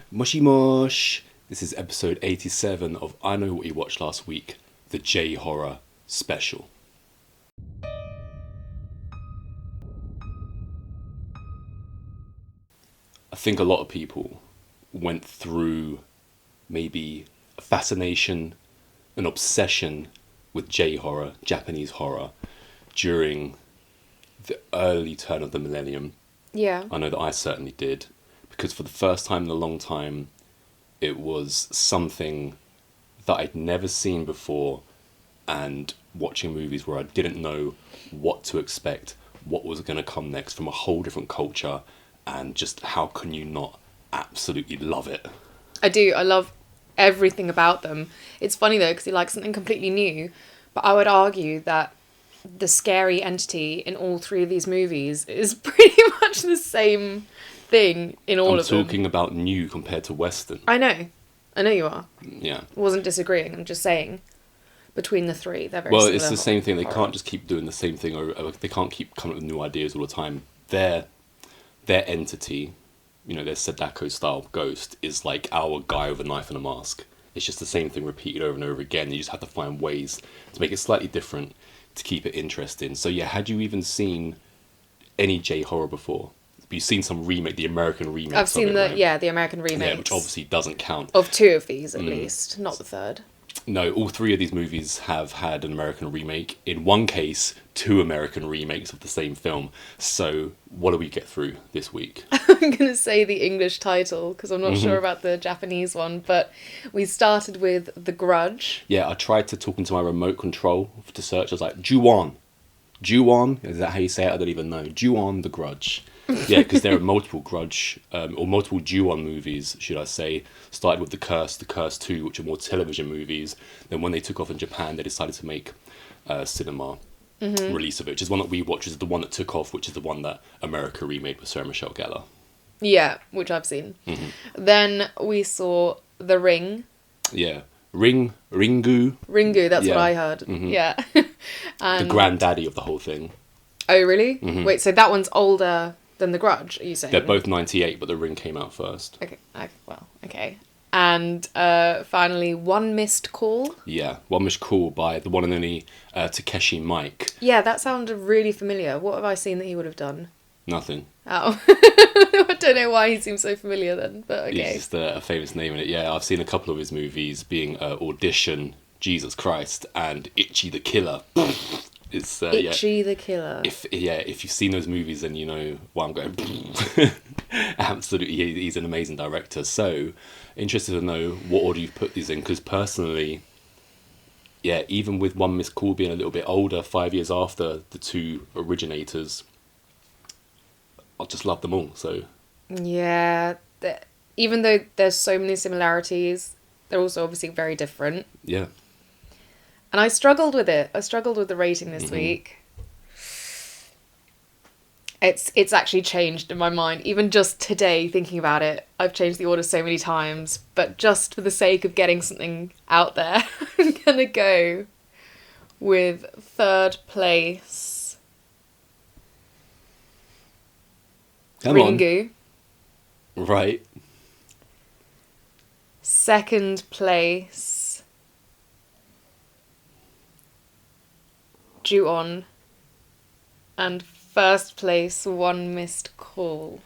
Mushy Mush! This is episode 87 of I Know What You Watched Last Week, the J-Horror Special. I think a lot of people went through maybe a fascination, an obsession with J-Horror, Japanese horror, during the early turn of the millennium. Yeah. I know that I certainly did. Because for the first time in a long time, it was something that I'd never seen before, and watching movies where I didn't know what to expect, what was going to come next from a whole different culture, and just how can you not absolutely love it? I do. I love everything about them. It's funny though, because you like something completely new, but I would argue that the scary entity in all three of these movies is pretty much the same thing in all of them. I'm talking about new compared to Western. I know you are. Yeah. I wasn't disagreeing. I'm just saying, between the three, they're very similar. Well, it's the same thing. They horror. can't just keep doing the same thing, or they can't keep coming up with new ideas all the time. Their entity, their Sadako style ghost, is like our guy with a knife and a mask. It's just the same thing repeated over and over again. You just have to find ways to make it slightly different to keep it interesting. So yeah, had you even seen any J-horror before? You've seen some remake, the American remake. I've seen the American remake. Yeah, which obviously doesn't count. Of two of these, at least, not the third. No, all three of these movies have had an American remake. In one case, two American remakes of the same film. So, what do we get through this week? I'm going to say the English title, because I'm not sure about the Japanese one, but we started with The Grudge. Yeah, I tried to talk into my remote control to search. I was like, Ju-on. Ju-on? Is that how you say it? I don't even know. Ju-on, The Grudge. Yeah, because there are multiple Grudge, or multiple Ju-on movies, should I say. Started with The Curse 2, which are more television movies. Then when they took off in Japan, they decided to make a cinema release of it, which is one that we watched, which is the one that took off, which is the one that America remade with Sarah Michelle Gellar. Yeah, which I've seen. Then we saw The Ring. Yeah. Ringu. Ringu, that's what Yeah. I heard. Yeah. The granddaddy of the whole thing. Oh, really? Wait, so that one's older than The Grudge, are you saying? They're both 98, but The Ring came out first. Okay, okay. And finally, One Missed Call. Yeah, One Missed Call by the one and only Takeshi Mike. Yeah, that sounded really familiar. What have I seen that he would have done? Nothing. Oh. I don't know why he seems so familiar then, but okay. He's just a famous name in it. Yeah, I've seen a couple of his movies, being Audition, Jesus Christ, and Itchy the Killer. It's Itchy the Killer. If you've seen those movies, then you know why I'm going. Absolutely, he's an amazing director. So, interested to know what order you've put these in, because personally, yeah, even with One Missed Call being a little bit older, 5 years after the two originators, I just love them all. So yeah, even though there's so many similarities, they're also obviously very different. yeah. And I struggled with it. I struggled with the rating this week. It's actually changed in my mind. Even just today, thinking about it, I've changed the order so many times. But just for the sake of getting something out there, I'm going to go with third place. Come Ringu. on. Right. Second place. Ju-on. And first place, One Missed Call.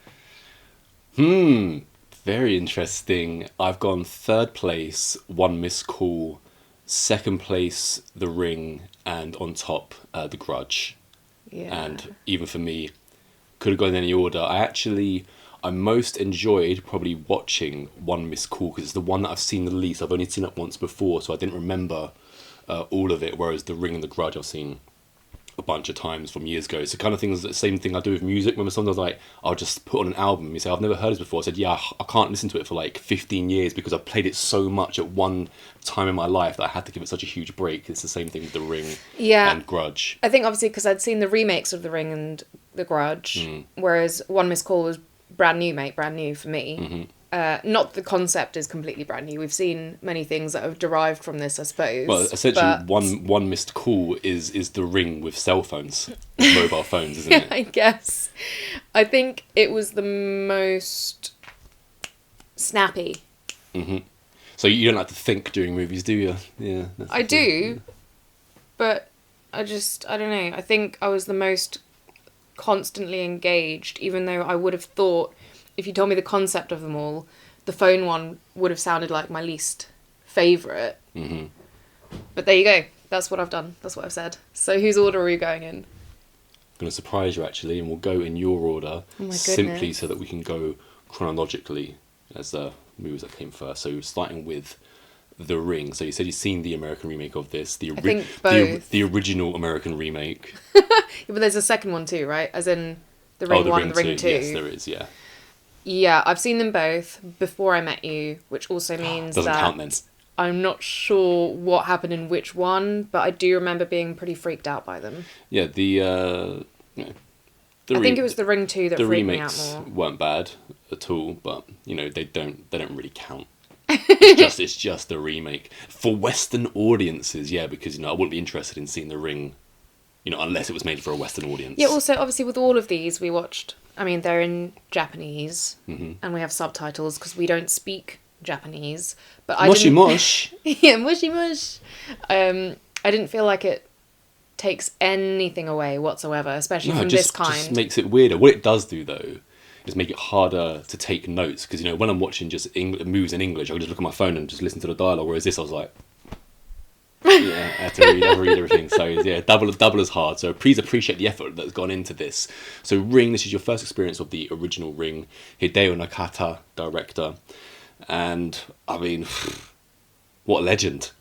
Very interesting. I've gone third place, One Missed Call, second place, The Ring, and on top, The Grudge. Yeah. And even for me, could have gone in any order. I most enjoyed probably watching One Missed Call, because it's the one that I've seen the least. I've only seen it once before, so I didn't remember all of it, whereas The Ring and The Grudge I've seen a bunch of times from years ago. It's the kind of things, the same thing I do with music. When sometimes I'll just put on an album, you say, I've never heard this before. I said, yeah, I can't listen to it for like 15 years because I've played it so much at one time in my life that I had to give it such a huge break. It's the same thing with The Ring and Grudge. I think obviously because I'd seen the remakes of The Ring and The Grudge, whereas One Missed Call was brand new for me. Not the concept is completely brand new. We've seen many things that have derived from this, I suppose. Well, essentially, one missed call is The Ring with cell phones, with mobile phones, isn't it? I guess. I think it was the most snappy. So you don't like to think during movies, do you? Yeah. I do, but I don't know. I think I was the most constantly engaged, even though I would have thought, if you told me the concept of them all, the phone one would have sounded like my least favourite. But there you go. That's what I've done. That's what I've said. So whose order are you going in? I'm going to surprise you, actually, and we'll go in your order, simply so that we can go chronologically as the movies that came first. So starting with The Ring. So you said you've seen the American remake of this. I think both. The original American remake. Yeah, but there's a second one too, right? As in The Ring 1 and The Ring 2. Yes, there is, yeah. Yeah, I've seen them both before I met you, which also means Doesn't count then. I'm not sure what happened in which one, but I do remember being pretty freaked out by them. Yeah, I think it was The Ring 2 that freaked me out more. The remakes weren't bad at all, but they don't really count. It's just the remake for Western audiences. Yeah, because I wouldn't be interested in seeing The Ring, unless it was made for a Western audience. Yeah. Also, obviously, with all of these, we watched. I mean, they're in Japanese, and we have subtitles because we don't speak Japanese. But Moshi mosh. Yeah, moshi mosh. I didn't feel like it takes anything away whatsoever, especially from this kind. Just makes it weirder. What it does do, though, is make it harder to take notes, because when I'm watching just movies in English, I can just look at my phone and just listen to the dialogue, whereas this I was like, yeah, I had to read everything. So yeah, double as hard. So please appreciate the effort that's gone into this. So Ring, this is your first experience of the original Ring. Hideo Nakata, director, and I mean, what a legend.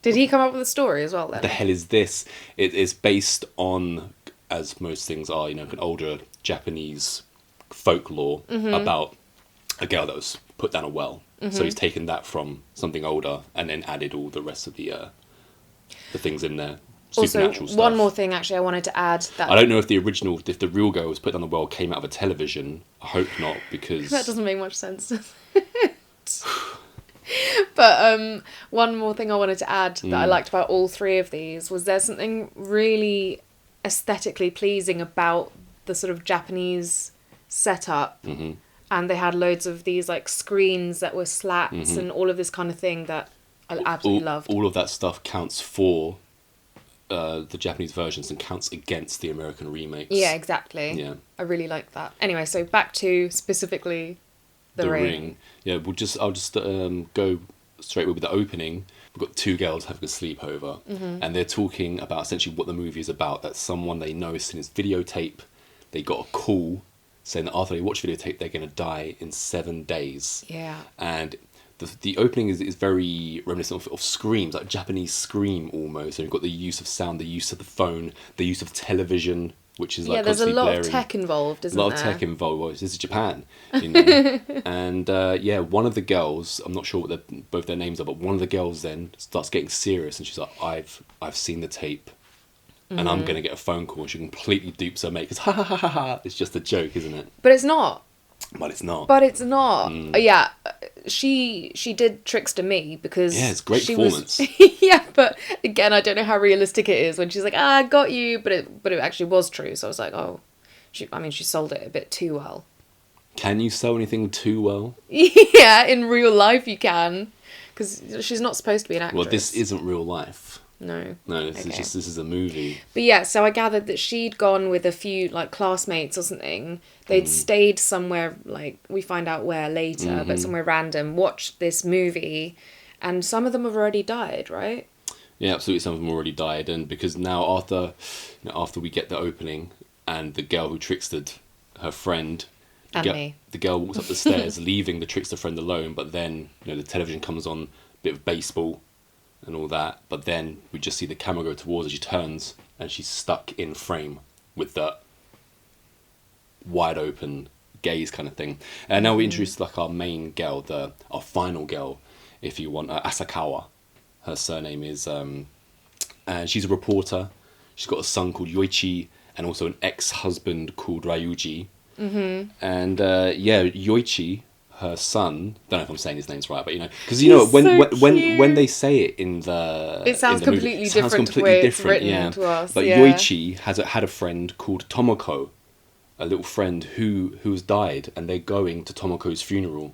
Did he come up with a story as well then? The hell is this? It is based on, as most things are, an older Japanese folklore about a girl that was put down a well. So he's taken that from something older and then added all the rest of the things in there. Supernatural also, stuff. one more thing actually I wanted to add. I don't know if the real girl was put down the well came out of a television. I hope not, because... That doesn't make much sense. But one more thing I wanted to add that I liked about all three of these was there's something really aesthetically pleasing about the sort of Japanese setup. And they had loads of these like screens that were slats and all of this kind of thing that I absolutely loved. All of that stuff counts for the Japanese versions and counts against the American remakes. Yeah, exactly. Yeah. I really like that. Anyway, so back to specifically The Ring. Yeah, I'll just go straight with the opening. We've got two girls having a sleepover, and they're talking about essentially what the movie is about. That someone they know has seen his videotape. They got a call saying that after they watch videotape, they're going to die in 7 days. Yeah. And the opening is very reminiscent of Screams, like Japanese Scream almost. And you've got the use of sound, the use of the phone, the use of television, which is like there's a lot blaring. of tech involved, isn't there? A lot of tech involved. Well, this is Japan, and one of the girls, I'm not sure what both their names are, but one of the girls then starts getting serious, and she's like, "I've seen the tape, and I'm gonna get a phone call." She completely dupes her mate because ha ha ha ha ha. It's just a joke, isn't it? But it's not. But it's not. Yeah, she did trickster me because it's great performance. Yeah, but again, I don't know how realistic it is when she's like, "I got you," but it actually was true. So I was like, "Oh, she sold it a bit too well." Can you sell anything too well? Yeah, in real life you can, because she's not supposed to be an actress. Well, this isn't real life. No, this is a movie. But yeah, so I gathered that she'd gone with a few like classmates or something. They'd stayed somewhere, like we find out where later, but somewhere random, watched this movie, and some of them have already died, right? Yeah, absolutely. Some of them already died, and because now after we get the opening and the girl who trickstered her friend, the girl walks up the stairs, leaving the trickster friend alone. But then the television comes on, a bit of baseball and all that, but then we just see the camera go towards her. She turns and she's stuck in frame with the wide open gaze kind of thing. And now we introduce like our main girl, our final girl, if you want, Asakawa. Her surname is, and she's a reporter. She's got a son called Yoichi and also an ex-husband called Ryuji. And Yoichi, her son, don't know if I'm saying his name's right, but because when they say it in the it sounds completely different to the way it's written to us. But Yoichi had a friend called Tomoko, a little friend who's died, and they're going to Tomoko's funeral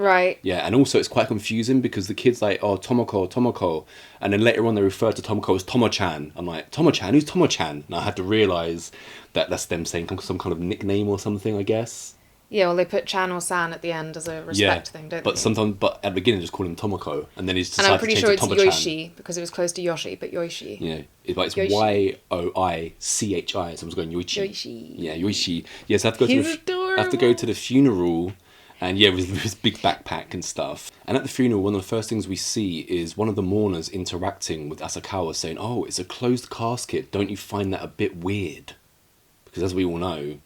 Right. Yeah, and also it's quite confusing because the kid's like, oh, Tomoko, Tomoko. And then later on they refer to Tomoko as Tomo-chan. I'm like, Tomo-chan? Who's Tomo-chan? And I had to realise that that's them saying some kind of nickname or something, I guess. Yeah, well, they put Chan or San at the end as a respect thing, don't but they? sometimes, but at the beginning just call him Tomoko. And then he's And I'm decided to pretty change sure to it's Tomo-chan. Yoichi, because it was close to Yoshi, but Yoichi. Yeah, it's Yoichi. Yoichi. Someone's going Yoichi. Yoichi. Yeah, Yoichi. Yes, I have to go He's to adorable. I have to go to the funeral, and yeah, with his big backpack and stuff. And at the funeral, one of the first things we see is one of the mourners interacting with Asakawa, saying, "Oh, it's a closed casket. Don't you find that a bit weird?" Because as we all know,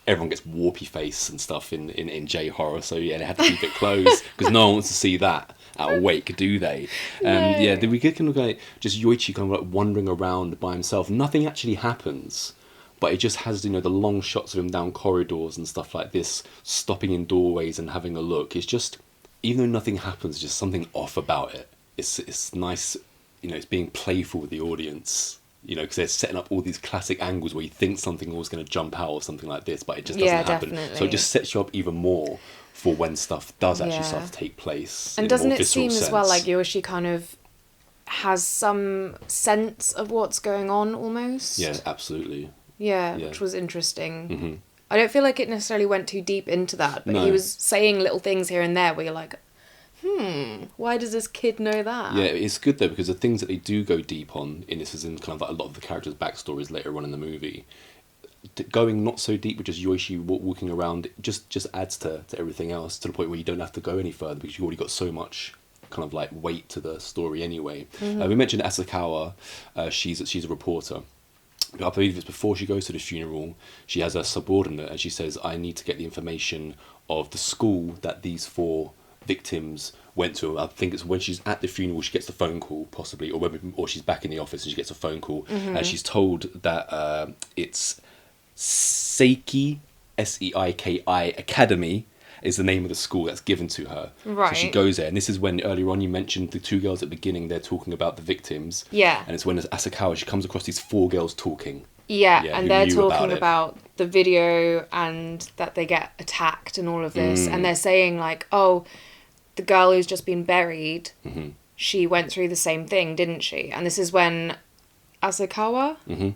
everyone gets warpy face and stuff in J horror, so yeah, they had to keep it closed because no one wants to see that at a wake, do they? No. Yeah, then we get kind of like just Yoichi kind of like wandering around by himself. Nothing actually happens, but it just has, you know, the long shots of him down corridors and stuff like this, stopping in doorways and having a look. It's just, even though nothing happens, just something off about it. It's nice, you know, it's being playful with the audience. You know, because they're setting up all these classic angles where you think something was going to jump out or something like this, but it just doesn't happen. Definitely. So it just sets you up even more for when stuff does actually start to take place. And in a doesn't more it seem visceral as well sense. like Yoshi kind of has some sense of what's going on almost? Yeah, absolutely. Yeah, Yeah. which was interesting. Hmm. I don't feel like it necessarily went too deep into that, but No. he was saying little things here and there where you're like, why does this kid know that? Yeah, it's good though because the things that they do go deep on in this is in kind of like a lot of the characters' backstories later on in the movie. Going not so deep with just Yoichi walking around just adds to everything else to the point where you don't have to go any further because you've already got so much kind of like weight to the story anyway. We mentioned Asakawa. She's a reporter. I believe it's before she goes to the funeral. She has a subordinate and she says, "I need to get the information of the school that these 4 victims went to." I think it's when she's at the funeral she gets the phone call, possibly, or she's back in the office and she gets a phone call, and she's told that it's Seiki, Seiki Academy is the name of the school that's given to her. Right. So she goes there, and this is when earlier on you mentioned the 2 girls at the beginning. They're talking about the victims. Yeah. And it's when as Asakawa she comes across these 4 girls talking. Yeah, Yeah, and who they're knew talking about about the video and that they get attacked and all of this. Mm. And they're saying, like, oh, the girl who's just been buried, Mm-hmm. she went through the same thing, didn't she? And this is when Asakawa Mm-hmm.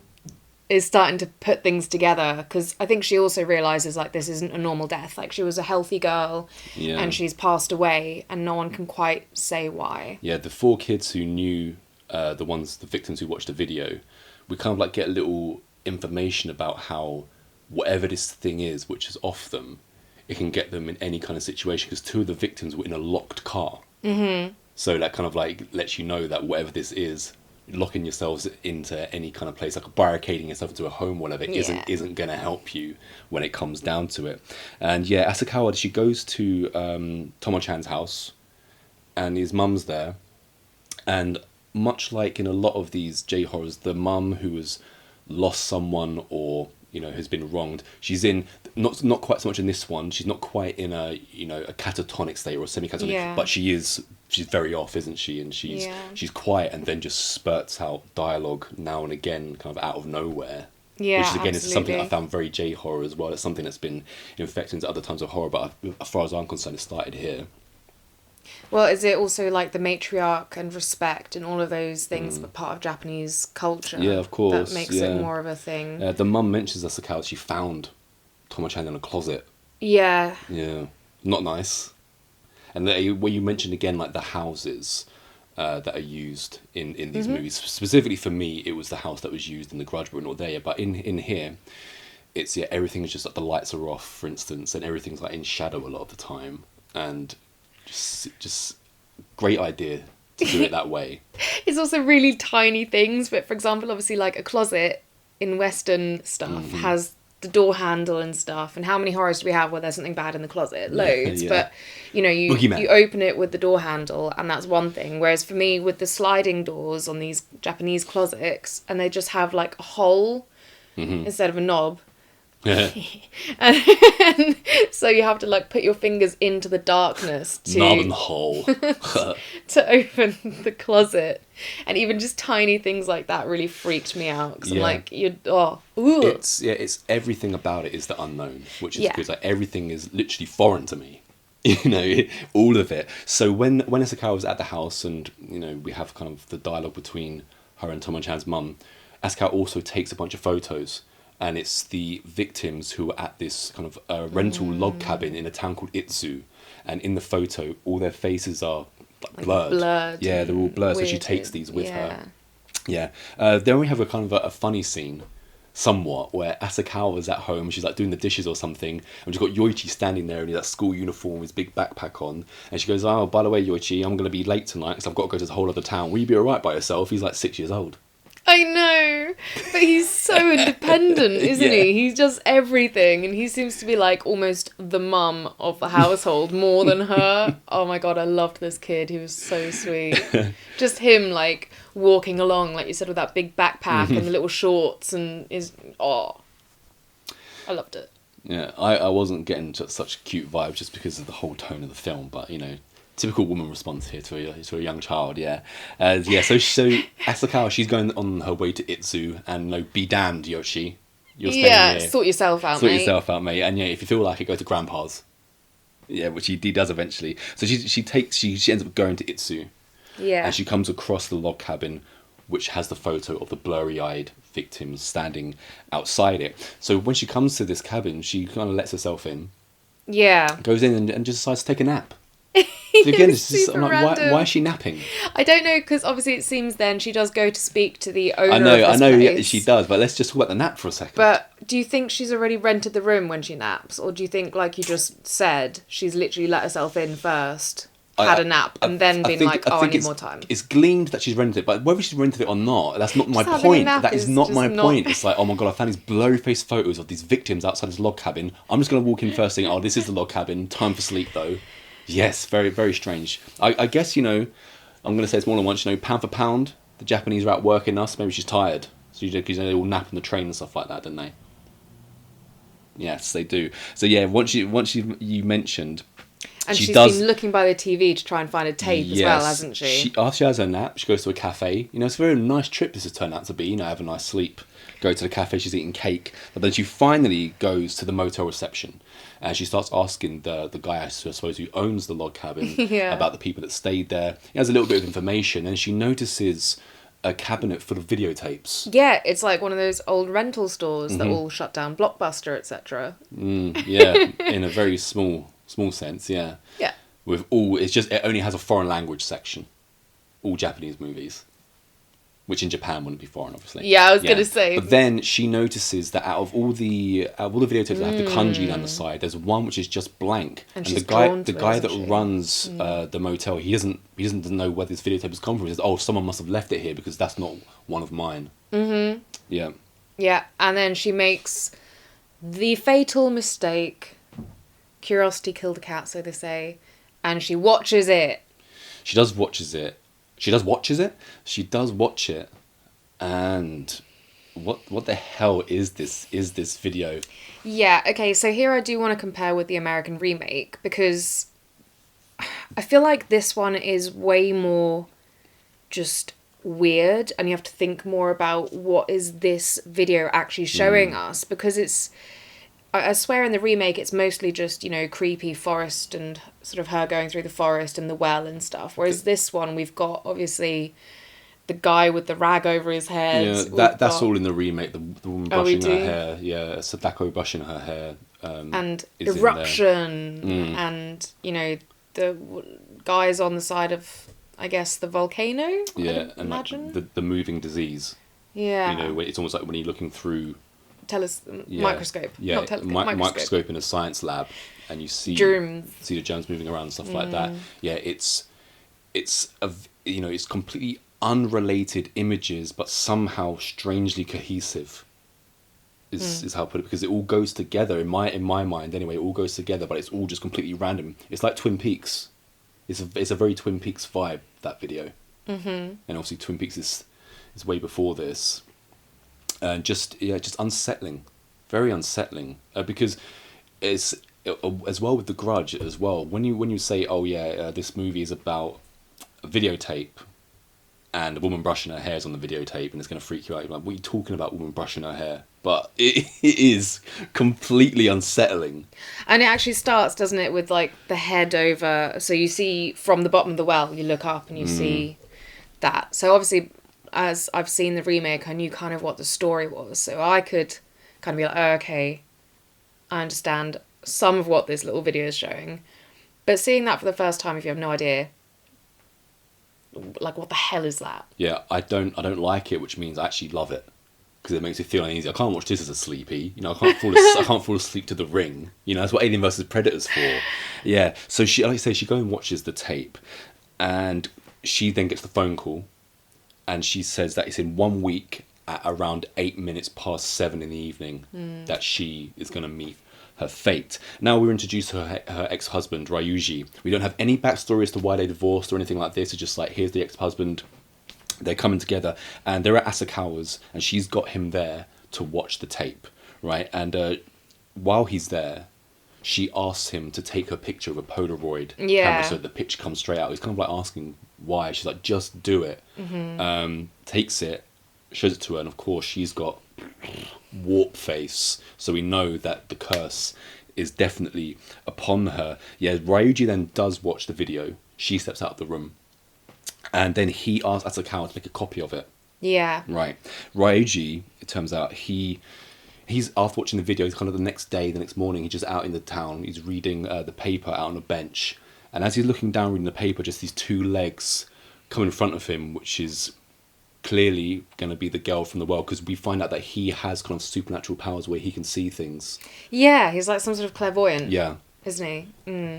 is starting to put things together. Because I think she also realises, like, this isn't a normal death. Like, she was a healthy girl Yeah. and she's passed away and no one can quite say why. Yeah, the 4 kids who knew the victims who watched the video, we kind of like get a little information about how whatever this thing is which is off them, it can get them in any kind of situation because 2 of the victims were in a locked car. Mm-hmm. So that kind of like lets you know that whatever this is, locking yourselves into any kind of place, like barricading yourself into a home, whatever, isn't going to help you when it comes down to it. And yeah, Asakawa, she goes to Tomo-chan's house and his mum's there, and much like in a lot of these J-horrors, the mum who has lost someone or, you know, has been wronged, she's in, not quite so much in this one, she's not quite in a, you know, a catatonic state or a semi-catatonic, Yeah. but she's very off, isn't she? And she's quiet and then just spurts out dialogue now and again, kind of out of nowhere. Yeah, Which is, again, is something absolutely. I found very J-horror as well. It's something that's been infected into other times of horror, but as far as I'm concerned, it started here. Well, is it also like the matriarch and respect and all of those things, but part of Japanese culture? Yeah, of course, That makes yeah. it more of a thing. The mum mentions Asakawa, she found Tomo-chan in a closet. Yeah. Yeah, not nice. And where you mentioned again, like the houses that are used in these movies. Specifically for me, it was the house that was used in the Grudge, but we're not there yet. But in here, it's everything's just like the lights are off, for instance, and everything's like in shadow a lot of the time, and just great idea to do it that way. It's also really tiny things, but for example, obviously, like a closet in Western stuff has the door handle and stuff. And how many horrors do we have where there's something bad in the closet? Loads. Yeah. But, you know, you Boogeyman. open it with the door handle and that's one thing. Whereas for me, with the sliding doors on these Japanese closets, and they just have like a hole instead of a knob. And so you have to like put your fingers into the darkness Knob and hole. to open the closet, and even just tiny things like that really freaked me out because I'm Yeah. like, It's everything about it is the unknown, which is Yeah. because like everything is literally foreign to me. all of it. So when Asakawa was at the house, and we have kind of the dialogue between her and Tomo-chan's mum, Asakawa also takes a bunch of photos, and it's the victims who are at this kind of rental log cabin in a town called Itsu, and in the photo, all their faces are like blurred. Blurred. Yeah, they're all blurred. So she Weirded. takes these with Yeah. her. Yeah. Then we have a kind of a funny scene, somewhat, where Asakawa is at home. She's like doing the dishes or something, and she's got Yoichi standing there in his school uniform, his big backpack on, and she goes, "Oh, by the way, Yoichi, I'm going to be late tonight because I've got to go to this whole other town. Will you be alright by yourself?" He's like 6 years old. I know, but he's so independent, isn't Yeah. he? He's just everything, and he seems to be like almost the mum of the household more than her. Oh my god, I loved this kid. He was so sweet. Just him like walking along, like you said, with that big backpack and the little shorts, and I loved it. Yeah, I wasn't getting such cute vibes just because of the whole tone of the film, but typical woman response here to a young child. Yeah, yeah. So Asakawa, she's going on her way to Itsu, and be damned, Yoshi, you're staying here. Sort yourself out, Sort mate. yourself out, mate. And if you feel like it, go to Grandpa's. Yeah, which he does eventually. So she ends up going to Itsu, Yeah. and she comes across the log cabin, which has the photo of the blurry-eyed victims standing outside it. So when she comes to this cabin, she kind of lets herself in, Yeah. goes in and just decides to take a nap. So again, it's just, I'm like, random. why is she napping? I don't know, because obviously it seems then she does go to speak to the owner I know, of this yeah, place. she does, but let's just talk about the nap for a second. But do you think she's already rented the room when she naps? Or do you think, like you just said, she's literally let herself in first, had a nap, and then been like, I need more time? It's gleamed that she's rented it, but whether she's rented it or not, that's not my having a point. nap That is is not just my not- point. It's like, oh my god, I found these blurry-faced photos of these victims outside this log cabin. I'm just going to walk in first thing, oh, this is the log cabin, time for sleep though. Yes, very, very strange. I guess, I'm going to say it's more than once, pound for pound, the Japanese are out working us, maybe she's tired. So because they all nap on the train and stuff like that, don't they? Yes, they do. So yeah, once you mentioned, And she she's does, been looking by the TV to try and find a tape as well, hasn't she? After she has her nap, she goes to a cafe. It's a very nice trip this has turned out to be. Have a nice sleep, go to the cafe, she's eating cake. But then she finally goes to the motel reception. And she starts asking the guy, I suppose, who owns the log cabin Yeah. about the people that stayed there. He has a little bit of information, and she notices a cabinet full of videotapes. Yeah, it's like one of those old rental stores that Mm-hmm. all shut down, Blockbuster, etc. Yeah, in a very small sense, yeah. Yeah. With it only has a foreign language section. All Japanese movies. Which in Japan wouldn't be foreign, obviously. Yeah, I was gonna say. But then she notices that out of all the videotapes that have the kanji down the side, there's one which is just blank. And the she's guy drawn to the it, guy isn't that she? runs the motel, he doesn't know where this videotape has come from. He says, "Oh, someone must have left it here because that's not one of mine." Mm-hmm. Yeah. Yeah, and then she makes the fatal mistake. Curiosity killed the cat, so they say. And she watches it. She does watches it. She does watches it. She does watch it, and what the hell is this? Is this video? Yeah, okay, so here I do want to compare with the American remake, because I feel like this one is way more just weird, and you have to think more about what is this video actually showing us, because I swear in the remake it's mostly just, creepy forest and sort of her going through the forest and the well and stuff, whereas this one we've got obviously the guy with the rag over his head. Yeah, that's all in the remake. The woman we brushing her do? hair. Yeah, Sadako brushing her hair. And is in eruption Mm. and the guys on the side of, I guess, the volcano. Yeah, I'd and like imagine. the moving disease. Yeah. When it's almost like when you're looking through Microscope. Yeah, Not microscope. microscope in a science lab, and you see Germs. see the germs moving around and stuff like that. Yeah, it's completely unrelated images, but somehow strangely cohesive. Is how I put it, because it all goes together in my mind anyway. It all goes together, but it's all just completely random. It's like Twin Peaks. It's a very Twin Peaks vibe, that video. Mm-hmm. And obviously Twin Peaks is way before this, and just unsettling, very unsettling, because it's as well with The Grudge as well. When you say, oh yeah, this movie is about a videotape, and a woman brushing her hair is on the videotape, and it's going to freak you out. You're like, what are you talking about, woman brushing her hair? But it is completely unsettling. And it actually starts, doesn't it, with like the head over. So you see from the bottom of the well, you look up and you see that. So obviously, as I've seen the remake, I knew kind of what the story was. So I could kind of be like, oh, okay, I understand some of what this little video is showing. But seeing that for the first time, if you have no idea, like, what the hell is that? Yeah, I don't like it, which means I actually love it. Because it makes me feel uneasy. I can't watch this as a sleepy. You know, I can't fall asleep to The Ring. You know, that's what Alien vs Predator's for. Yeah. So she, like I say, she goes and watches the tape, and she then gets the phone call, and she says that it's in 1 week at around 7:08 in the evening that she is going to meet her fate. Now we're introduced to her ex-husband, Ryuji. We don't have any backstory as to why they divorced or anything like this. It's just like, here's the ex-husband. They're coming together, and they're at Asakawa's, and she's got him there to watch the tape, right? And while he's there, she asks him to take her picture of a Polaroid camera so the picture comes straight out. He's kind of like asking why. She's like, just do it. Takes it, shows it to her, and of course she's got warp face, so we know that the curse is definitely upon her. Yeah, Ryuji then does watch the video. She steps out of the room. And then he asks Asakawa to make a copy of it. Yeah. Right. Ryuji, it turns out, he's after watching the video, he's kind of the next morning, he's just out in the town. He's reading the paper out on a bench. And as he's looking down reading the paper, just these two legs come in front of him, which is clearly going to be the girl from the well, because we find out that he has kind of supernatural powers where he can see things. Yeah, he's like some sort of clairvoyant. Yeah. Isn't he?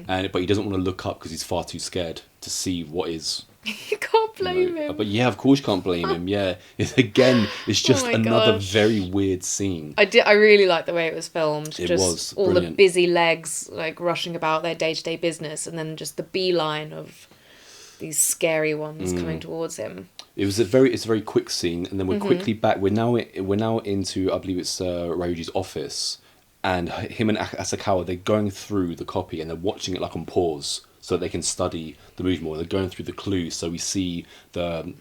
But he doesn't want to look up because he's far too scared to see what is... You can't blame him. But yeah, of course you can't blame him. Yeah, it's just another very weird scene. I really like the way it was filmed. It just was all brilliant. the busy legs like rushing about their day-to-day business, and then just the beeline of these scary ones coming towards him. It's a very quick scene, and then we're quickly back. We're now into, I believe it's Ryuji's office, and him and Asakawa, they're going through the copy and they're watching it like on pause, so they can study the movie more. They're going through the clues, so we see the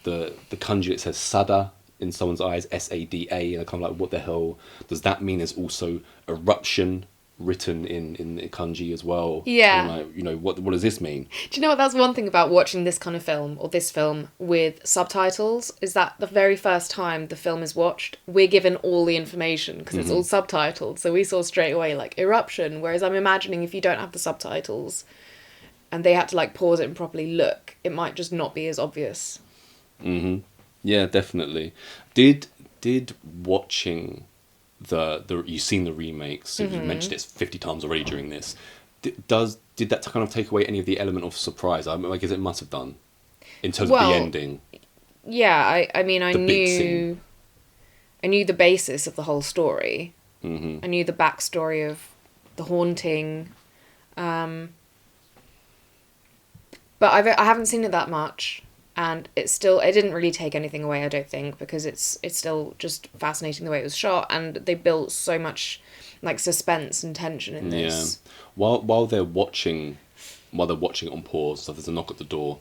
kanji that says Sada in someone's eyes, Sada, and they're kind of like, what the hell does that mean? There's also eruption written in the kanji as well. Yeah. And like, you know, what does this mean? Do you know what? That's one thing about watching this kind of film, or this film with subtitles, is that the very first time the film is watched, we're given all the information because it's all subtitled. So we saw straight away like eruption, whereas I'm imagining if you don't have the subtitles and they had to like pause it and properly look, it might just not be as obvious. Yeah, definitely. Did watching you've seen the remakes, you've mentioned it 50 times already during this, did that kind of take away any of the element of surprise? I guess it must have done, in terms of the ending. Yeah, I mean, I knew the basis of the whole story. I knew the backstory of the haunting, but I haven't seen it that much. And it didn't really take anything away, I don't think, because it's still just fascinating the way it was shot, and they built so much like suspense and tension in this. Yeah. While they're watching it on pause, so there's a knock at the door,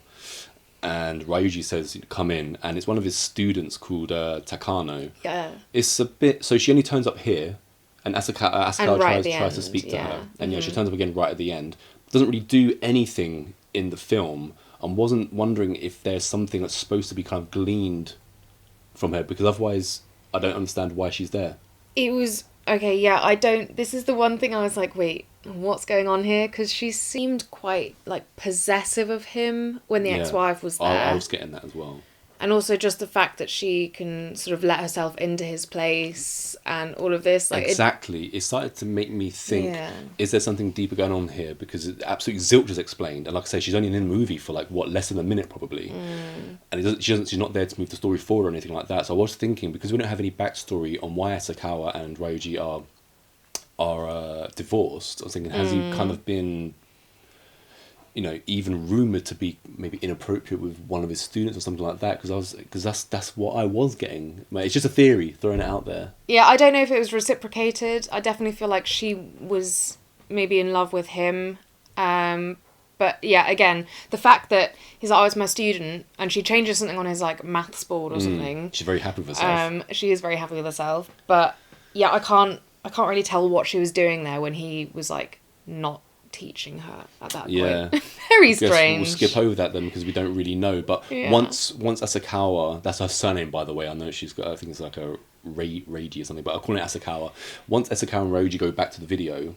and Ryuji says, "Come in," and it's one of his students called Takano. Yeah. It's a bit, so she only turns up here, and Asakawa tries to speak to her, and she turns up again right at the end. Doesn't really do anything in the film. I wasn't wondering if there's something that's supposed to be kind of gleaned from her, because otherwise I don't understand why she's there. It was, okay, yeah, this is the one thing I was like, wait, what's going on here? Because she seemed quite, like, possessive of him when the ex-wife was there. I was getting that as well. And also just the fact that she can sort of let herself into his place and all of this. Like, exactly. It started to make me think, is there something deeper going on here? Because it absolutely zilch is explained. And like I say, she's only in the movie for like, less than a minute probably. And she's not there to move the story forward or anything like that. So I was thinking, because we don't have any backstory on why Asakawa and Ryuji are divorced, I was thinking, has he kind of been... you know, even rumoured to be maybe inappropriate with one of his students or something like that, because that's what I was getting. It's just a theory, throwing it out there. Yeah, I don't know if it was reciprocated. I definitely feel like she was maybe in love with him, But yeah, again, the fact that he's like, oh, it's my student, and she changes something on his like maths board or something. She's very happy with herself. She is very happy with herself. But yeah, I can't really tell what she was doing there when he was like not teaching her at that point. Very strange. We'll skip over that then because we don't really know. But Yeah. once Asakawa, that's her surname by the way. I know she's got, I think it's like a Reiji or something, but I'll call it Asakawa. Once Asakawa and Roji go back to the video,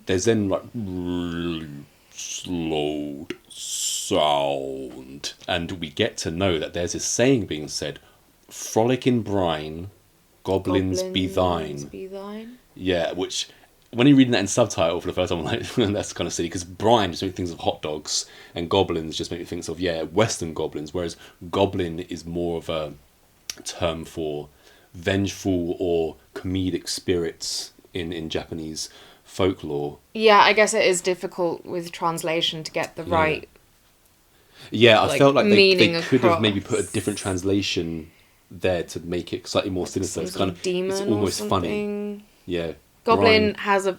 there's then like really slowed sound, and we get to know that there's this saying being said: "Frolic in brine, goblins be thine." Be thine. Yeah, which when you're reading that in subtitle for the first time, I'm like, that's kind of silly, because brine just makes me think of hot dogs, and goblins just make me think of, Western goblins, whereas goblin is more of a term for vengeful or comedic spirits in Japanese folklore. Yeah, I guess it is difficult with translation to get the right. Yeah, I like, felt like they meaning could have maybe across. put a different translation there to make it slightly more sinister. It's Some kind of, demon it's or almost funny. something. Yeah. Goblin brine. has a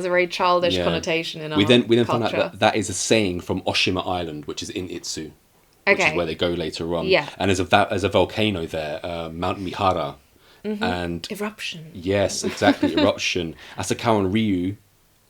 very childish Yeah. connotation in our We then culture. found out that that is a saying from Oshima Island, which is in Itsu, which Okay. is where they go later on. Yeah. And there's a volcano there, Mount Mihara, and Eruption. yes, exactly, eruption. Asakawa and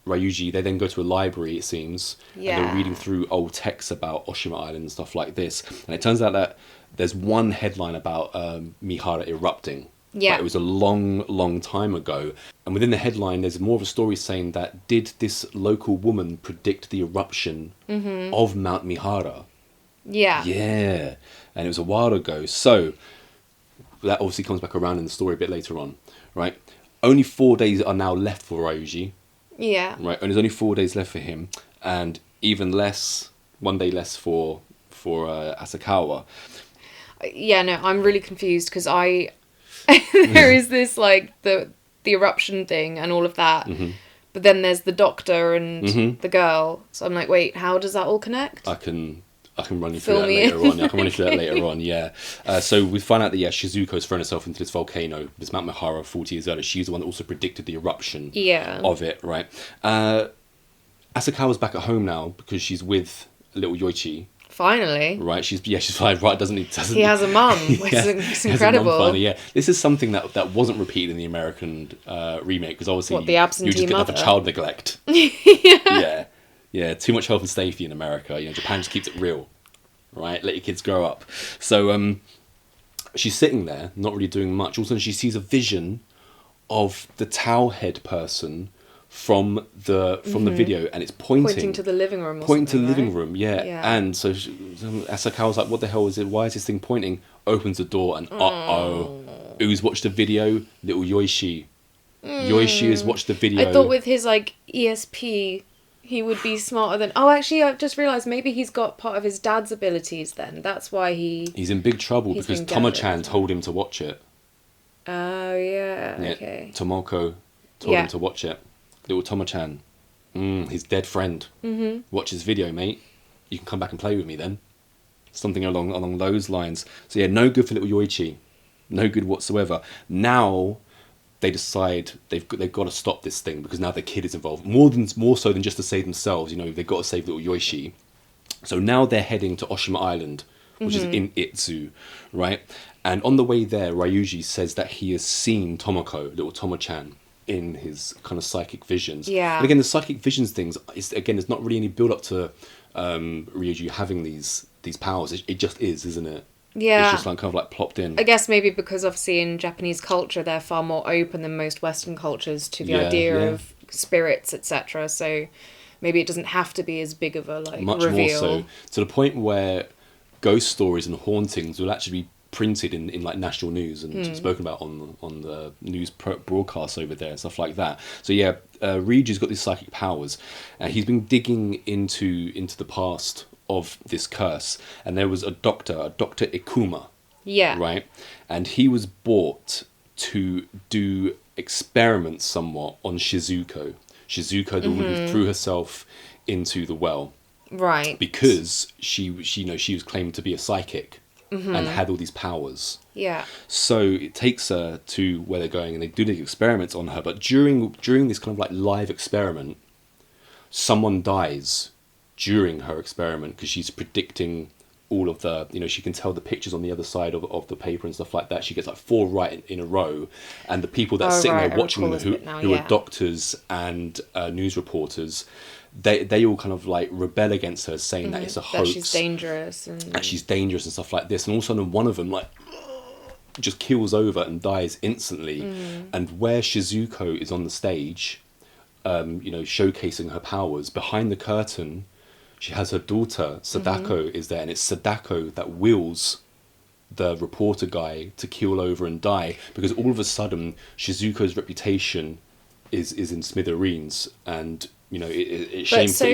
Ryuji, they then go to a library, it seems, and Yeah. they're reading through old texts about Oshima Island and stuff like this. And it turns out that there's one headline about Mihara erupting. Yeah. But it was a long, long time ago. And within the headline, there's more of a story saying that, did this local woman predict the eruption of Mount Mihara? Yeah. Yeah. And it was a while ago. So that obviously comes back around in the story a bit later on, right? Only 4 days are now left for Ryuji, Yeah. right? And there's only 4 days left for him. And even less, 1 day less for Asakawa. Yeah, no, I'm really confused because there is this like the eruption thing and all of that, but then there's the doctor and the girl. So I'm like, wait, how does that all connect? I can run you through Fill that me later in. on. I can run you through that later on, yeah. So we find out that, Shizuko's thrown herself into this volcano, this Mount Mihara, 40 years earlier. She's the one that also predicted the eruption Yeah. of it, right? Asakawa's back at home now because she's with little Yoichi, Finally, right? She's fine, right? Doesn't he has a mum, which Yeah, is he has a mum incredible. finally, yeah. This is something that wasn't repeated in the American remake, because obviously What, the you absentee just get enough of mother? child neglect. Yeah, too much health and safety in America. Japan just keeps it real, right? Let your kids grow up. So she's sitting there, not really doing much. All of a sudden, she sees a vision of the towel head person from the video, and it's Pointing to the living room. Or pointing to the something, living right? room, yeah. Yeah. And so Asakawa's like, what the hell is it? Why is this thing pointing? Opens the door, and who's watched the video? Little Yoichi. Yoichi has watched the video. I thought with his like ESP, he would be smarter than. Oh, actually, I've just realised maybe he's got part of his dad's abilities. Then that's why he's in big trouble he's because been Tomo-chan gathered. told him to watch it. Oh yeah. Yeah, Okay. Tomoko told Yeah. him to watch it. Little Tomo-chan, his dead friend. Watch his video, mate. You can come back and play with me then. Something along those lines. So yeah, no good for little Yoichi. No good whatsoever. Now they decide they've got to stop this thing because now the kid is involved. More so than just to save themselves. They've got to save little Yoichi. So now they're heading to Oshima Island, which is in Itsu, right? And on the way there, Ryuji says that he has seen Tomoko, little Tomo-chan, in his kind of psychic visions. Yeah. And again, the psychic visions things, there's not really any build up to Ryuji having these powers. It just is, isn't it? Yeah. It's just like kind of like plopped in. I guess maybe because obviously in Japanese culture they're far more open than most Western cultures to the Yeah, idea yeah. of spirits, etc. So maybe it doesn't have to be as big of a Much reveal. more so, to the point where ghost stories and hauntings will actually be printed in like national news and spoken about on the news broadcasts over there and stuff like that. So yeah, Ryuji's got these psychic powers. He's been digging into the past of this curse, and there was a Dr. Ikuma, Yeah. right? And he was bought to do experiments somewhat on Shizuko, the woman who threw herself into the well. Right. Because she was claimed to be a psychic and had all these powers. Yeah. So it takes her to where they're going, and they do the experiments on her. But during this kind of like live experiment, someone dies during her experiment, because she's predicting all of the, she can tell the pictures on the other side of the paper and stuff like that. She gets like 4 right in a row, and the people that are sitting there watching them, who are doctors and news reporters, they all kind of like rebel against her, saying that it's a hoax, that she's dangerous and stuff like this. And all of a sudden one of them like just keels over and dies instantly. And where Shizuko is on the stage, showcasing her powers, behind the curtain she has her daughter Sadako is there, and it's Sadako that wills the reporter guy to keel over and die, because all of a sudden Shizuko's reputation is in smithereens, and it's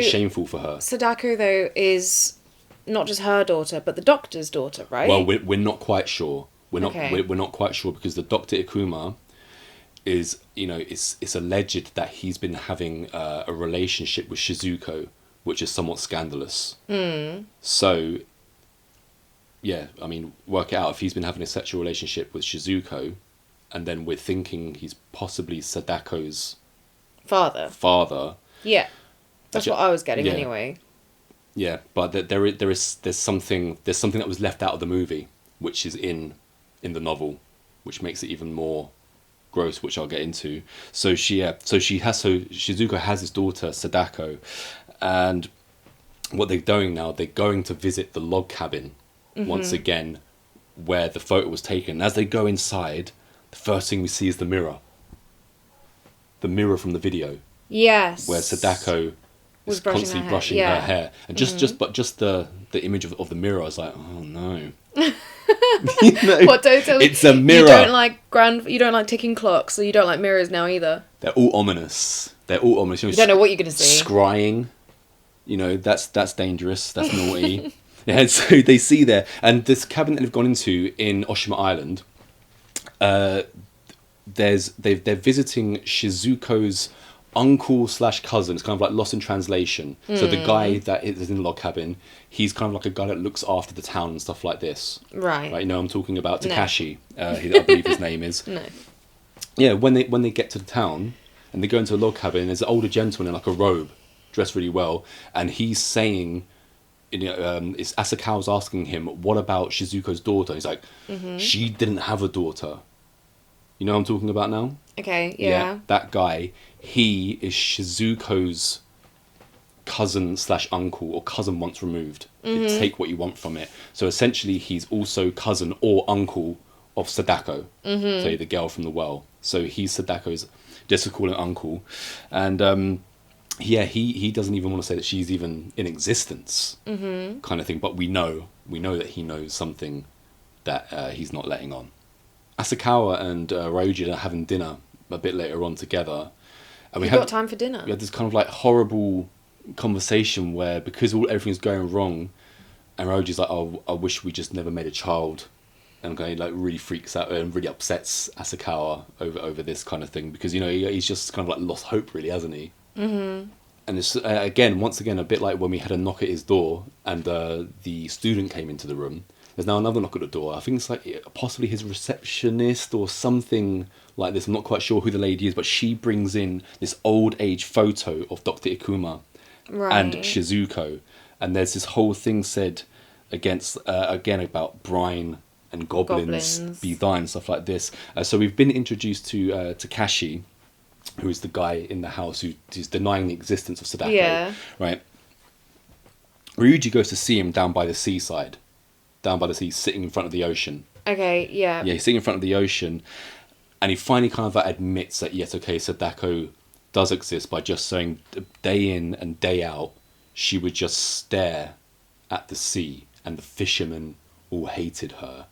shameful for her. Sadako, though, is not just her daughter, but the doctor's daughter, right? Well, we're not quite sure. We're not quite sure, because the Dr. Ikuma is, it's alleged that he's been having a relationship with Shizuko, which is somewhat scandalous. So, yeah, I mean, work it out. If he's been having a sexual relationship with Shizuko, and then we're thinking he's possibly Sadako's father. Yeah, that's what I was getting anyway. Yeah, but there's something that was left out of the movie, which is in the novel, which makes it even more gross, which I'll get into. So Shizuko has his daughter Sadako, and what they're doing now, they're going to visit the log cabin once again, where the photo was taken. As they go inside, the first thing we see is the mirror from the video. Yes. Where Sadako is constantly brushing her hair, and just the image of the mirror, I was like, oh no. What, don't tell me it's a mirror. You don't like ticking clocks, so you don't like mirrors now either. They're all ominous. You don't know what you're going to see. Scrying, that's dangerous. That's naughty. Yeah, so they see there, and this cabin that they've gone into in Oshima Island, they're visiting Shizuko's uncle/cousin. It's kind of like lost in translation. So the guy that is in the log cabin, he's kind of like a guy that looks after the town and stuff like this. Right. I'm talking about Takashi. I believe his name is. No. Yeah, when they get to the town and they go into a log cabin, there's an older gentleman in like a robe, dressed really well, and he's saying, it's Asakawa's asking him, what about Shizuko's daughter? He's like, she didn't have a daughter. You know what I'm talking about now? Okay, yeah. That guy, he is Shizuko's cousin/uncle, or cousin once removed. Take what you want from it. So essentially, he's also cousin or uncle of Sadako, so the girl from the well. So he's Sadako's, just to call it uncle. And he doesn't even want to say that she's even in existence, kind of thing. But we know that he knows something that he's not letting on. Asakawa and Ryoji are having dinner a bit later on together. And we got time for dinner. We had this kind of like horrible conversation where, because everything's going wrong, and Ryoji's like, oh, I wish we just never made a child. And he like really freaks out and really upsets Asakawa over this kind of thing, because he's just kind of like lost hope, really, hasn't he? And it's once again a bit like when we had a knock at his door and the student came into the room. There's now another knock at the door. I think it's like possibly his receptionist or something like this. I'm not quite sure who the lady is, but she brings in this old age photo of Dr. Ikuma and Shizuko, and there's this whole thing said against again about brine and goblins be thine, stuff like this. So we've been introduced to Takashi, who is the guy in the house who's denying the existence of Sadako. Yeah. Right. Ryuji goes to see him down by the seaside, sitting in front of the ocean. Okay, yeah. Yeah, he's sitting in front of the ocean, and he finally kind of admits that, yes, okay, Sadako does exist, by just saying day in and day out, she would just stare at the sea, and the fishermen all hated her.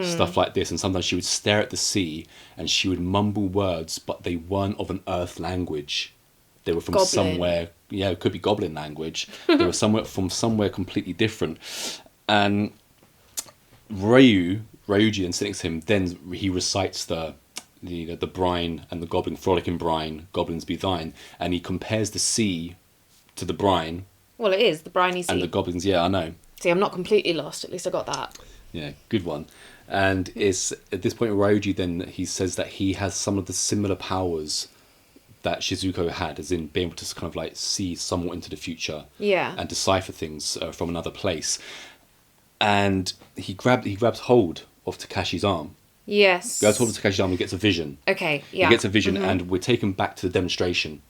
Stuff like this, and sometimes she would stare at the sea and she would mumble words, but they weren't of an earth language. They were from somewhere, it could be goblin language. They were from somewhere completely different. And Ryuji then sitting next to him, then he recites the brine and the goblin, frolic in brine, goblins be thine, and he compares the sea to the brine. Well, it is the briny sea. And the goblins, yeah, I know. See, I'm not completely lost. At least I got that. Yeah, good one. And it's at this point, Ryoji then he says that he has some of the similar powers that Shizuko had, as in being able to kind of like see somewhat into the future Yeah. and decipher things from another place. And he grabs hold of Takashi's arm. Yes. Grabs hold of Takashi's arm and gets a vision. Okay, yeah. He gets a vision, and we're taken back to the demonstration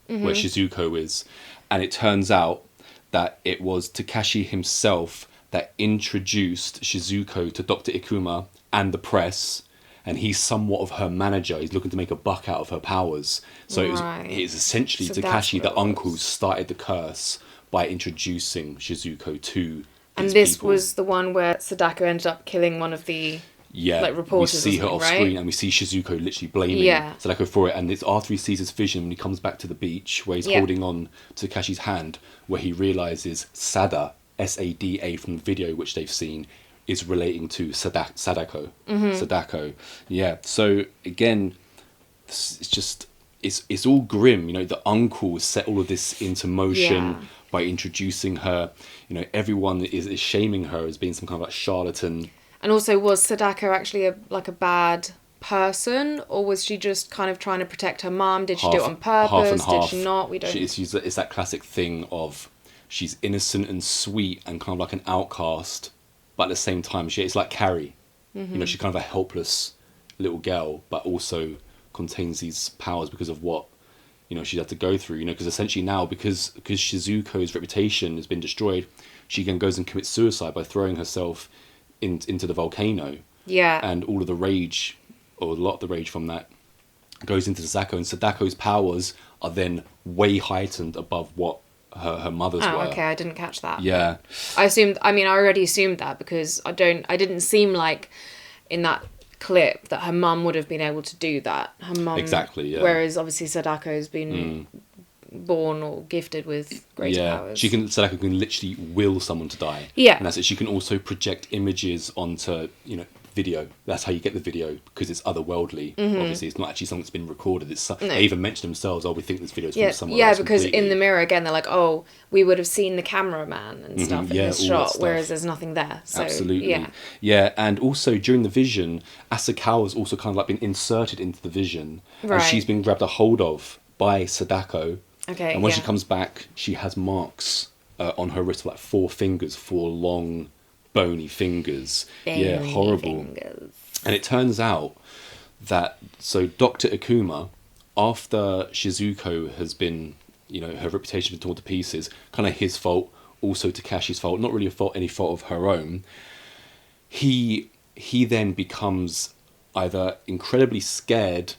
where Shizuko is. And it turns out that it was Takashi himself that introduced Shizuko to Dr. Ikuma and the press. And he's somewhat of her manager. He's looking to make a buck out of her powers. So it's essentially So that's Takashi, what the it uncle, was. started the curse by introducing Shizuko to And these this people. was the one where Sadako ended up killing one of the like reporters. We see or her off something, right? screen, and we see Shizuko literally blaming Sadako for it. And it's after he sees his vision when he comes back to the beach, where he's holding on to Takashi's hand, where he realizes Sada, Sada from the video which they've seen, is relating to Sadako. Sadako. Yeah. So again, it's just it's all grim. You know, the uncle set all of this into motion by introducing her. You know, everyone is shaming her as being some kind of like charlatan. And also, was Sadako actually a bad person, or was she just kind of trying to protect her mum? Did she do it on purpose? Half and half. Did she not? We don't. It's that classic thing of she's innocent and sweet and kind of like an outcast, but at the same time, it's like Carrie. You know, she's kind of a helpless little girl, but also contains these powers because of what she's had to go through. You know, because essentially now, because Shizuko's reputation has been destroyed, she then goes and commits suicide by throwing herself into the volcano. Yeah. And all of the rage, or a lot of the rage from that, goes into Sadako, and Sadako's powers are then way heightened above what her mother's were. Okay, I didn't catch that. Yeah. I already assumed that because I didn't seem like in that clip that her mum would have been able to do that. Her mum. Exactly, yeah. Whereas obviously Sadako's been born or gifted with greater powers. Sadako can literally will someone to die. Yeah. And that's it. She can also project images onto, video. That's how you get the video, because it's otherworldly. Obviously, it's not actually something that's been recorded. They even mention themselves, we think this video is from somewhere else. Yeah, because completely. in the mirror again, they're like, we would have seen the cameraman and stuff in this all shot, that stuff. whereas there's nothing there. So, Absolutely. Yeah, and also during the vision, Asakawa's also kind of like been inserted into the vision. Right. And she's been grabbed a hold of by Sadako. Okay, and when she comes back, she has marks on her wrist, like 4 fingers, 4 long, bony fingers. Horrible. Fingers. And it turns out that, so Dr. Ikuma, after Shizuko has been, her reputation been torn to pieces, kind of his fault, also Takashi's fault, not really any fault of her own, he then becomes either incredibly scared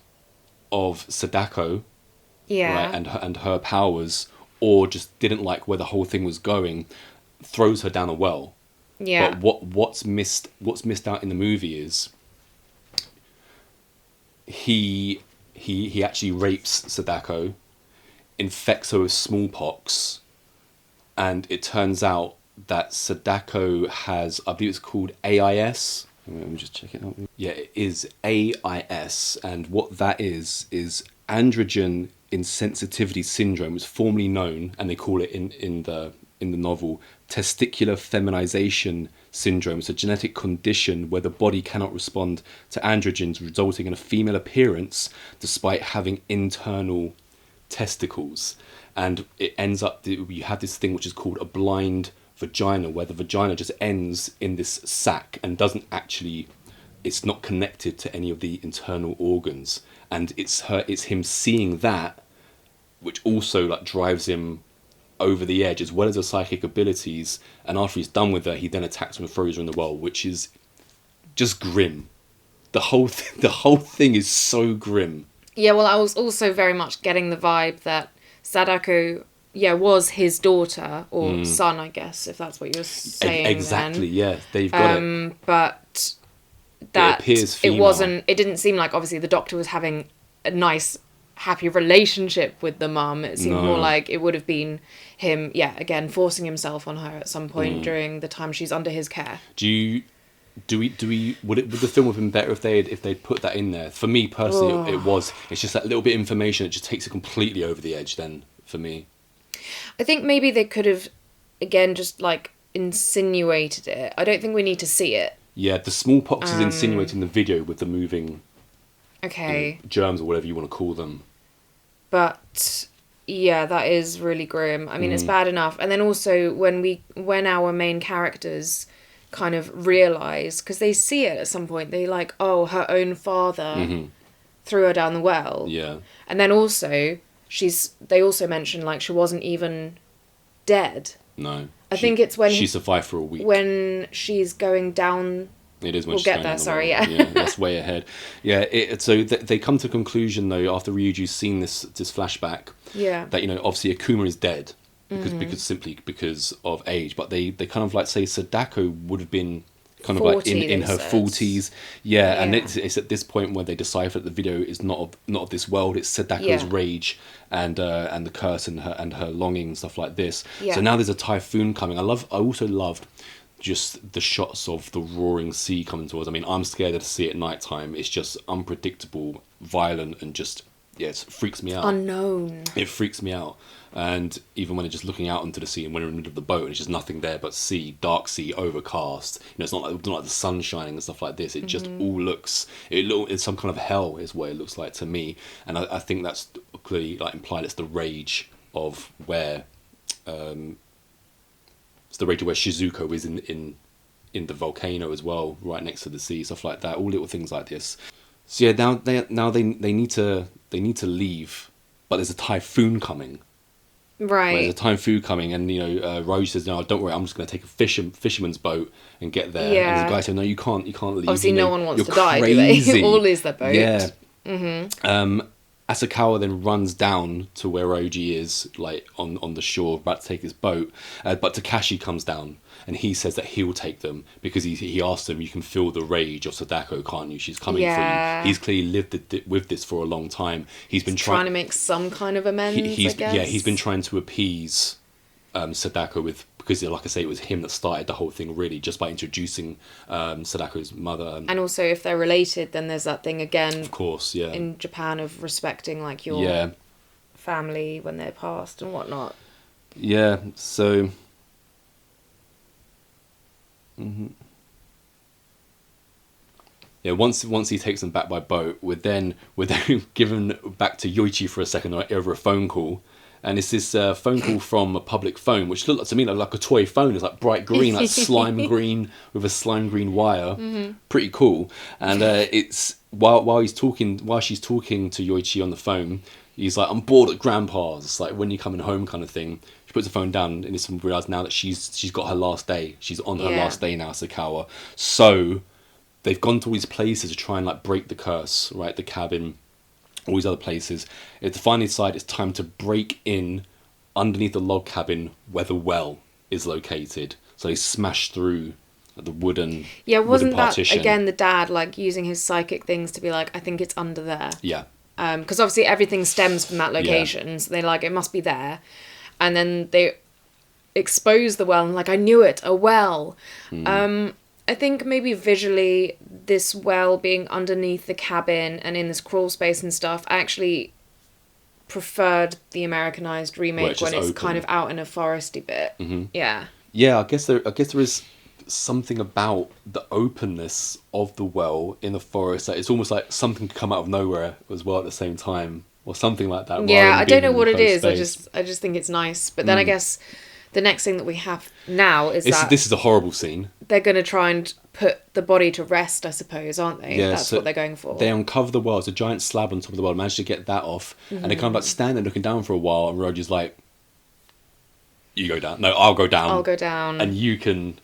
of Sadako, right, and her powers, or just didn't like where the whole thing was going, throws her down a well. Yeah. But what's missed out in the movie is he actually rapes Sadako, infects her with smallpox, and it turns out that Sadako has, I believe it's called AIS. Let me just check it out. Yeah, it is AIS, and what that is androgen insensitivity syndrome. It's formerly known, and they call it in the novel, testicular feminization syndrome. It's a genetic condition where the body cannot respond to androgens, resulting in a female appearance despite having internal testicles. And it ends up, you have this thing which is called a blind vagina, where the vagina just ends in this sac and doesn't actually, it's not connected to any of the internal organs. And it's him seeing that which also like drives him over the edge, as well as her psychic abilities. And after he's done with her, he then attacks her and throws her in the well, which is just grim. The whole thing is so grim. Yeah, well, I was also very much getting the vibe that Sadako, was his daughter, or son, I guess, if that's what you're saying. Exactly, then. yeah, they've got it. But that it appears female. It didn't seem like, obviously, the doctor was having a nice, happy relationship with the mum. It seemed more like it would have been him, again, forcing himself on her at some point during the time she's under his care. Would the film have been better if they'd put that in there? For me personally, it's just that little bit of information that just takes it completely over the edge then, for me. I think maybe they could have, again, just like insinuated it. I don't think we need to see it. Yeah, the smallpox is insinuated in the video with the moving Okay. germs or whatever you want to call them. But yeah, that is really grim. I mean, it's bad enough. And then also when our main characters kind of realize, because they see it at some point, they like, oh, her own father threw her down the well. Yeah. And then also they also mention like she wasn't even dead. No. I think it's when she survived for a week. When she's going down. It is when we'll she's get going there. down the Sorry, well. yeah. That's way ahead. Yeah. So they come to a conclusion though after Ryuju's seen this flashback. Yeah. That obviously Akuma is dead because of age, but they kind of like say Sadako would have been kind of like in her 40s. Yeah, and it's at this point when they decipher that the video is not of this world. It's Sadako's rage and the curse and her longing and stuff like this. Yeah. So now there's a typhoon coming. I also loved just the shots of the roaring sea coming towards. I mean, I'm scared to see it at night time. It's just unpredictable, violent, and just it freaks me out. Unknown. It freaks me out. And even when they're just looking out into the sea and when we're in the middle of the boat and it's just nothing there but sea, dark sea, overcast. It's not like the sun shining and stuff like this. It just all looks. It's some kind of hell is what it looks like to me. And I think that's clearly like implied. It's the rage of where. It's the rage of where Shizuko is in the volcano as well, right next to the sea, stuff like that. All little things like this. So yeah, now they need to leave, but there's a typhoon coming. Right. There's a typhoon coming, and Ryuji says, "No, don't worry. I'm just going to take a fisherman's boat and get there." Yeah. And the guy said, "No, you can't leave." Obviously, no one wants to die, crazy. do they? All is their boat. Yeah. Asakawa then runs down to where Ryuji is, like on the shore, about to take his boat. But Takashi comes down, and he says that he'll take them because he asked them, "You can feel the rage of Sadako, can't you? She's coming for you." He's clearly lived with this for a long time. He's been trying to make some kind of amends. I guess. Yeah, he's been trying to appease Sadako because, like I say, it was him that started the whole thing really, just by introducing Sadako's mother. And also, if they're related, then there's that thing again. Of course, yeah. In Japan of respecting like your family when they're passed and whatnot. Yeah. So. Yeah, once he takes them back by boat, we're then given back to Yoichi for a second over a phone call. And it's this phone call from a public phone, which looked to me like a toy phone. It's like bright green, like slime green with a slime green wire. Pretty cool. And it's while she's talking to Yoichi on the phone, he's like, "I'm bored at Grandpa's. It's like, when you coming home," kind of thing. She puts the phone down and it's realised now that she's got her last day. She's on her last day now, Sakawa. So they've gone to all these places to try and like break the curse, right? The cabin. All these other places. They finally decide it's time to break in underneath the log cabin where the well is located. So they smash through the wooden wasn't partition. That again the dad like using his psychic things to be like, I think it's under there. Yeah. Because obviously everything stems from that location, so they're like, it must be there, and then they expose the well and like, I knew it, a well. I think maybe visually, this well being underneath the cabin and in this crawl space and stuff, I actually preferred the Americanized remake when it's open. kind of out in a foresty bit. Yeah. Yeah, I guess there is something about the openness of the well in the forest that it's almost like something could come out of nowhere as well at the same time, or something like that. Yeah, I don't know what it is. I just think it's nice. But then I guess the next thing that we have now is this is a horrible scene. They're going to try and put the body to rest, I suppose, aren't they? Yeah, that's so what they're going for. They uncover the well. It's a giant slab on top of the well. Manage to get that off. And they kind of like stand there looking down for a while. And Roger's like, "You go down. No, I'll go down. I'll go down. And you can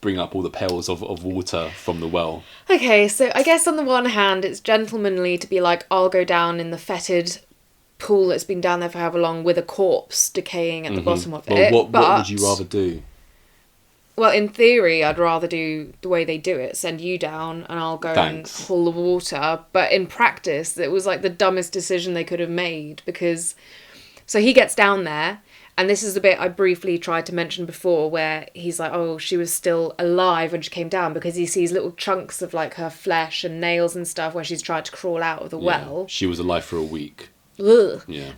bring up all the pails of water from the well." Okay, so I guess on the one hand, it's gentlemanly to be like, I'll go down in the fetid pool that's been down there for however long with a corpse decaying at the bottom of it. What would you rather do? Well, in theory, I'd rather do the way they do it, send you down and I'll go and haul the water. But in practice, it was like the dumbest decision they could have made because... So he gets down there, and this is the bit I briefly tried to mention before where he's like, oh, she was still alive when she came down, because he sees little chunks of like her flesh and nails and stuff where she's tried to crawl out of the well. She was alive for a week. Ugh. Yeah.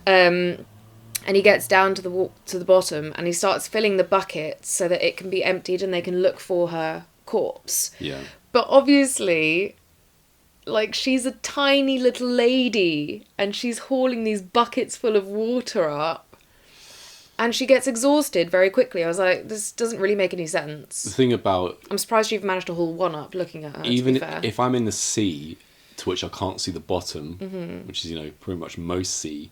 And he gets down to the bottom and he starts filling the bucket so that it can be emptied and they can look for her corpse. Yeah. But obviously, like, she's a tiny little lady and she's hauling these buckets full of water up and she gets exhausted very quickly. I was like, this doesn't really make any sense. The thing about... I'm surprised you've managed to haul one up looking at her, even to be fair. if I'm in the sea, to which I can't see the bottom, Mm-hmm. which is, pretty much most sea,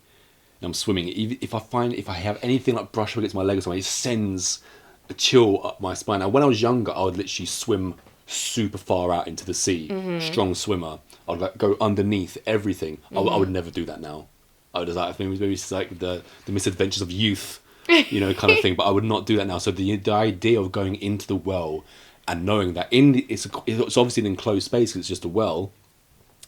and I'm swimming, even if I have anything like brush up against my leg or something, it sends a chill up my spine. Now, when I was younger, I would literally swim super far out into the sea, strong swimmer. I'd like go underneath everything. I would never do that now. I would just like, maybe it's like the misadventures of youth, kind of thing. But I would not do that now. So the idea of going into the well and knowing that it's obviously an enclosed space because it's just a well,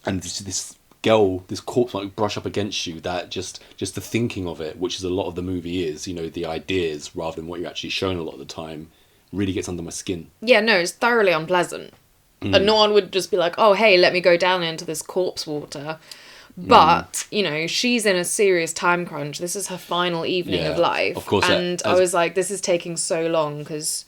and this girl, this corpse might brush up against you, that just the thinking of it, which is a lot of the movie is, the ideas rather than what you're actually shown a lot of the time, really gets under my skin. Yeah, no, it's thoroughly unpleasant. And no one would just be like, oh, hey, let me go down into this corpse water. But, she's in a serious time crunch. This is her final evening of life. Of course. And I was like, this is taking so long because,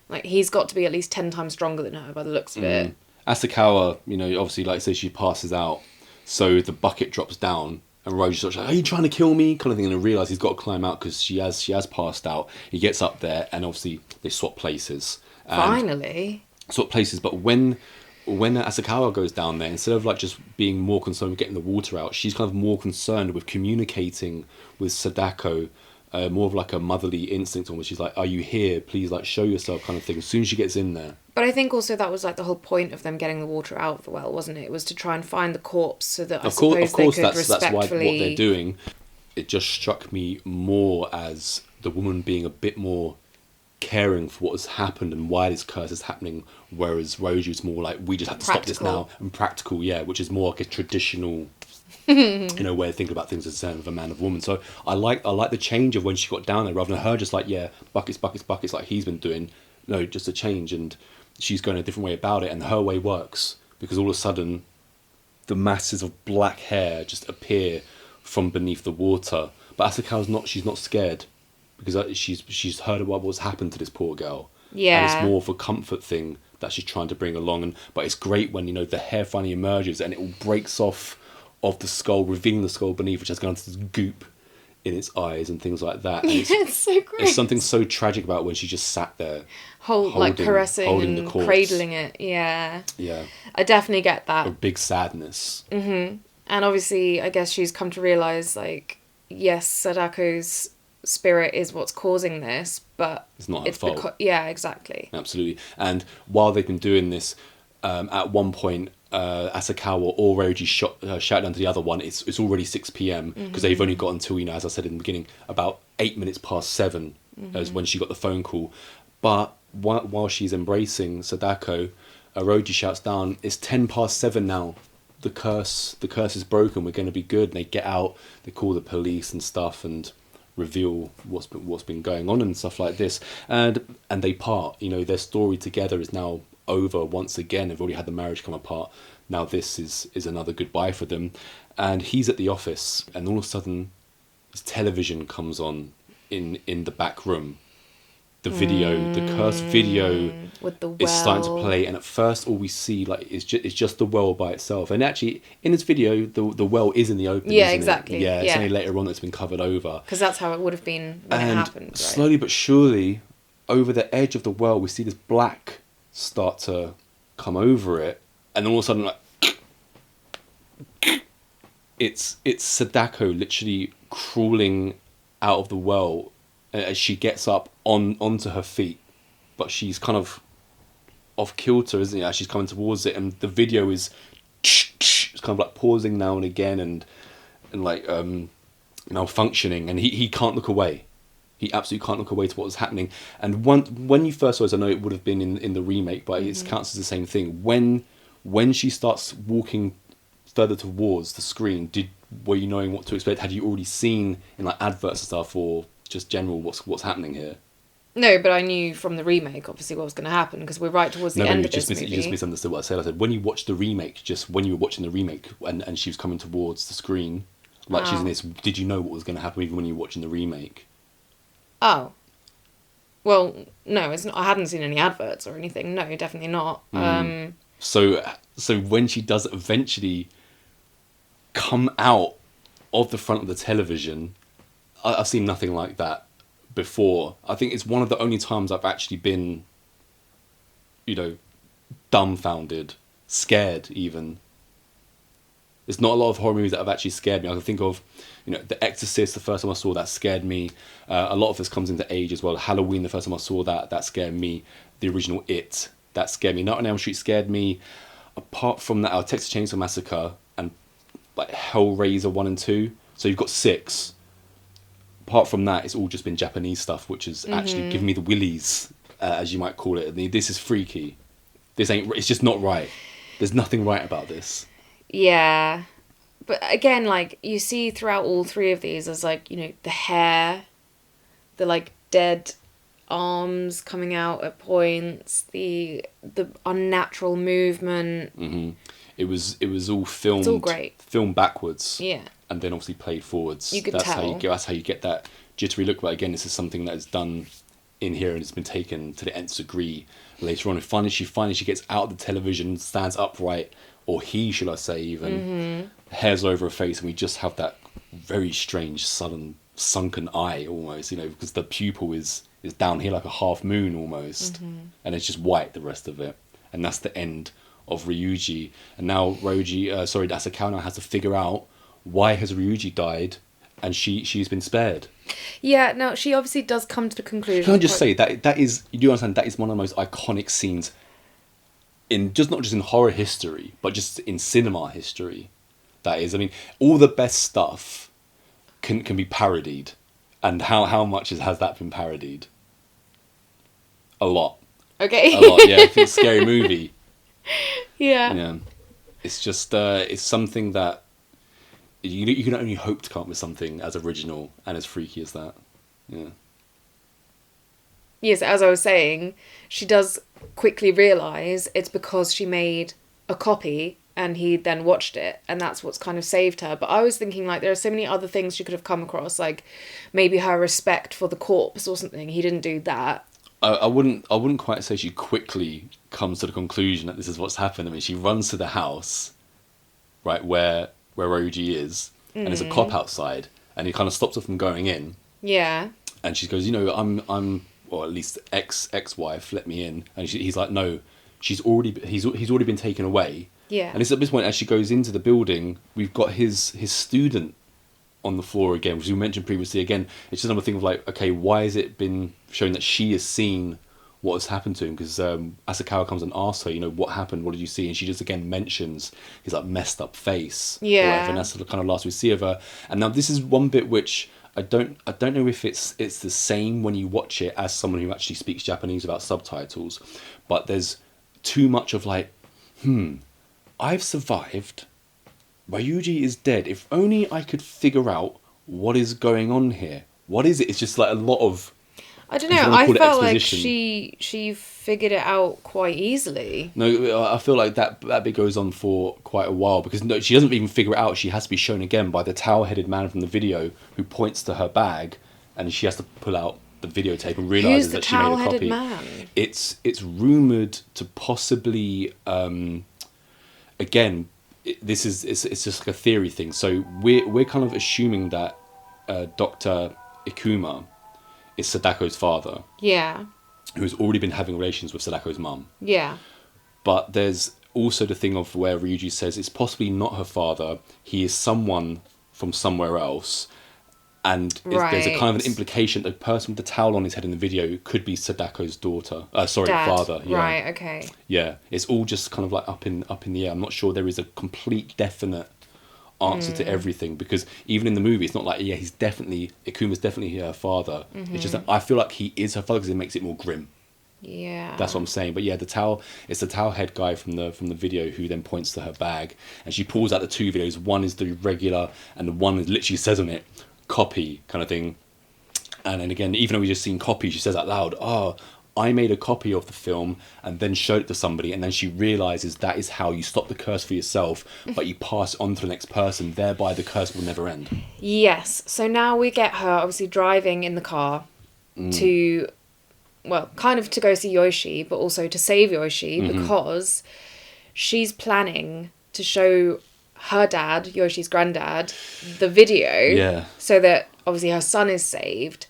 like, he's got to be at least 10 times stronger than her by the looks of it. Asakawa, obviously, like I say, she passes out. So the bucket drops down, and Roji's sort of like, "Are you trying to kill me?" kind of thing, and I realise he's got to climb out because she has passed out. He gets up there, and obviously they swap places. Finally. Swap places, but when Asakawa goes down there, instead of like just being more concerned with getting the water out, she's kind of more concerned with communicating with Sadako. More of like a motherly instinct, almost. She's like, "Are you here? Please, like, show yourself," kind of thing. As soon as she gets in there. But I think also that was like the whole point of them getting the water out of the well, wasn't it? It was to try and find the corpse so that Of course, that's why what they're doing. It just struck me more as the woman being a bit more caring for what has happened and why this curse is happening, whereas Roju's more like, we just have to stop this now, and practical, which is more like a traditional way of thinking about things in terms of a man and woman. So I like the change of when she got down there, rather than her just like, buckets like he's been doing. No, just a change, and she's going a different way about it, and her way works because all of a sudden the masses of black hair just appear from beneath the water. But Asakawa's she's not scared because she's heard about what's happened to this poor girl. Yeah. And it's more of a comfort thing that she's trying to bring along. But it's great when, the hair finally emerges and it all breaks off of the skull, revealing the skull beneath, which has gone to this goop in its eyes and things like that. And it's so great. It's something so tragic about when she just sat there. Caressing holding and the corpse. cradling it. Yeah. Yeah. I definitely get that. A big sadness. Mm-hmm. And obviously, I guess she's come to realise, like, yes, Sadako's spirit is what's causing this, but it's not her fault. Yeah, exactly. Absolutely. And while they've been doing this, at one point, Asakawa or Roji shout down to the other one, it's already 6 p.m. because they've only got until, as I said in the beginning, about 8 minutes past 7 as when she got the phone call. But while she's embracing Sadako, Roji shouts down, "It's 10 past 7 now. The curse is broken. We're going to be good." And they get out, they call the police and stuff, and reveal what's been going on and stuff like this. And they part. Their story together is now over once again. They've already had the marriage come apart. Now this is another goodbye for them. And he's at the office, and all of a sudden, his television comes on in the back room. The video, the cursed video, with the well, is starting to play, and at first all we see is just the well by itself. And actually, in this video, the well is in the open. Yeah, isn't exactly. It? Yeah, it's only later on that's been covered over. Because that's how it would have been when it happened. Right? Slowly but surely, over the edge of the well, we see this black start to come over it, and then all of a sudden, like, it's Sadako literally crawling out of the well as she gets up onto her feet, but she's kind of off kilter, isn't it? As she's coming towards it, and the video is it's kind of like pausing now and again, and like malfunctioning, and he can't look away. He absolutely can't look away to what was happening. And when you first saw it, I know it would have been in the remake, but it counts as the same thing. When she starts walking further towards the screen, were you knowing what to expect? Had you already seen in like adverts and stuff, or just general what's happening here? No, but I knew from the remake obviously what was going to happen because we're right towards the end of this movie. You just misunderstood what I said. I said when you watched the remake, just when you were watching the remake and she was coming towards the screen, like she's in this, did you know what was going to happen even when you were watching the remake? Oh. Well, no, it's not, I hadn't seen any adverts or anything. No, definitely not. So when she does eventually come out of the front of the television, I've seen nothing like that before. I think it's one of the only times I've actually been, dumbfounded, scared even. There's not a lot of horror movies that have actually scared me. I can think of, The Exorcist, the first time I saw that scared me. A lot of this comes into age as well. Halloween, the first time I saw that scared me. The original It, that scared me. Night on Elm Street scared me. Apart from that, Texas Chainsaw Massacre and like Hellraiser 1 and 2. So you've got 6. Apart from that, it's all just been Japanese stuff, which has actually given me the willies, as you might call it. This is freaky. It's just not right. There's nothing right about this. Yeah. But again, like, you see throughout all 3 of these, there's like, the hair, the like dead arms coming out at points, the unnatural movement. Mm-hmm. It was all filmed. It's all great. Filmed backwards. Yeah. And then obviously played forwards. You could tell. That's how you get that jittery look. But again, this is something that is done in here and it's been taken to the nth degree later on. And finally she gets out of the television, stands upright, or he, should I say, even hairs over her face, and we just have that very strange, sudden, sunken eye almost. Because the pupil is down here like a half moon almost, and it's just white the rest of it, and that's the end of Ryuji. And now Asakawa now has to figure out why has Ryuji died, and she's been spared. Yeah, no, she obviously does come to the conclusion. Can I just say that is, you do understand, that is one of the most iconic scenes in not just in horror history, but just in cinema history. That is, I mean, all the best stuff can be parodied, and how much has that been parodied? A lot. Okay. A lot, yeah. If it's a scary movie. Yeah. Yeah. It's just it's something that you can only hope to come up with something as original and as freaky as that. Yeah. Yes, as I was saying, she does quickly realise it's because she made a copy and he then watched it, and that's what's kind of saved her. But I was thinking, like, there are so many other things she could have come across, like maybe her respect for the corpse or something. He didn't do that. I wouldn't quite say she quickly comes to the conclusion that this is what's happened. I mean, she runs to the house, right, where Roji is, and there's a cop outside, and he kind of stops her from going in. Yeah. And she goes, I'm or at least ex-wife, let me in. And he's like, no, he's already been taken away. Yeah. And it's at this point, as she goes into the building, we've got his student on the floor again, which we mentioned previously. Again, it's just another thing of like, okay, why has it been shown that she has seen what has happened to him? Because Asakawa comes and asks her, what happened? What did you see? And she just again mentions his like messed up face. Yeah. Or whatever, and that's the kind of last we see of her. And now this is one bit which I don't know if it's the same when you watch it as someone who actually speaks Japanese without subtitles, but there's too much of like, I've survived. Ryuji is dead. If only I could figure out what is going on here. What is it? It's just like a lot of... I don't know. I felt like she figured it out quite easily. No, I feel like that bit goes on for quite a while, because no, she doesn't even figure it out. She has to be shown again by the towel-headed man from the video who points to her bag, and she has to pull out the videotape and realizes that she made a copy. Who's the towel-headed man? It's rumored to possibly again. It's just like a theory thing. So we're kind of assuming that Dr. Ikuma is Sadako's father. Yeah. Who's already been having relations with Sadako's mum. Yeah. But there's also the thing of where Ryuji says it's possibly not her father. He is someone from somewhere else. And there's a kind of an implication that the person with the towel on his head in the video could be Sadako's daughter. Father. Yeah. Right, okay. Yeah, it's all just kind of like up in the air. I'm not sure there is a complete definite answer to everything, because even in the movie, it's not like, yeah, Ikuma's definitely her father. It's just that I feel like he is her father because it makes it more grim. Yeah. That's what I'm saying. But yeah, it's the towel head guy from the video who then points to her bag, and she pulls out the 2 videos. One is the regular, and the one that literally says on it, copy kind of thing. And then again, even though we just seen copy, she says out loud, I made a copy of the film and then showed it to somebody, and then she realizes that is how you stop the curse for yourself, but you pass it on to the next person, thereby the curse will never end. Yes. So now we get her obviously driving in the car to, well, kind of to go see Yoshi, but also to save Yoshi, because she's planning to show her dad, Yoshi's granddad, the video. Yeah. So that obviously her son is saved.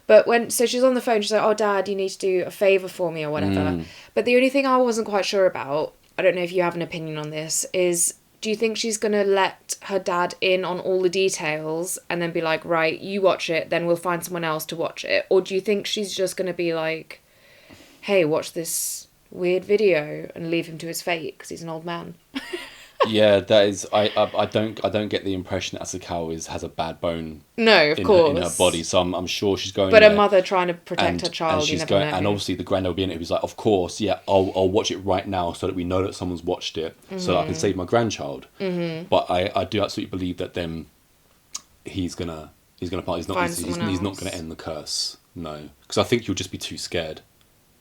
But so she's on the phone, she's like, oh, Dad, you need to do a favour for me or whatever. But the only thing I wasn't quite sure about, I don't know if you have an opinion on this, is do you think she's going to let her dad in on all the details and then be like, right, you watch it, then we'll find someone else to watch it? Or do you think she's just going to be like, hey, watch this weird video and leave him to his fate because he's an old man? Yeah, that is. I don't get the impression that Asakawa has a bad bone. No, of course. In her body, so I'm sure she's going. But there, a mother trying to protect her child, and she's you never going, know. and obviously the granddad will be in it. Who's like, of course, yeah, I'll watch it right now so that we know that someone's watched it, so that I can save my grandchild. But I do absolutely believe that then he's gonna he's not gonna end the curse. No, because I think you'll just be too scared.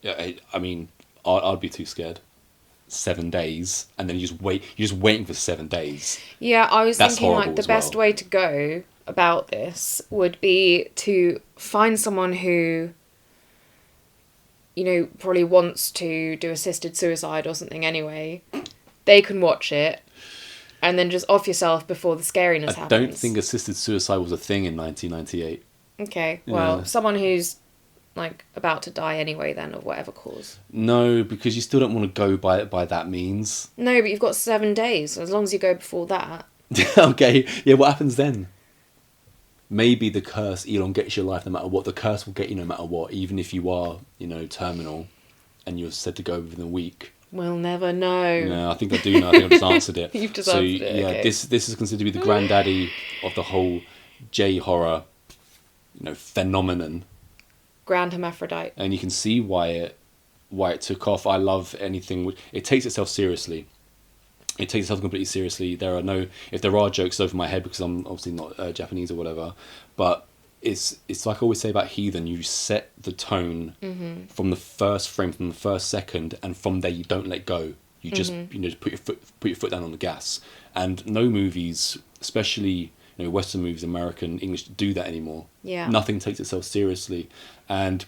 Yeah, I mean, I'd be too scared. 7 days, and then you're just waiting for 7 days. Yeah, I was That's thinking like horrible the as best well. way to go about this would be to find someone who, you know, probably wants to do assisted suicide or something anyway. They can watch it and then just off yourself before the scariness happens. I don't think assisted suicide was a thing in 1998. Okay, well, Yeah. someone who's like about to die anyway then of whatever cause. No, because you still don't want to go by that means. No, but you've got 7 days. As long as you go before that. Okay, yeah, what happens then? Maybe the curse elongates your life no matter what. The curse will get you no matter what, even if you are, terminal and you're said to go within a week. We'll never know. No, I think I do know. I think I've just answered it. You've just answered it, yeah, okay. this is considered to be the granddaddy of the whole J-horror, phenomenon. Grand hermaphrodite. And you can see why it took off. I love anything. It takes itself seriously. It takes itself completely seriously. If there are jokes over my head because I'm obviously not Japanese or whatever, but it's like I always say about Heathen. You set the tone from the first frame, from the first second, and from there you don't let go. You just just put your foot down on the gas. And no movies, especially Western movies, American, English, do that anymore. Yeah. Nothing takes itself seriously. And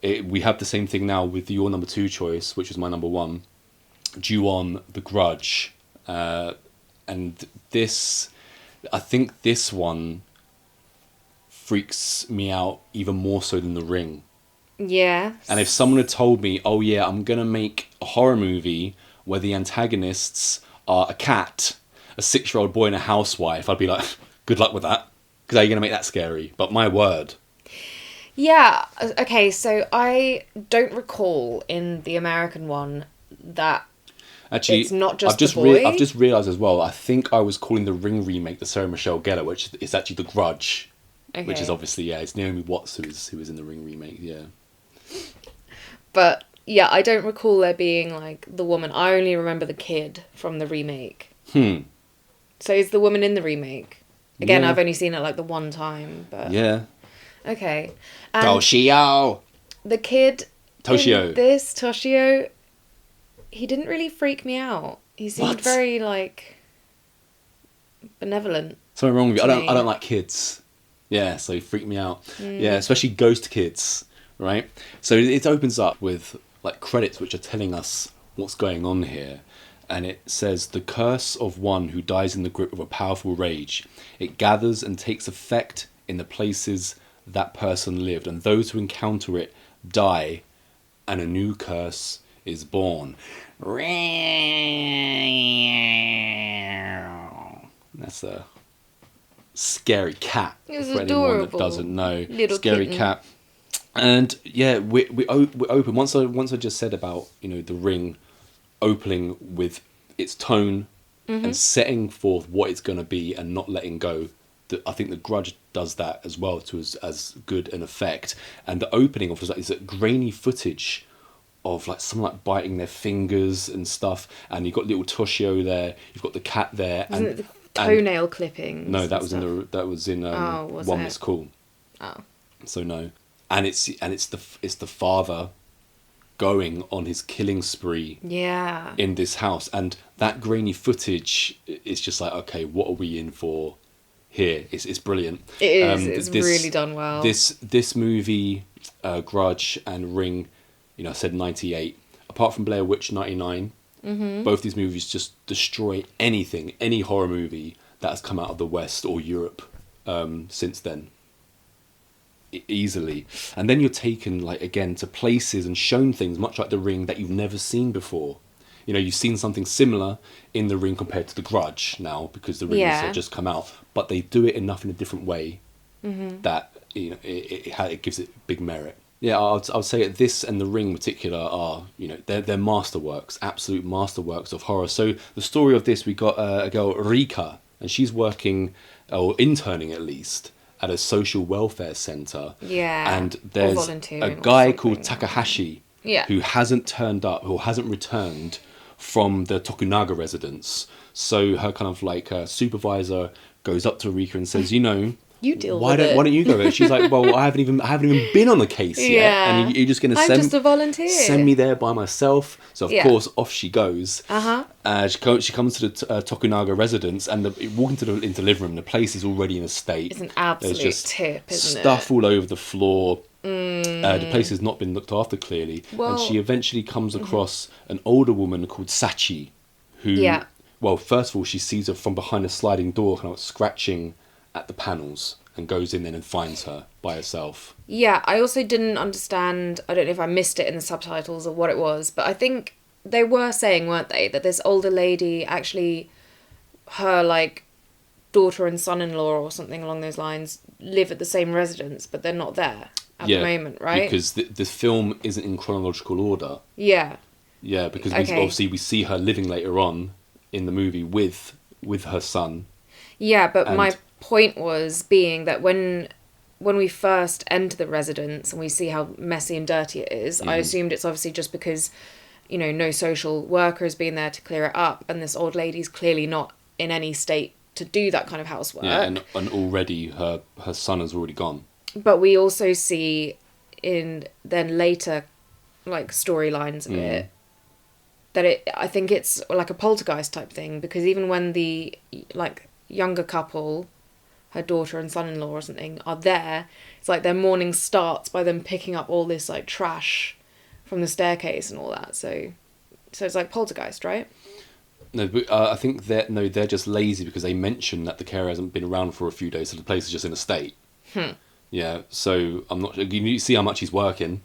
we have the same thing now with your number 2 choice, which was my number 1, Ju-on, The Grudge. And I think this one freaks me out even more so than The Ring. Yeah. And if someone had told me, oh yeah, I'm going to make a horror movie where the antagonists are a cat, a 6-year-old boy and a housewife, I'd be like, good luck with that. Because how are you going to make that scary? But my word. Yeah, okay, so I don't recall in the American one that Actually, it's not just I've the boy. I've just realised as well, I think I was calling the Ring remake the Sarah Michelle Gellar, which is actually The Grudge. Okay. Which is obviously, it's Naomi Watts who is in the Ring remake, yeah. But, yeah, I don't recall there being, like, the woman. I only remember the kid from the remake. So is the woman in the remake? Again, Yeah. I've only seen it, like, the one time, but... Yeah. Okay. And Toshio! the kid Toshio. in this, Toshio, he didn't really freak me out. He seemed What? very, like, benevolent. Something wrong with you. To I me. don't like kids. Yeah, so he freaked me out. Yeah, especially ghost kids, right? So it opens up with like credits which are telling us what's going on here. And it says, the curse of one who dies in the grip of a powerful rage. It gathers and takes effect in the places that person lived. And those who encounter it die, and a new curse is born. That's a scary cat. It was for anyone adorable. that doesn't know. Little Scary kitten. cat. And yeah, we open. Once I just said about the Ring opening with its tone and setting forth what it's going to be and not letting go. I think the Grudge does that as well to as good an effect. And the opening of is that grainy footage of like someone like biting their fingers and stuff, and you've got little Toshio there, you've got the cat there, Wasn't and it the toenail clippings? no, that and was stuff? Was One it? Miss Cool. Oh. So no, and it's the father going on his killing spree Yeah. in this house, and that grainy footage is just like, okay, what are we in for here? It's brilliant. It is. It's really done well. This movie, Grudge and Ring, I said 98. Apart from Blair Witch 99, Both these movies just destroy any horror movie that has come out of the West or Europe since then. Easily. And then you're taken, like, again, to places and shown things, much like The Ring, that you've never seen before. You know, you've seen something similar in The Ring compared to The Grudge now, because The Ring has just come out. But they do it enough in a different way that, you know, it gives it big merit. Yeah, I'd say this and The Ring in particular are, you know, they're masterworks, absolute masterworks of horror. So the story of this, we got a girl, Rika, and she's working, or interning at least, at a social welfare centre. Yeah. And there's a guy called Takahashi who hasn't turned up, or hasn't returned from the Tokunaga residence. So her kind of like supervisor goes up to Rika and says, you know, you deal why with it. Why don't you go there? She's like, well, I haven't even been on the case yet, and you're just going to I'm just a volunteer. Send me there by myself. So of course off she goes. She comes to the Tokunaga residence, and walking into the living room. The place is already in a state. It's an absolute There's just tip, isn't it? Stuff all over the floor. The place has not been looked after clearly, and she eventually comes across an older woman called Sachi, who, well, first of all, she sees her from behind a sliding door, kind of scratching at the panels, and goes in then and finds her by herself. Yeah, I also didn't understand, I don't know if I missed it in the subtitles or what it was, but I think they were saying, weren't they, that this older lady, actually, her, like, daughter and son-in-law or something along those lines live at the same residence, but they're not there at the moment, right? Because the film isn't in chronological order. Yeah. Yeah, because we see her living later on in the movie with her son. Yeah, but my point was being that when we first enter the residence and we see how messy and dirty it is, I assumed it's obviously just because, you know, no social worker has been there to clear it up, and this old lady's clearly not in any state to do that kind of housework. Yeah, and already her son has already gone. But we also see in then later, like, storylines of it, that I think it's like a poltergeist type thing, because even when the, like, younger couple, her daughter and son-in-law or something, are there, it's like their morning starts by them picking up all this, like, trash from the staircase and all that. So it's like poltergeist, right? No, but I think they're just lazy, because they mention that the carer hasn't been around for a few days, so the place is just in a state. Yeah, so I'm not. You see how much he's working.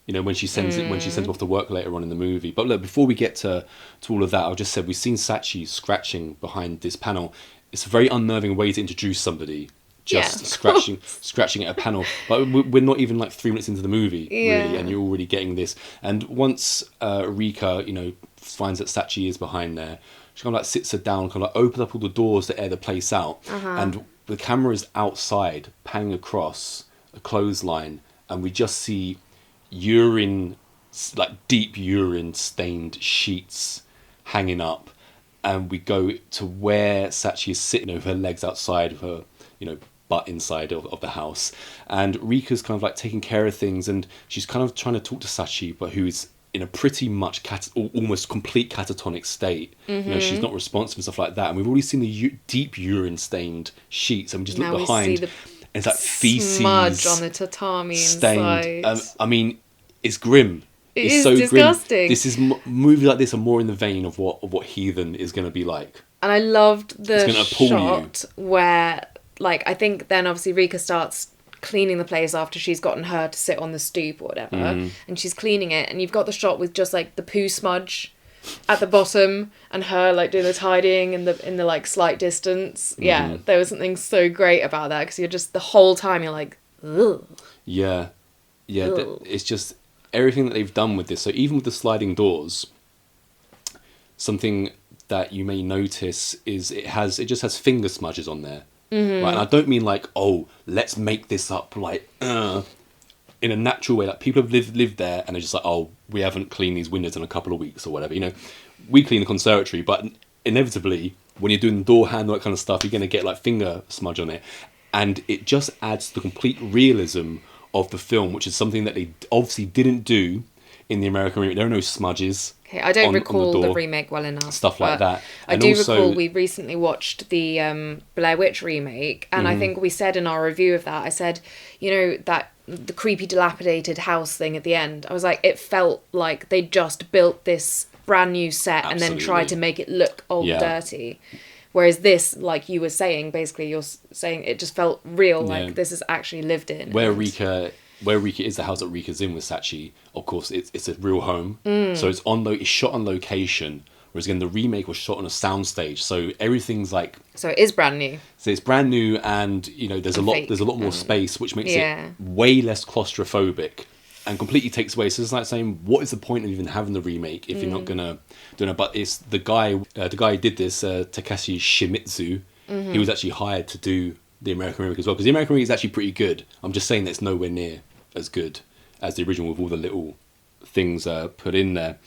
You know, when she sends him off to work later on in the movie. But look, before we get to all of that, I just said we've seen Sachi scratching behind this panel. It's a very unnerving way to introduce somebody, just scratching at a panel. But we're not even like 3 minutes into the movie, really, and you're already getting this. And once Rika, you know, finds that Sachi is behind there, she kind of like sits her down, kind of like opens up all the doors to air the place out, and the camera is outside, panning across a clothesline, and we just see urine, like deep urine stained sheets hanging up. And we go to where Sachi is sitting with her legs outside of her, you know, butt inside of the house. And Rika's kind of like taking care of things, and she's kind of trying to talk to Sachi, but who is in a pretty much almost complete catatonic state. You know, she's not responsive and stuff like that. And we've already seen the deep urine stained sheets, and we just look behind, and it's like feces smudge on the tatami stained. inside. I mean, it's grim. It's so disgusting. Grim. This is movies like this are more in the vein of what Heathen is going to be like. And I loved the shot where, like, I think then obviously Rika starts cleaning the place after she's gotten her to sit on the stoop or whatever, and she's cleaning it, and you've got the shot with just like the poo smudge at the bottom and her like doing the tidying in the like slight distance. Yeah, there was something so great about that, because you're just the whole time you're like, ugh. Yeah, it's just everything that they've done with this. So even with the sliding doors, something that you may notice is it just has finger smudges on there. Right, and I don't mean like, oh, let's make this up like in a natural way. Like, people have lived there, and they're just like, oh, we haven't cleaned these windows in a couple of weeks or whatever. You know, we clean the conservatory, but inevitably, when you're doing the door handle, that kind of stuff, you're going to get like finger smudge on it, and it just adds to the complete realism of the film, which is something that they obviously didn't do in the American remake. There are no smudges. Okay, I don't recall the remake well enough. Stuff like that. I do recall we recently watched the Blair Witch remake, and I think we said in our review of that, I said, you know, that the creepy dilapidated house thing at the end, I was like, it felt like they just built this brand new set and then try to make it look old and dirty. Whereas this, like you were saying, basically you're saying it just felt real, like this is actually lived in. Where Rika is, the house that Rika's in with Sachi, of course, it's a real home. So it's shot on location. Whereas again, the remake was shot on a soundstage, so everything's like. So it is brand new. So it's brand new, and there's a lot more space, which makes it way less claustrophobic, and completely takes away. So it's like saying, what is the point of even having the remake if you're not gonna do it? But it's the guy who did this, Takashi Shimizu. He was actually hired to do the American remake as well, because the American remake is actually pretty good. I'm just saying that it's nowhere near as good as the original with all the little things put in there.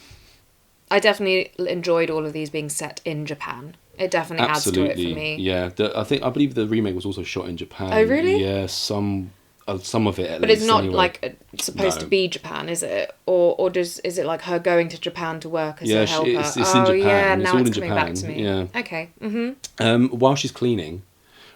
I definitely enjoyed all of these being set in Japan. It definitely adds to it for me. Yeah, I believe the remake was also shot in Japan. Oh, really? Yeah, some of it at least. But it's not anyway. like supposed to be Japan, is it? Or is it like her going to Japan to work as a helper? It's in Japan. Yeah, it's now all it's in coming Japan. back to me. Yeah. Okay. While she's cleaning,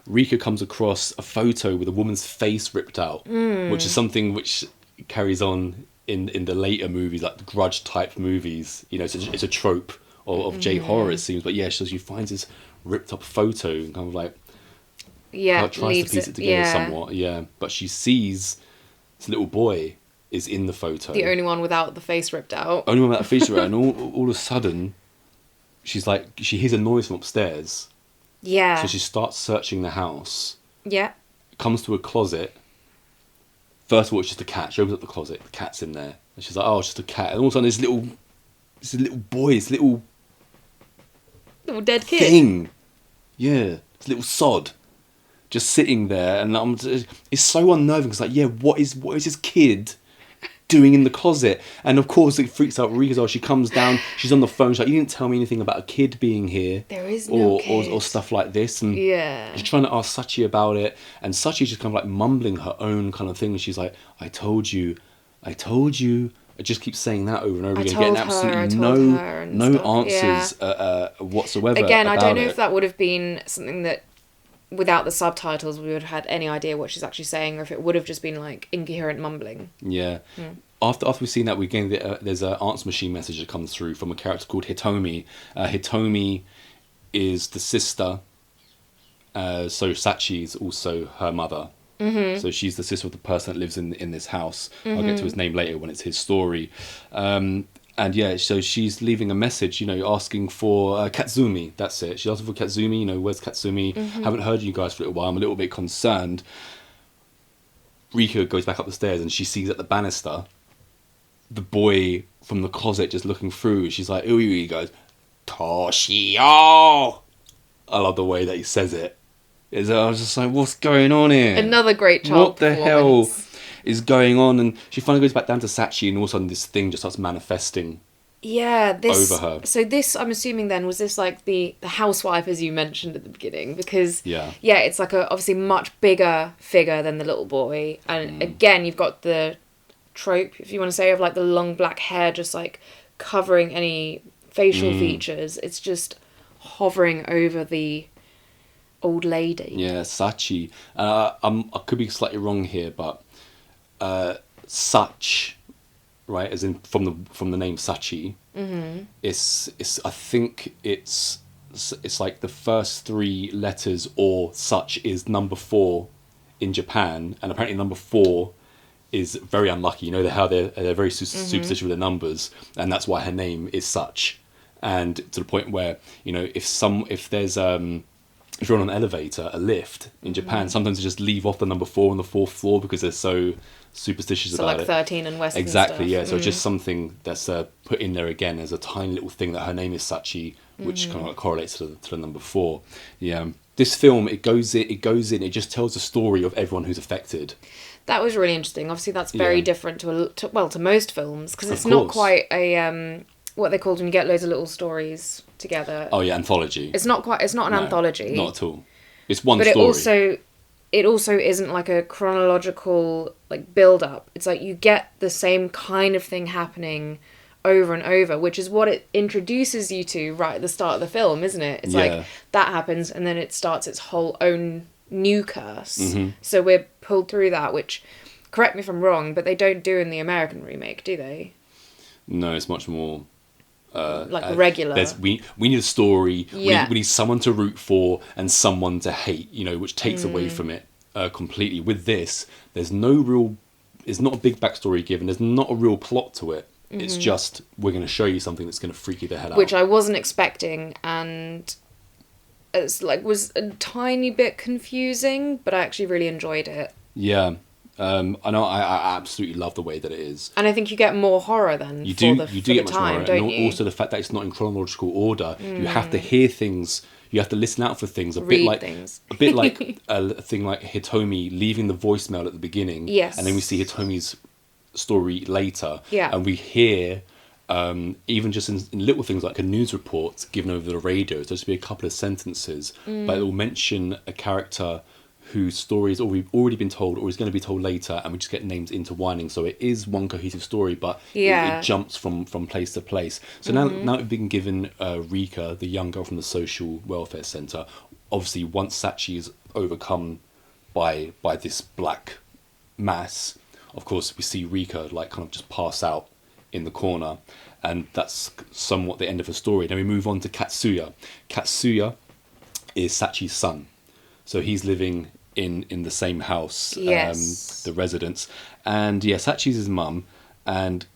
Rika comes across a photo with a woman's face ripped out, which is something which carries on in the later movies, like the Grudge type movies. It's a trope of J-horror, it seems. But yeah, so she finds this ripped up photo and kind of like tries to piece it together somewhat. Yeah, but she sees this little boy is in the photo. The only one without the face ripped out. Only one without the face ripped out, and all of a sudden, she hears a noise from upstairs. Yeah. So she starts searching the house. Yeah. Comes to a closet. First of all, it's just a cat. She opens up the closet. The cat's in there. And she's like, oh, it's just a cat. And all of a sudden, this little boy, this little dead kid. Thing. Yeah. This little sod. Just sitting there. And it's so unnerving. It's like, yeah, what is this kid doing in the closet? And of course, it freaks out Rika as well. She comes down. She's on the phone. She's like, you didn't tell me anything about a kid being here. There is no kid. Or stuff like this. And yeah. she's trying to ask Sachi about it. And Sachi's just kind of like mumbling her own kind of thing. And she's like, I told you. I just keep saying that over and over again, getting absolutely no answers whatsoever. Again, I don't know it. if that would have been something that, without the subtitles, we would have had any idea what she's actually saying, or if it would have just been like incoherent mumbling. Yeah. After we've seen that, there's an answer machine message that comes through from a character called Hitomi. Hitomi is the sister. So Sachi is also her mother. Mm-hmm. So she's the sister of the person that lives in this house. Mm-hmm. I'll get to his name later when it's his story. And yeah, so she's leaving a message, asking for Katsumi. That's it. She's asking for Katsumi. Where's Katsumi? Mm-hmm. Haven't heard you guys for a little while. I'm a little bit concerned. Rika goes back up the stairs and she sees at the banister the boy from the closet just looking through. She's like, ooh, he goes, Toshio. I love the way that he says it. I was just like, what's going on here? Another great child What the hell is going on? And she finally goes back down to Sachi, and all of a sudden this thing just starts manifesting over her. So this, I'm assuming then, was this like the housewife, as you mentioned at the beginning? Because, it's like a obviously much bigger figure than the little boy. And again, you've got the trope, if you want to say, of like the long black hair just like covering any facial features. It's just hovering over the old lady. Yeah, Sachi. I could be slightly wrong here, but such, right, as in from the name Sachi. Mm-hmm. It's I think it's like the first three letters, or such is number 4 in Japan, and apparently number 4 is very unlucky. How they're very superstitious with their numbers, and that's why her name is Such. And to the point where if there's if you're on an elevator, a lift in Japan, sometimes they just leave off the number 4 on the 4th floor because they're so superstitious about it. So like 13 and West. Exactly, yeah. So it's just something that's put in there again as a tiny little thing that her name is Sachi, which kind of like correlates to the number 4. Yeah. This film, it goes in, it just tells the story of everyone who's affected. That was really interesting. Obviously, that's very different to most films, because it's not quite a what they called when you get loads of little stories together. Oh yeah, anthology. It's not an anthology. Not at all. It's one story. But it also isn't like a chronological like build up. It's like you get the same kind of thing happening over and over, which is what it introduces you to right at the start of the film, isn't it? It's like that happens and then it starts its whole own new curse. Mm-hmm. So we're pulled through that, which, correct me if I'm wrong, but they don't do in the American remake, do they? No, it's much more regular. We need a story. Yeah. We need someone to root for and someone to hate. Which takes away from it completely. With this, there's no real. It's not a big backstory given. There's not a real plot to it. It's just we're going to show you something that's going to freak you the hell out. Which I wasn't expecting, and it's was a tiny bit confusing, but I actually really enjoyed it. Yeah. I know. I absolutely love the way that it is, and I think you get more horror then. You do get much more horror, and also the fact that it's not in chronological order. You have to hear things. You have to listen out for things. Read bit like things. a bit like a thing like Hitomi leaving the voicemail at the beginning. Yes, and then we see Hitomi's story later. Yeah, and we hear. Even just in little things like a news report given over the radio, there's just be a couple of sentences, but it will mention a character whose story has already been told or is going to be told later, and we just get names intertwining. So it is one cohesive story, but it jumps from place to place. So now we've been given Rika, the young girl from the social welfare centre. Obviously, once Sachi is overcome by this black mass, of course, we see Rika kind of just pass out in the corner, and that's somewhat the end of her story. Then we move on to Katsuya. Katsuya is Sachi's son, so he's living in the same house, the residence, and Sachi's his mum, and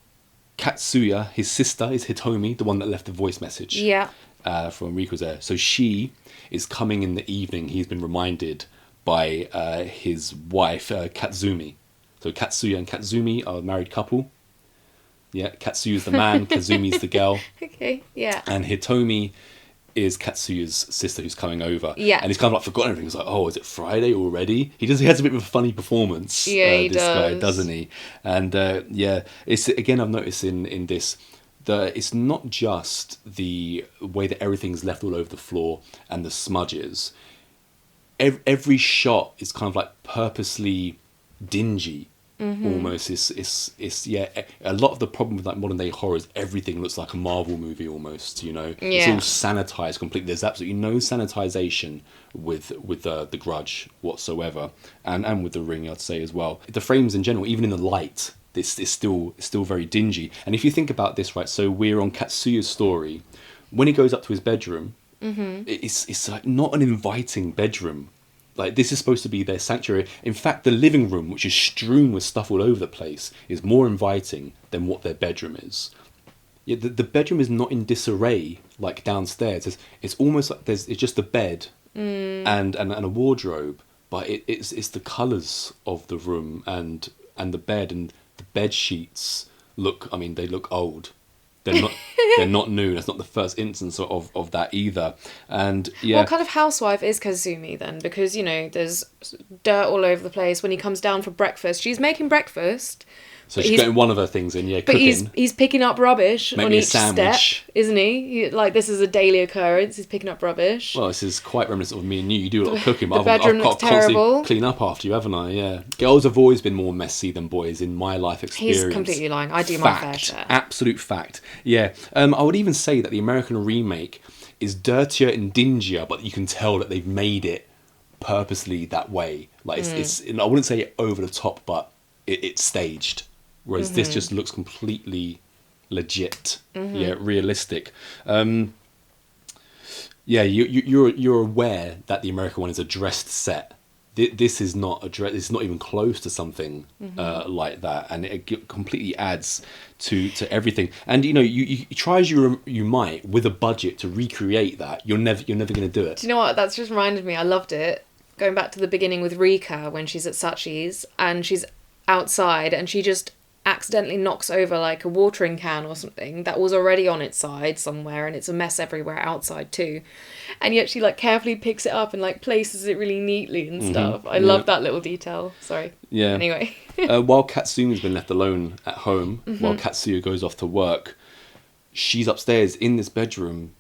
Katsuya, his sister, is Hitomi, the one that left the voice message from Riku's there. So she is coming in the evening. He's been reminded by his wife Katsumi. So Katsuya and Katsumi are a married couple. Yeah, Katsuya's the man, Kazumi's the girl. Okay, yeah. And Hitomi is Katsuya's sister who's coming over. Yeah. And he's kind of forgotten everything. He's like, oh, is it Friday already? He has a bit of a funny performance. Yeah, he this does. guy, doesn't he? And it's again, I've noticed in this, it's not just the way that everything's left all over the floor and the smudges. Every shot is kind of purposely dingy. Almost it's a lot of the problem with modern day horror is everything looks like a Marvel movie almost, it's all sanitized completely. There's absolutely no sanitization with the Grudge whatsoever, and with the Ring, I'd say, as well. The frames in general, even in the light, it's still very dingy. And if you think about this, right, so we're on Katsuya's story. When he goes up to his bedroom, it's not an inviting bedroom. This is supposed to be their sanctuary. In fact, the living room, which is strewn with stuff all over the place, is more inviting than what their bedroom is. Yeah, the bedroom is not in disarray like downstairs. It's almost like it's just a bed and a wardrobe, but it's the colours of the room and the bed, and the bed sheets look old. They're not new. That's not the first instance of that either. And what kind of housewife is Kazumi then? Because there's dirt all over the place. When he comes down for breakfast, she's making breakfast. So she's getting one of her things in, but cooking. he's picking up rubbish on each step, isn't he? This is a daily occurrence. He's picking up rubbish. Well, this is quite reminiscent of me and you. You do a lot of cooking, but I've bedroom got looks to constantly terrible. clean up after you, haven't I? Yeah. Girls have always been more messy than boys in my life experience. He's completely lying. I do my fair share. Absolute fact. Yeah. I would even say that the American remake is dirtier and dingier, but you can tell that they've made it purposely that way. It's I wouldn't say over the top, but it's staged. Whereas this just looks completely legit, realistic. You're aware that the American one is a dressed set. This is not it's not even close to something like that, and it completely adds to everything. And you try as you might with a budget to recreate that, you're never going to do it. Do you know what? That's just reminded me. I loved it. Going back to the beginning with Rika when she's at Sachi's and she's outside and she just accidentally knocks over a watering can or something that was already on its side somewhere, and it's a mess everywhere outside too, and yet she carefully picks it up and places it really neatly and stuff. I love that little detail. Sorry. Yeah. Anyway. While Katsumi's been left alone at home, while Katsuya goes off to work, she's upstairs in this bedroom,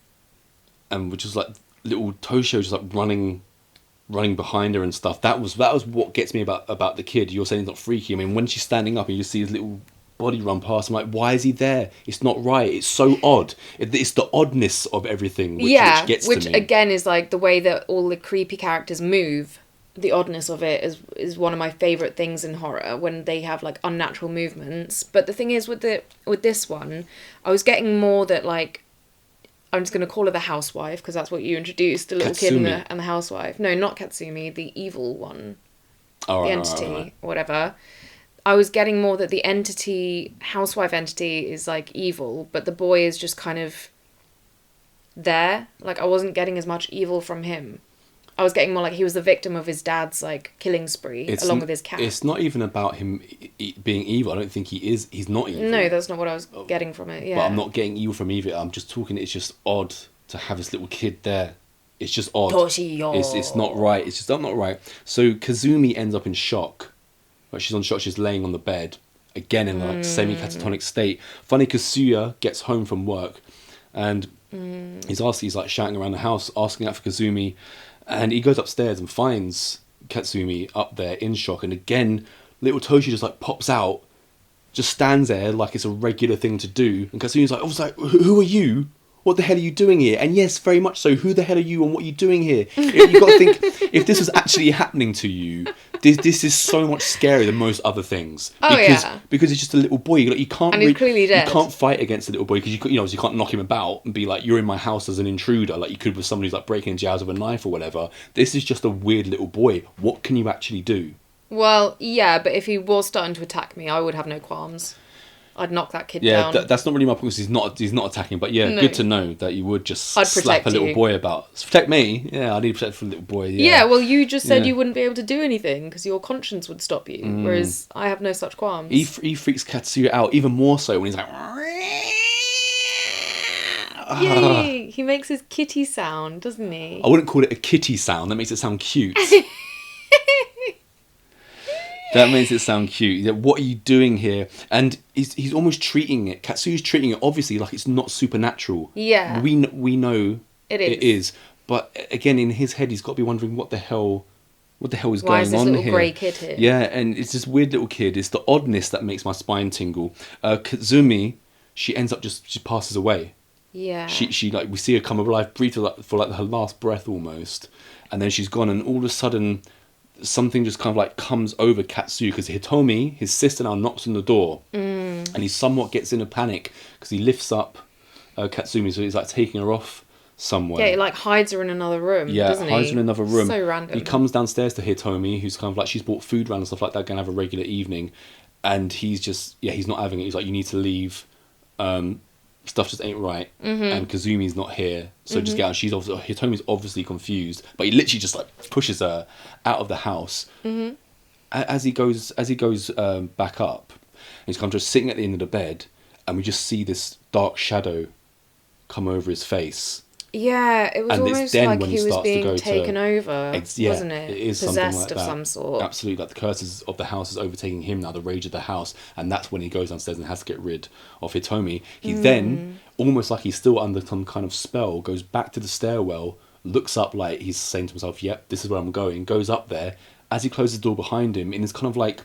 and which is little Toshio just running behind her and stuff. That was what gets me about the kid. You're saying it's not freaky. I mean, when she's standing up and you just see his little body run past, I'm like, why is he there? It's not right. It's so odd. It's the oddness of everything which gets to me. Which again is the way that all the creepy characters move. The oddness of it is one of my favourite things in horror, when they have unnatural movements. But the thing is with this one, I was getting more that I'm just going to call her the housewife, because that's what you introduced, the little kid Katsumi. and the housewife. No, not Katsumi, the evil one. All right, The entity, all right. whatever. I was getting more that the entity, housewife entity, is like evil, but the boy is just kind of there. Like, I wasn't getting as much evil from him. I was getting more like he was the victim of his dad's like killing spree, along with his cat. It's not even about him being evil. I don't think he is. He's not evil. No, that's not what I was getting from it. Yeah, But I'm not getting evil from either. I'm just talking. It's just odd to have this little kid there. It's just odd. Toshio. It's not right. It's just not right. So Kazumi ends up in shock. Like she's on shock. She's laying on the bed again in like semi-catatonic state. Funny, Kasuya gets home from work, and he's like shouting around the house, asking out for Kazumi, and he goes upstairs and finds Katsumi up there in shock. And again, little Toshi just like pops out, just stands there like it's a regular thing to do. And Katsumi's like, I was like, who are you? What the hell are you doing here? And yes, very much so. Who the hell are you and what are you doing here? You've got to think, if this was actually happening to you, this is so much scarier than most other things. Oh, because, yeah. Because it's just a little boy. Like, you can't And he's clearly dead. You can't fight against a little boy because you can't knock him about and be like, you're in my house as an intruder, like you could with somebody who's like breaking into your house with a knife or whatever. This is just a weird little boy. What can you actually do? Well, yeah, but if he was starting to attack me, I would have no qualms. I'd knock that kid down. Yeah, that's not really my point, because he's not attacking. But yeah, No. good to know that you would just I'd slap protect a little you. boy about. Protect me? Yeah, I need to protect for a little boy. Yeah, Yeah, well, you just said Yeah. you wouldn't be able to do anything because your conscience would stop you, whereas I have no such qualms. He freaks Katsuya out even more so when he's like... Yay! He makes his kitty sound, doesn't he? I wouldn't call it a kitty sound. That makes it sound cute. That makes it sound cute. Yeah, what are you doing here? And he's almost treating it. Katsuya's treating it obviously like it's not supernatural. Yeah. We know It is. It is. But again, in his head, he's got to be wondering what the hell is Why going is this on little here? grey kid here? Yeah, and it's this weird little kid. It's the oddness that makes my spine tingle. Kazumi, she ends up she passes away. Yeah. She like, we see her come alive briefly for like her last breath almost, and then she's gone, and all of a sudden something just kind of like comes over Katsuya, because Hitomi, his sister, now knocks on the door, and he somewhat gets in a panic because he lifts up Katsumi, so he's like taking her off somewhere. Yeah, he like hides her in another room, doesn't he? hides her in another room. So random. He comes downstairs to Hitomi, who's kind of like, she's bought food around and stuff like that, gonna have a regular evening, and he's just, he's not having it. He's like, you need to leave. Stuff just ain't right, and Kazumi's not here, so just get out. Hitomi's obviously confused, but he literally just like pushes her out of the house. As he goes back up, and he's kind of just sitting at the end of the bed, and we just see this dark shadow come over his face. Yeah, it was And it's almost then like when he he was starts to being go to- taken over, wasn't it? It is Possessed something like of that. some sort. Absolutely, like the curses of the house is overtaking him now, the rage of the house, and that's when he goes downstairs and has to get rid of Hitomi. He then, almost like he's still under some kind of spell, goes back to the stairwell, looks up like he's saying to himself, yep, this is where I'm going, goes up there. As he closes the door behind him, in this kind of like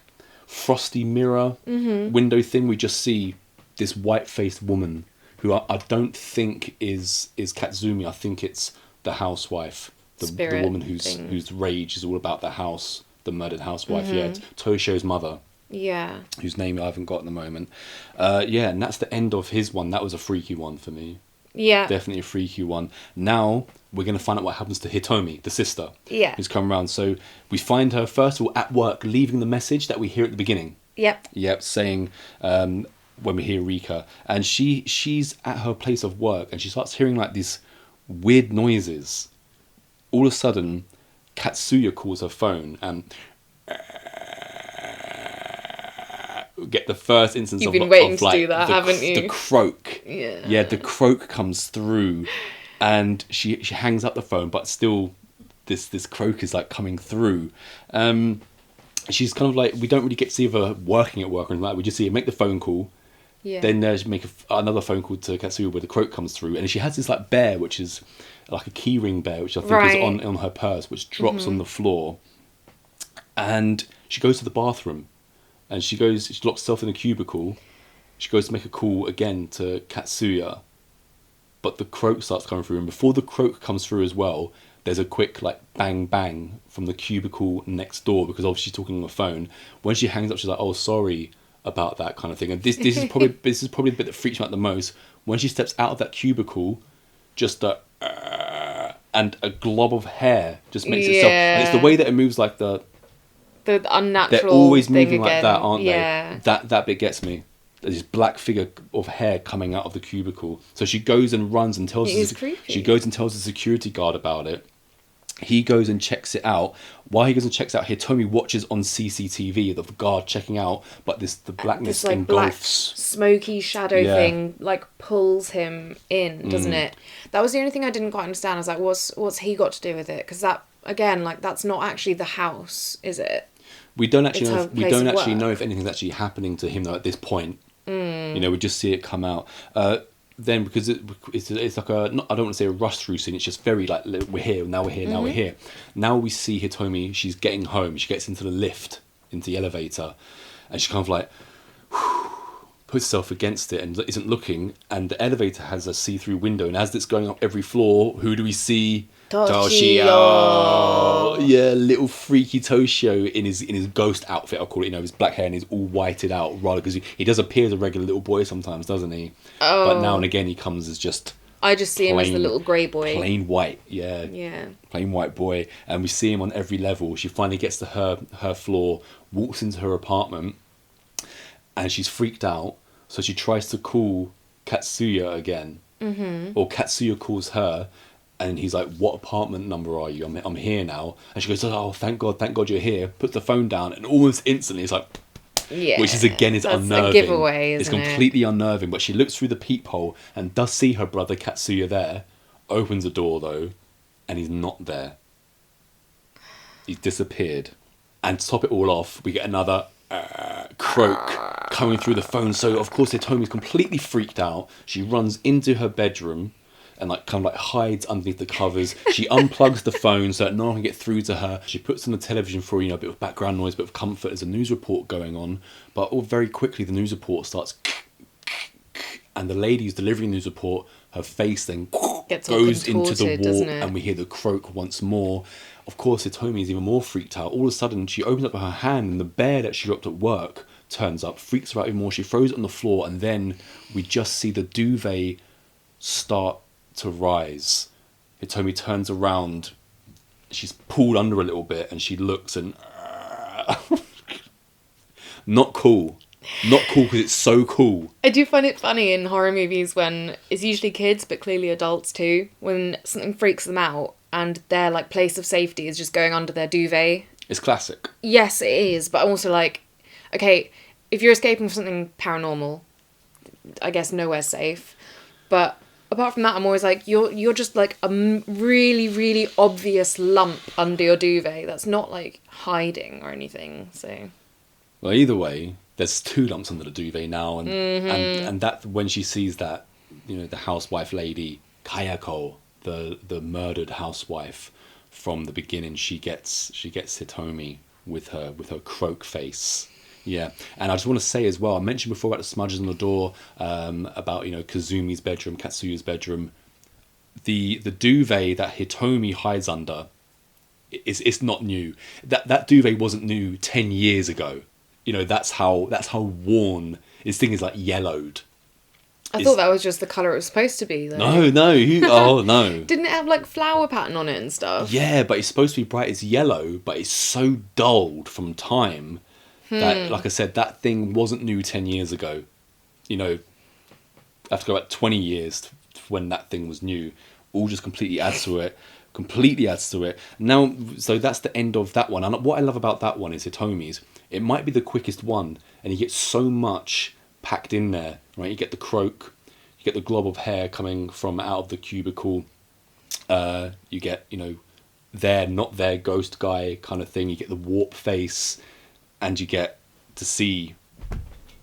frosty mirror window thing, we just see this white-faced woman, who I don't think is Katsumi. I think it's the housewife, the Spirit woman thing. whose rage is all about the house, the murdered housewife. Yeah, Toshio's mother, Yeah. whose name I haven't got at the moment. And that's the end of his one. That was a freaky one for me. Yeah. Definitely a freaky one. Now we're going to find out what happens to Hitomi, the sister, Yeah. who's come around. So we find her first of all at work, leaving the message that we hear at the beginning. Yep. Yep, saying when we hear Rika, and she's at her place of work, and she starts hearing like these weird noises. All of a sudden, Katsuya calls her phone, and get the first instance You've of been waiting of, to like, do that, haven't you? The croak. Yeah. The croak comes through, and she hangs up the phone, but still, this croak is like coming through. She's kind of like, we don't really get to see her working at work or anything like that. We just see her make the phone call. Yeah. Then she make another phone call to Katsuya where the croak comes through, and she has this like bear, which is like a keyring bear, which I think Right. is on her purse, which drops on the floor. And she goes to the bathroom, and she locks herself in a cubicle. She goes to make a call again to Katsuya, but the croak starts coming through, and before the croak comes through as well, there's a quick like bang bang from the cubicle next door, because obviously she's talking on the phone. When she hangs up, she's like, "Oh, sorry about that," kind of thing. And this is probably the bit that freaks me out the most. When she steps out of that cubicle, just and a glob of hair just makes itself. And it's the way that it moves, like the unnatural. they're always thing moving like again. that, aren't Yeah. they? That bit gets me. There's this black figure of hair coming out of the cubicle. So she goes and runs and tells It is creepy. she goes and tells the security guard about it. He goes and checks it out. While he goes and checks out, Hitomi watches on CCTV the guard checking out, but the blackness This like black engulfs. smoky shadow Yeah. thing like pulls him in, doesn't it? That was the only thing I didn't quite understand. I was like, what's he got to do with it? Because that, again, like, that's not actually the house, is it? We don't actually It's know. her If, we place don't of actually work. know if anything's actually happening to him though at this point. You know, we just see it come out. Then because it's like a not, I don't want to say a rush through scene. It's just very like we're here now. We're here now. We're here now. We see Hitomi. She's getting home. She gets into the lift, into the elevator, and she kind of like puts herself against it and isn't looking. And the elevator has a see-through window. And as it's going up every floor, who do we see? Toshio. Yeah, little freaky Toshio in his ghost outfit, I'll call it. You know, his black hair and he's all whited out, rather because he does appear as a regular little boy sometimes, doesn't he? Oh. But now and again he comes as just I just see him as the plain- little grey boy. plain white. Yeah, Yeah. plain white boy. And we see him on every level. She finally gets to her floor, walks into her apartment, and she's freaked out. So she tries to call Katsuya again, or Katsuya calls her. And he's like, "What apartment number are you? I'm here now." And she goes, "Oh, thank God you're here." Puts the phone down, and almost instantly, it's like, Yeah. which is again is That's unnerving. a giveaway, It's isn't it? completely unnerving. But she looks through the peephole and does see her brother Katsuya there. Opens the door though, and he's not there. He's disappeared. And to top it all off, we get another croak coming through the phone. So of course Hitomi's completely freaked out. She runs into her bedroom and like kind of like hides underneath the covers. She unplugs the phone so that no one can get through to her. She puts on the television for, you know, a bit of background noise, a bit of comfort. There's a news report going on, but all very quickly the news report starts, and the lady who's delivering the news report, her face then Gets all goes into the contorted, wall, doesn't it? and we hear the croak once more. Of course, Hitomi is even more freaked out. All of a sudden, she opens up her hand, and the bear that she dropped at work turns up, freaks her out even more. She throws it on the floor, and then we just see the duvet start to rise. Hitomi turns around. She's pulled under a little bit, and she looks and not cool. Not cool because it's so cool. I do find it funny in horror movies when it's usually kids, but clearly adults too, when something freaks them out and their like place of safety is just going under their duvet. It's classic. Yes, it is, but I'm also like, okay, if you're escaping from something paranormal, I guess nowhere's safe. But apart from that, I'm always like, you're just like a really, really obvious lump under your duvet. That's not like hiding or anything. So, Well, either way, there's two lumps under the duvet now, and that when she sees that, you know, the housewife lady Kayako, the murdered housewife from the beginning, she gets Hitomi with her croak face. Yeah, and I just want to say as well, I mentioned before about the smudges on the door, about, you know, Kazumi's bedroom, Katsuya's bedroom. The duvet that Hitomi hides under, it's not new. That duvet wasn't new 10 years ago. You know, that's how worn this thing is, like yellowed. I thought that was just the colour it was supposed to be, though. No. Oh, no. Didn't it have like flower pattern on it and stuff? Yeah, but it's supposed to be bright as yellow, but it's so dulled from time that, like I said, that thing wasn't new 10 years ago. You know, I have to go back 20 years to when that thing was new. All just completely adds to it. Now, so that's the end of that one. And what I love about that one is Hitomi's. It might be the quickest one, and you get so much packed in there, right? You get the croak, you get the glob of hair coming from out of the cubicle. You get, you know, there, not there, ghost guy kind of thing. You get the warp face, and you get to see,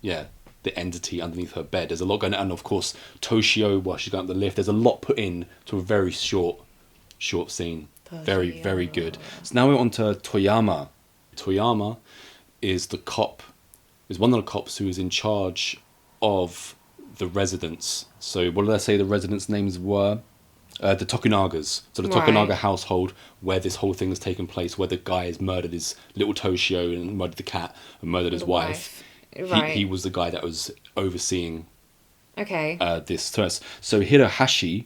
yeah, the entity underneath her bed. There's a lot going on, and of course, Toshio while she's going up the lift. There's a lot put in to a very short scene. Very, very good. So now we're on to Toyama. Toyama is one of the cops who is in charge of the residents. So what did I say the residents' names were? The Tokunagas. So the Tokunaga household, where this whole thing has taken place, where the guy has murdered his little Toshio and murdered the cat and murdered his wife. Right. He was the guy that was overseeing Okay. this to us. So Hirohashi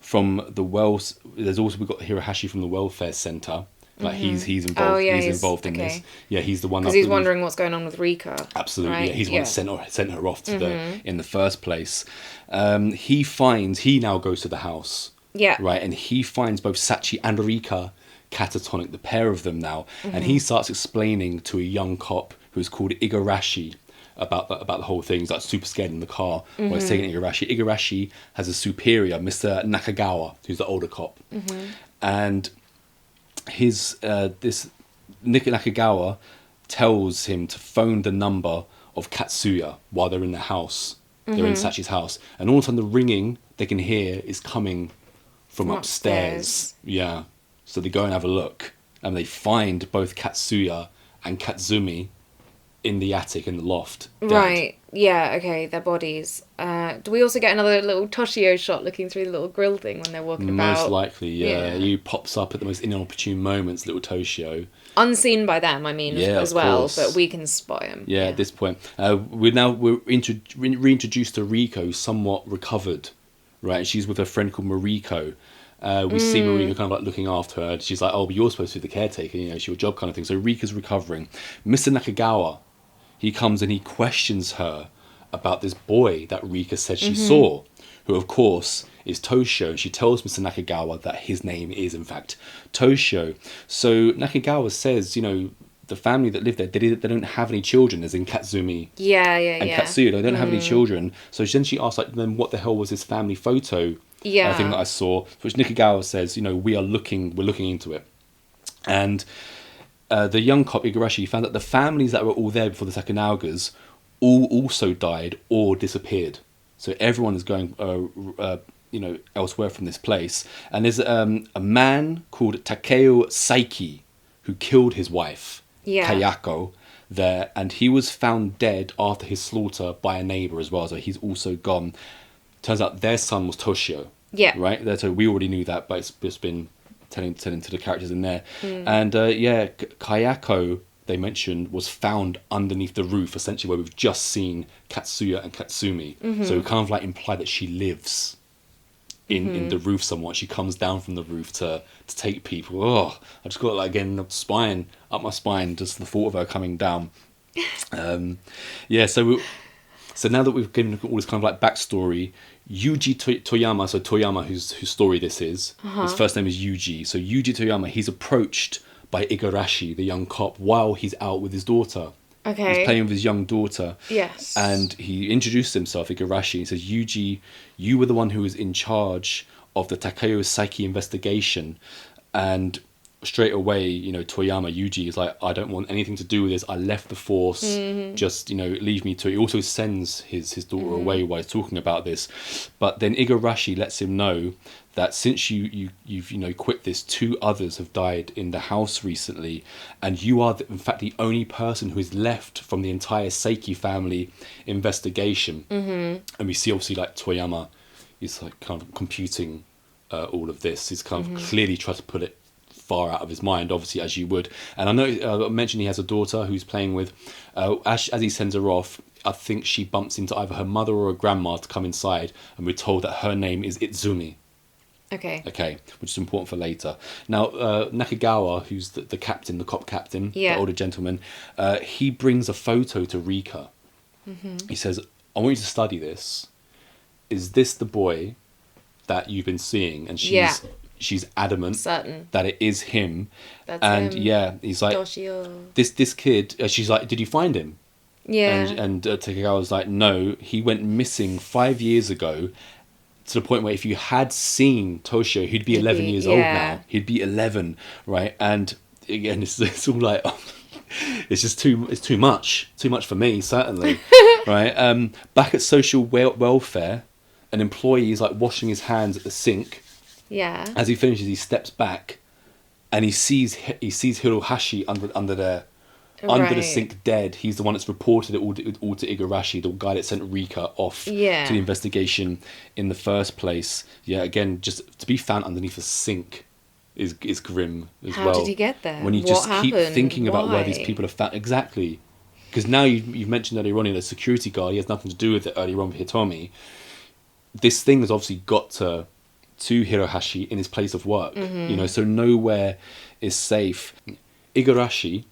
from the wells. There's also we've got Hirohashi from the welfare center. Like he's involved. Oh, yeah, he's involved in this. Yeah, he's the one because he's wondering what's going on with Rika. Absolutely, right? yeah. He's the one that sent her off to the in the first place. He now goes to the house. Yeah. Right, and he finds both Sachi and Rika catatonic, the pair of them now, and he starts explaining to a young cop who's called Igarashi about the whole thing. He's like super scared in the car while he's taking Igarashi. Igarashi has a superior, Mr. Nakagawa, who's the older cop, and his this Nakagawa tells him to phone the number of Katsuya while they're in the house. They're in Sachi's house, and all of a sudden the ringing they can hear is coming from upstairs. Yeah, so they go and have a look, and they find both Katsuya and Katsumi in the attic, in the loft. Dead. Right. Yeah. Okay. Their bodies. Do we also get another little Toshio shot looking through the little grill thing when they're walking about? Most likely, yeah. He pops up at the most inopportune moments, little Toshio. Unseen by them, I mean, as well, course. but we can spot him. Yeah, at this point. We're reintroduced to Riko, somewhat recovered, right? She's with her friend called Mariko. We see Mariko kind of like looking after her. She's like, oh, but you're supposed to be the caretaker, it's your job kind of thing. So Rika's recovering. Mr. Nakagawa, he comes and he questions her about this boy that Rika said she saw, who of course is Toshio, and she tells Mr. Nakagawa that his name is in fact Toshio. So Nakagawa says, the family that live there, they don't have any children, as in Katsumi and Katsuya, they don't have any children. So then she asks, like, then what the hell was this family photo thing that I saw? Which Nakagawa says, we're looking into it. And the young cop Igarashi found that the families that were all there before the Sakunagas all also died or disappeared. So everyone is going, elsewhere from this place. And there's a man called Takeo Saiki who killed his wife, Kayako, there, and he was found dead after his slaughter by a neighbour as well. So he's also gone. Turns out their son was Toshio. Yeah. Right. So we already knew that, but it's just been telling to the characters in there. And Kayako, they mentioned, was found underneath the roof, essentially where we've just seen Katsuya and Katsumi. So we kind of like imply that she lives in the roof somewhat. She comes down from the roof to take people. Oh, I just got like again up my spine, just the thought of her coming down. So now that we've given all this kind of like backstory, Yuji Toyama, so Toyama, whose story this is, his first name is Yuji. So Yuji Toyama, he's approached by Igarashi, the young cop, while he's out with his daughter. Okay. He's playing with his young daughter. Yes. And he introduced himself, Igarashi. He says, Yuji, you were the one who was in charge of the Takeo Saiki investigation. And straight away, Toyama, Yuji is like, I don't want anything to do with this. I left the force. Just, leave me to it. He also sends his daughter away while he's talking about this. But then Igarashi lets him know that since you've quit this, 2 others have died in the house recently, and you are in fact the only person who is left from the entire Seiki family investigation. And we see obviously like Toyama is like kind of computing all of this. He's kind of clearly trying to put it far out of his mind, obviously, as you would. And I know I mentioned he has a daughter who's playing with. As he sends her off, I think she bumps into either her mother or her grandma to come inside, and we're told that her name is Izumi. Okay, which is important for later. Now, Nakagawa, who's the captain, the cop captain, the older gentleman, he brings a photo to Rika. He says, I want you to study this. Is this the boy that you've been seeing? And she's adamant that it is him. That's him. He's like, Toshio. This kid, she's like, did you find him? Yeah. And Takagawa's like, no, he went missing 5 years ago, to the point where if you had seen Toshio, he'd be 11 years old now. He'd be 11, right? And again, it's all like, it's just too much for me, certainly, right? Back at social welfare, an employee is like washing his hands at the sink. Yeah. As he finishes, he steps back, and he sees Hirohashi under there. Under the sink, dead. He's the one that's reported it all to Igarashi, the guy that sent Rika off to the investigation in the first place. Yeah, again, just to be found underneath a sink is grim as well. How did he get there? When you keep thinking about where these people are found. Exactly. Because now you've mentioned earlier on, the security guard, he has nothing to do with it earlier on with Hitomi. This thing has obviously got to to Hirohashi in his place of work. So nowhere is safe. Igarashi,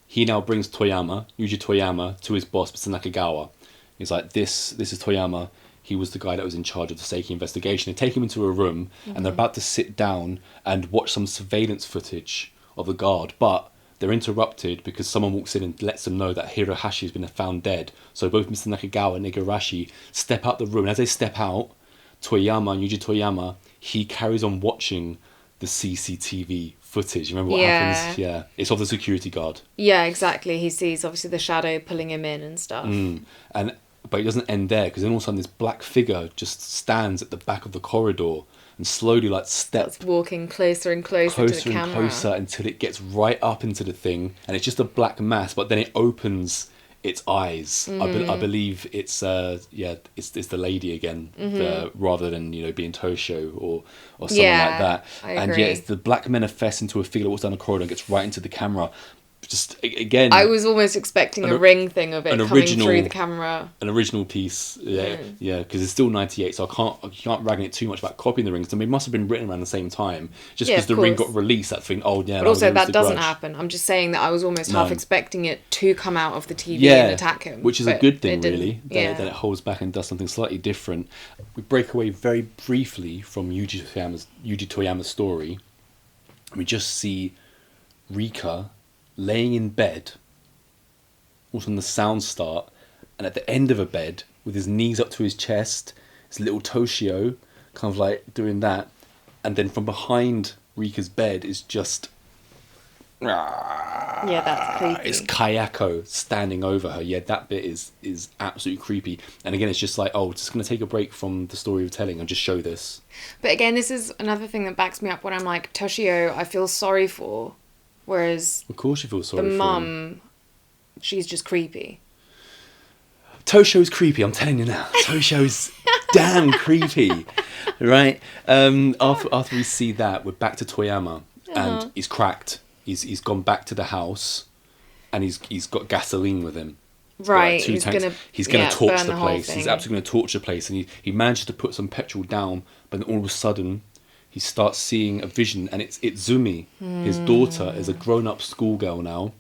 he now brings Yuji Toyama, to his boss, Mr. Nakagawa. He's like, this is Toyama. He was the guy that was in charge of the Seiki investigation. They take him into a room, and they're about to sit down and watch some surveillance footage of the guard, but they're interrupted because someone walks in and lets them know that Hirohashi has been found dead. So both Mr. Nakagawa and Igarashi step out the room, and as they step out, Yuji Toyama, he carries on watching the CCTV footage. You remember what happens? Yeah. It's of the security guard. Yeah, exactly. He sees, obviously, the shadow pulling him in and stuff. But it doesn't end there, because then all of a sudden this black figure just stands at the back of the corridor and slowly steps walking closer and closer to the camera. Closer and closer until it gets right up into the thing, and it's just a black mass, but then it opens its eyes. I believe it's the lady again, rather than being Toshio or someone like that. I and agree. it's the black manifests into a figure that walks down the corridor and gets right into the camera. Just again, I was almost expecting a ring thing of it coming through the camera. An original piece, because it's still 98, so I can't rag it too much about copying the rings. They must have been written around the same time, just because the ring got released. That thing, but also that doesn't happen. I'm just saying that I was almost half expecting it to come out of the TV and attack him, which is a good thing, really. That it holds back and does something slightly different. We break away very briefly from Yuji Toyama's story. We just see Rika laying in bed, all of a sudden the sounds start, and at the end of a bed, with his knees up to his chest, his little Toshio kind of like doing that, and then from behind Rika's bed is just... Yeah, that's creepy. It's Kayako standing over her. Yeah, that bit is absolutely creepy. And again, it's just like, just going to take a break from the story of telling and just show this. But again, this is another thing that backs me up when I'm like, Toshio, I feel sorry for. Whereas of course you feel sorry the for mum, him. She's just creepy. Toshio's creepy, I'm telling you now. Toshio's damn creepy. Right? After we see that, we're back to Toyama. And he's cracked. He's gone back to the house. And he's got gasoline with him. Right. He's gonna torch the place. He's absolutely going to torch the place. And he manages to put some petrol down. But then all of a sudden... he starts seeing a vision, and it's Zumi. His daughter is a grown-up schoolgirl now.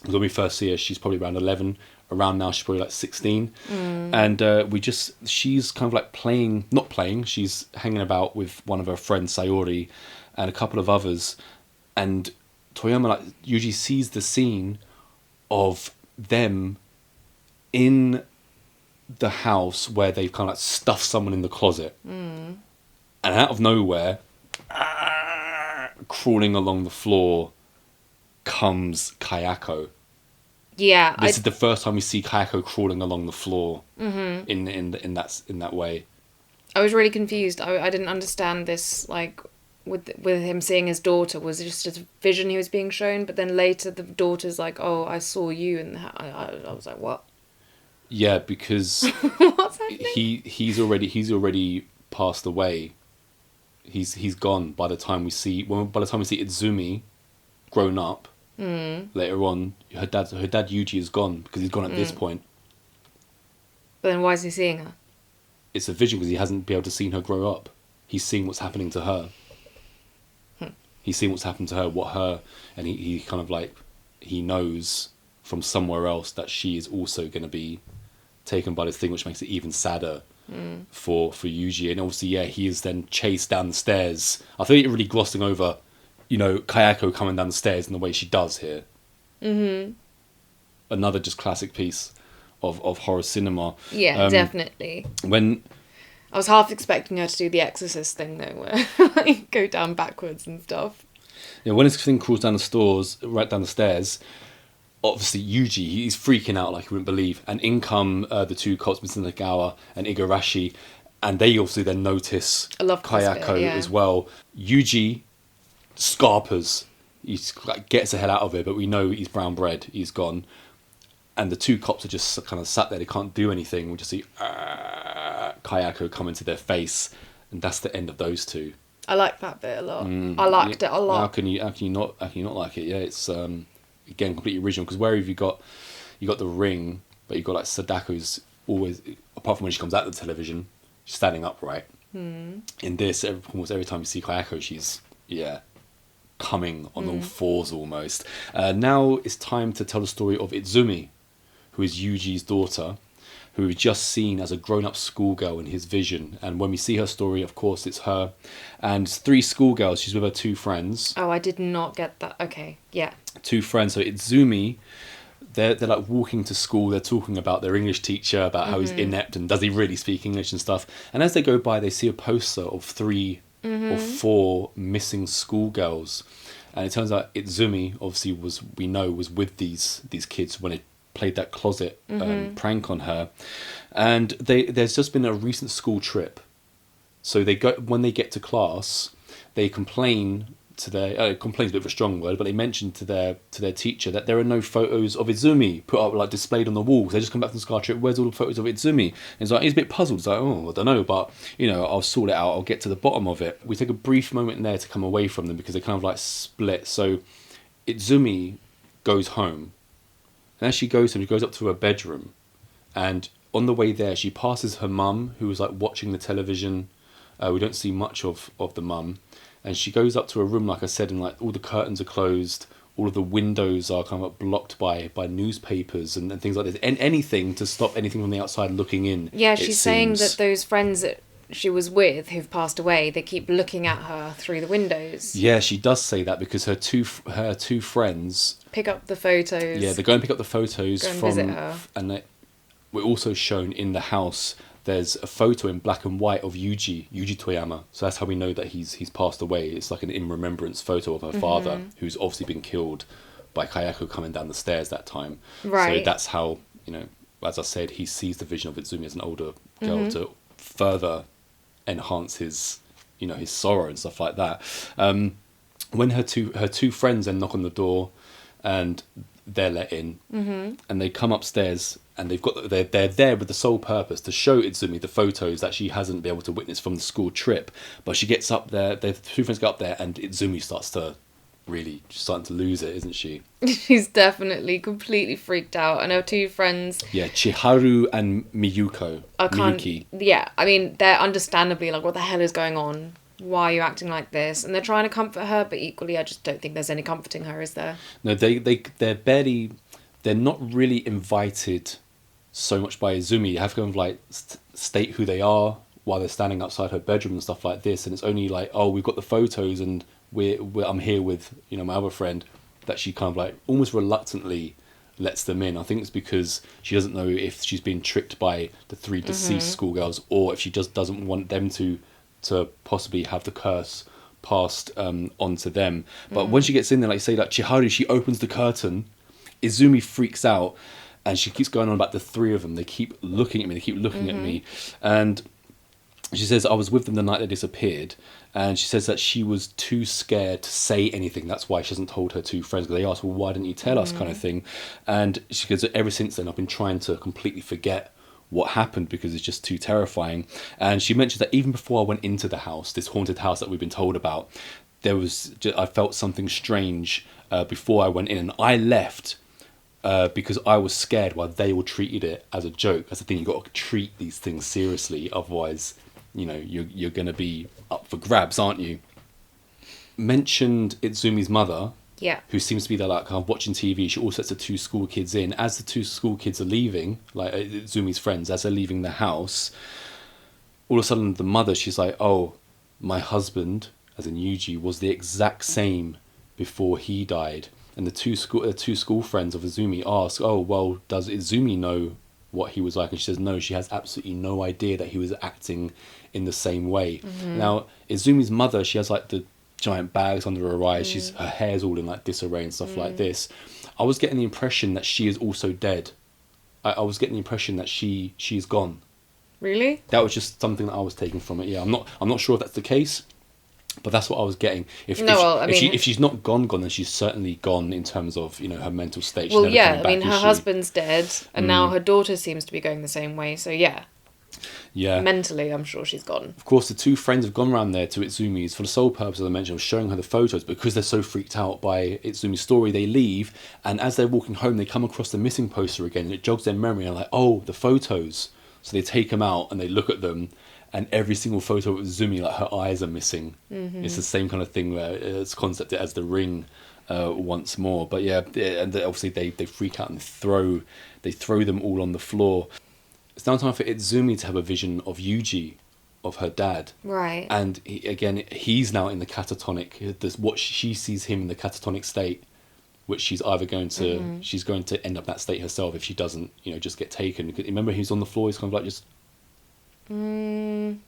When we first see her, she's probably around 11. Around now, she's probably like 16. And she's kind of like not playing, she's hanging about with one of her friends, Sayori, and a couple of others. And Toyama usually sees the scene of them in the house where they've kind of stuffed someone in the closet. And out of nowhere, crawling along the floor, comes Kayako. Yeah, this is the first time we see Kayako crawling along the floor in that way. I was really confused. I didn't understand this. Like with him seeing his daughter, was it just a vision he was being shown? But then later the daughter's like, "Oh, I saw you," and I was like, "What?" Yeah, because what's happening? He's already passed away. He's gone by the time we see Izumi grown up. Later on, her dad Yuji is gone because he's gone at this point. But then why is he seeing her? It's a vision because he hasn't been able to see her grow up. He's seeing what's happening to her. He's seeing what's happened to her, and he kind of like, he knows from somewhere else that she is also going to be taken by this thing, which makes it even sadder for Yuji. And obviously, he is then chased down the stairs. I think you're really glossing over, Kayako coming down the stairs in the way she does here. Another just classic piece of horror cinema. Yeah, definitely. When I was half expecting her to do the Exorcist thing though, where like go down backwards and stuff. Yeah, when this thing crawls down right down the stairs, obviously Yuji, he's freaking out like you wouldn't believe, and in come the two cops, Mr. Nagawa and Igarashi, and they also then notice Kayako as well. Yuji scarpers, he gets the hell out of it, but we know he's brown bread, he's gone, and the two cops are just kind of sat there, they can't do anything. We just see Kayako come into their face, and that's the end of those two. I like that bit a lot. I liked it a lot. How can you not like it? Yeah, it's again completely original, because where have you got the ring, but you've got like Sadako's always, apart from when she comes out of the television, she's standing upright. In this, almost every time you see Kayako, she's coming on all fours almost. Now it's time to tell the story of Izumi, who is Yuji's daughter, who we've just seen as a grown-up schoolgirl in his vision. And when we see her story, of course, it's her and 3 schoolgirls. She's with her 2 friends. Oh, I did not get that. Okay, yeah. 2 friends. So Izumi, they're like walking to school. They're talking about their English teacher, about how he's inept and does he really speak English and stuff. And as they go by, they see a poster of 3 or 4 missing schoolgirls. And it turns out Izumi, obviously, was with these kids when it played that closet prank on her. And there's just been a recent school trip. So when they get to class, they complain to their complain's a bit of a strong word, but they mention to their teacher that there are no photos of Izumi put up, like displayed on the walls. They just come back from the school trip. Where's all the photos of Izumi? And he's a bit puzzled. He's like, oh, I don't know, but I'll sort it out. I'll get to the bottom of it. We take a brief moment there to come away from them because they kind of like split. So Izumi goes home, and as she goes home, she goes up to her bedroom, and on the way there, she passes her mum, who was like watching the television. We don't see much of the mum. And she goes up to a room, like I said, and like all the curtains are closed, all of the windows are kind of blocked by newspapers and things like this, and anything to stop anything from the outside looking in. Yeah, she's saying that those friends that she was with who've passed away, they keep looking at her through the windows. Yeah, she does say that because her two friends pick up the photos. Yeah, they go and pick up the photos go and from, visit her. And we're also shown in the house. There's a photo in black and white of Yuji Toyama. So that's how we know that he's passed away. It's like an in remembrance photo of her father, who's obviously been killed by Kayako coming down the stairs that time. Right. So that's how, as I said, he sees the vision of Izumi as an older girl to further enhance his, his sorrow and stuff like that. When her two friends then knock on the door, and they're let in, and they come upstairs, and they're there with the sole purpose to show Izumi the photos that she hasn't been able to witness from the school trip. But she gets up there, the 2 friends get up there, and Izumi starts to really starting to lose it, isn't she? She's definitely completely freaked out, and her 2 friends. Yeah, Chiharu and Miyuki. Yeah, I mean, they're understandably like, what the hell is going on? Why are you acting like this? And they're trying to comfort her, but equally, I just don't think there's any comforting her, is there? No, they're not really invited so much by Izumi. You have to kind of like state who they are while they're standing outside her bedroom and stuff like this. And it's only like, oh, we've got the photos, and I'm here with my other friend, that she kind of like almost reluctantly lets them in. I think it's because she doesn't know if she's been tricked by the 3 deceased schoolgirls, or if she just doesn't want them to possibly have the curse passed onto them. But when she gets in there, like say, like Chiharu, she opens the curtain, Izumi freaks out, and she keeps going on about the 3 of them. They keep looking at me, and she says, I was with them the night they disappeared, and she says that she was too scared to say anything. That's why she hasn't told her 2 friends, because they asked, well, why didn't you tell us, kind of thing. And she goes, ever since then, I've been trying to completely forget what happened because it's just too terrifying. And she mentioned that even before I went into the house, this haunted house that we've been told about, I felt something strange before I went in, and I left because I was scared while they all treated it as a joke. That's the thing, you've got to treat these things seriously, otherwise you're going to be up for grabs, aren't you? Mentioned Itsumi's mother, who seems to be there like kind of watching TV. She also sets the 2 school kids in. As the 2 school kids are leaving, like Itsumi's friends, as they're leaving the house, all of a sudden the mother, she's like, oh, my husband, as in Yuji, was the exact same before he died. And the two school friends of Izumi ask, oh, well, does Izumi know what he was like? And she says no, she has absolutely no idea that he was acting in the same way. Now, Izumi's mother, she has like the giant bags under her eyes. Her hair's all in like disarray and stuff like this. I was getting the impression that she is also dead. I was getting the impression that she's gone. Really? That was just something that I was taking from it. Yeah, I'm not sure if that's the case, but that's what I was getting. If she's not gone, then she's certainly gone in terms of her mental state. Well, yeah, I mean, her husband's dead, and now her daughter seems to be going the same way. So yeah. Yeah. Mentally, I'm sure she's gone. Of course, the 2 friends have gone around there to Itsumi's for the sole purpose, as I mentioned, of showing her the photos. Because they're so freaked out by Itsumi's story, they leave. And as they're walking home, they come across the missing poster again. And it jogs their memory. And like, oh, the photos. So they take them out and they look at them. and every single photo of Izumi, like her eyes are missing. It's the same kind of thing where it's concepted as the ring once more. But yeah, and obviously they freak out and they throw them all on the floor. It's now time for Izumi to have a vision of Yuji, of her dad. Right. And he's now in the catatonic. What she sees him in the catatonic state, which she's either going to she's going to end up that state herself if she doesn't, just get taken. Remember, he's on the floor. He's kind of like just. Maybe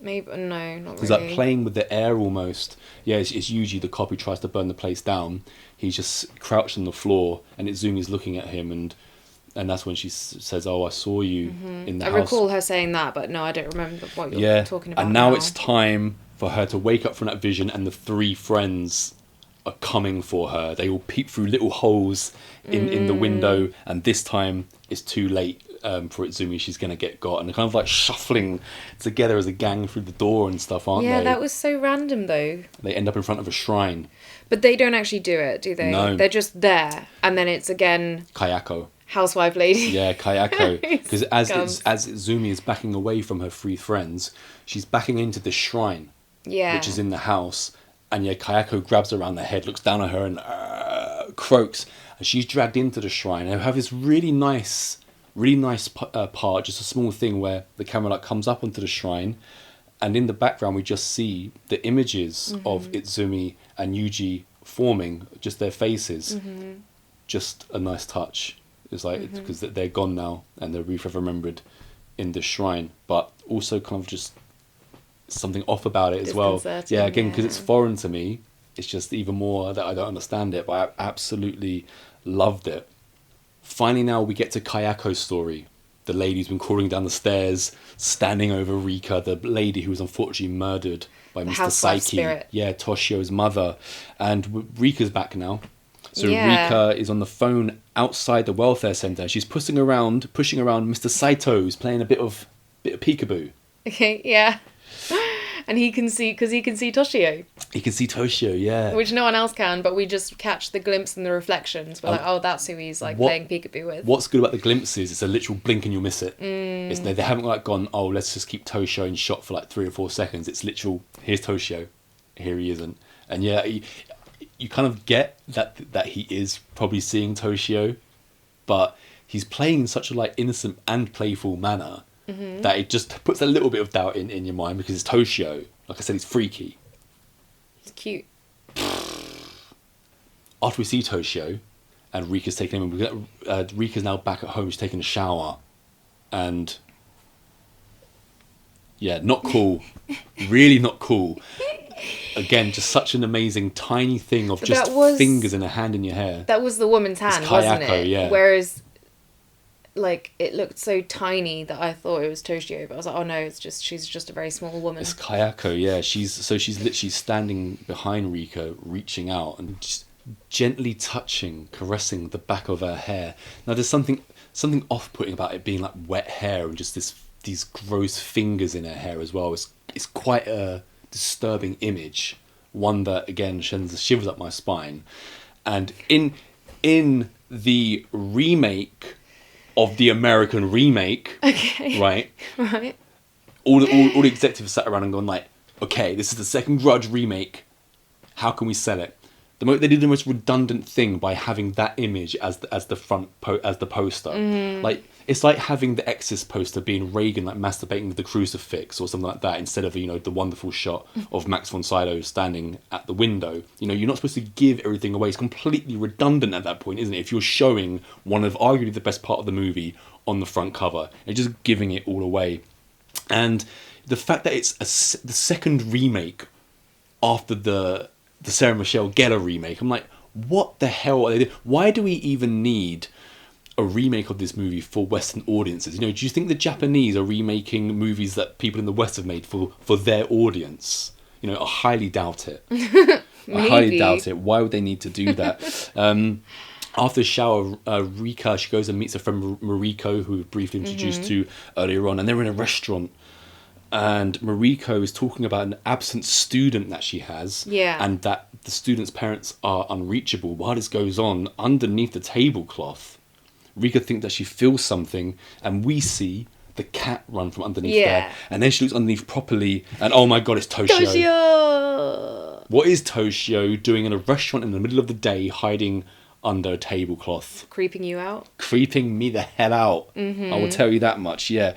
no, not really. He's like playing with the air almost. Yeah, it's Yuji, the cop who tries to burn the place down. He's just crouched on the floor, and Izumi's looking at him, and that's when she says, "Oh, I saw you in the house." I recall her saying that, but no, I don't remember what you're talking about. And now it's time for her to wake up from that vision, and the three friends are coming for her. They all peep through little holes in the window, and this time it's too late for Izumi. She's going to get got, and they're kind of like shuffling together as a gang through the door and stuff, aren't they? Yeah, that was so random though. They end up in front of a shrine. But they don't actually do it, do they? No. They're just there, and then it's again... Kayako. Housewife lady. Yeah, Kayako. Because as Izumi is backing away from her three friends, she's backing into the shrine, which is in the house. And yeah, Kayako grabs her around the head, looks down at her and croaks. And she's dragged into the shrine. And I have this really nice part, just a small thing where the camera comes up onto the shrine. And in the background, we just see the images of Izumi and Yuji forming, just their faces. Just a nice touch. It's like, because they're gone now and they're forever remembered in the shrine. But also kind of just something off about it as well. Yeah, again, because it's foreign to me, it's just even more that I don't understand it, but I absolutely loved it. Finally now we get to Kayako's story. The lady who's been crawling down the stairs, standing over Rika, the lady who was unfortunately murdered by Mr. Saiki. Spirit. Yeah, Toshio's mother. And Rika's back now. So Rika is on the phone outside the welfare centre. She's pushing around Mr. Saito, who's playing a bit of peekaboo. Okay, yeah. And he can see Toshio. He can see Toshio, yeah. Which no one else can, but we just catch the glimpse and the reflections. We're like, oh, that's who he's playing peekaboo with. What's good about the glimpses, it's a literal blink and you'll miss it. They haven't gone, oh, let's just keep Toshio in shot for 3 or 4 seconds. It's literal, here's Toshio, here he isn't. And yeah, you kind of get that he is probably seeing Toshio, but he's playing in such a innocent and playful manner that it just puts a little bit of doubt in your mind, because it's Toshio. Like I said, he's freaky. He's cute. After we see Toshio and Rika's taking him, Rika's now back at home. She's taking a shower, and yeah, not cool. Really not cool. Again, just such an amazing tiny thing of just fingers and a hand in your hair. That was the woman's hand, wasn't it? Yeah. Whereas, it looked so tiny that I thought it was Toshio, but I was like, oh no, she's just a very small woman. It's Kayako, yeah. She's literally standing behind Rika, reaching out and just gently caressing the back of her hair. Now, there's something off-putting about it being wet hair and just these gross fingers in her hair as well. It's quite a disturbing image, one that again sends the shivers up my spine. And in the remake of the American remake, right, all the executives sat around and gone okay, this is the second Grudge remake, how can we sell it? They did the most redundant thing by having that image as the front as the poster. It's like having the Exorcist poster being Reagan masturbating with the crucifix or something like that, instead of the wonderful shot of Max von Sydow standing at the window. You're not supposed to give everything away. It's completely redundant at that point, isn't it? If you're showing one of arguably the best part of the movie on the front cover, you're just giving it all away. And the fact that it's the second remake after the Sarah Michelle Gellar remake, I'm like, what the hell are they doing? Why do we even need a remake of this movie for Western audiences? Do you think the Japanese are remaking movies that people in the West have made for their audience? I highly doubt it. I highly doubt it. Why would they need to do that? After the shower, Rika, she goes and meets her friend Mariko, who we briefly introduced to earlier on, and they're in a restaurant. And Mariko is talking about an absent student that she has, and that the student's parents are unreachable. While this goes on, underneath the tablecloth, Rika thinks that she feels something, and we see the cat run from underneath Yeah. there, and then she looks underneath properly, and oh my god, it's Toshio. Toshio! What is Toshio doing in a restaurant in the middle of the day, hiding under a tablecloth? Creeping you out? Creeping me the hell out. I will tell you that much. Yeah.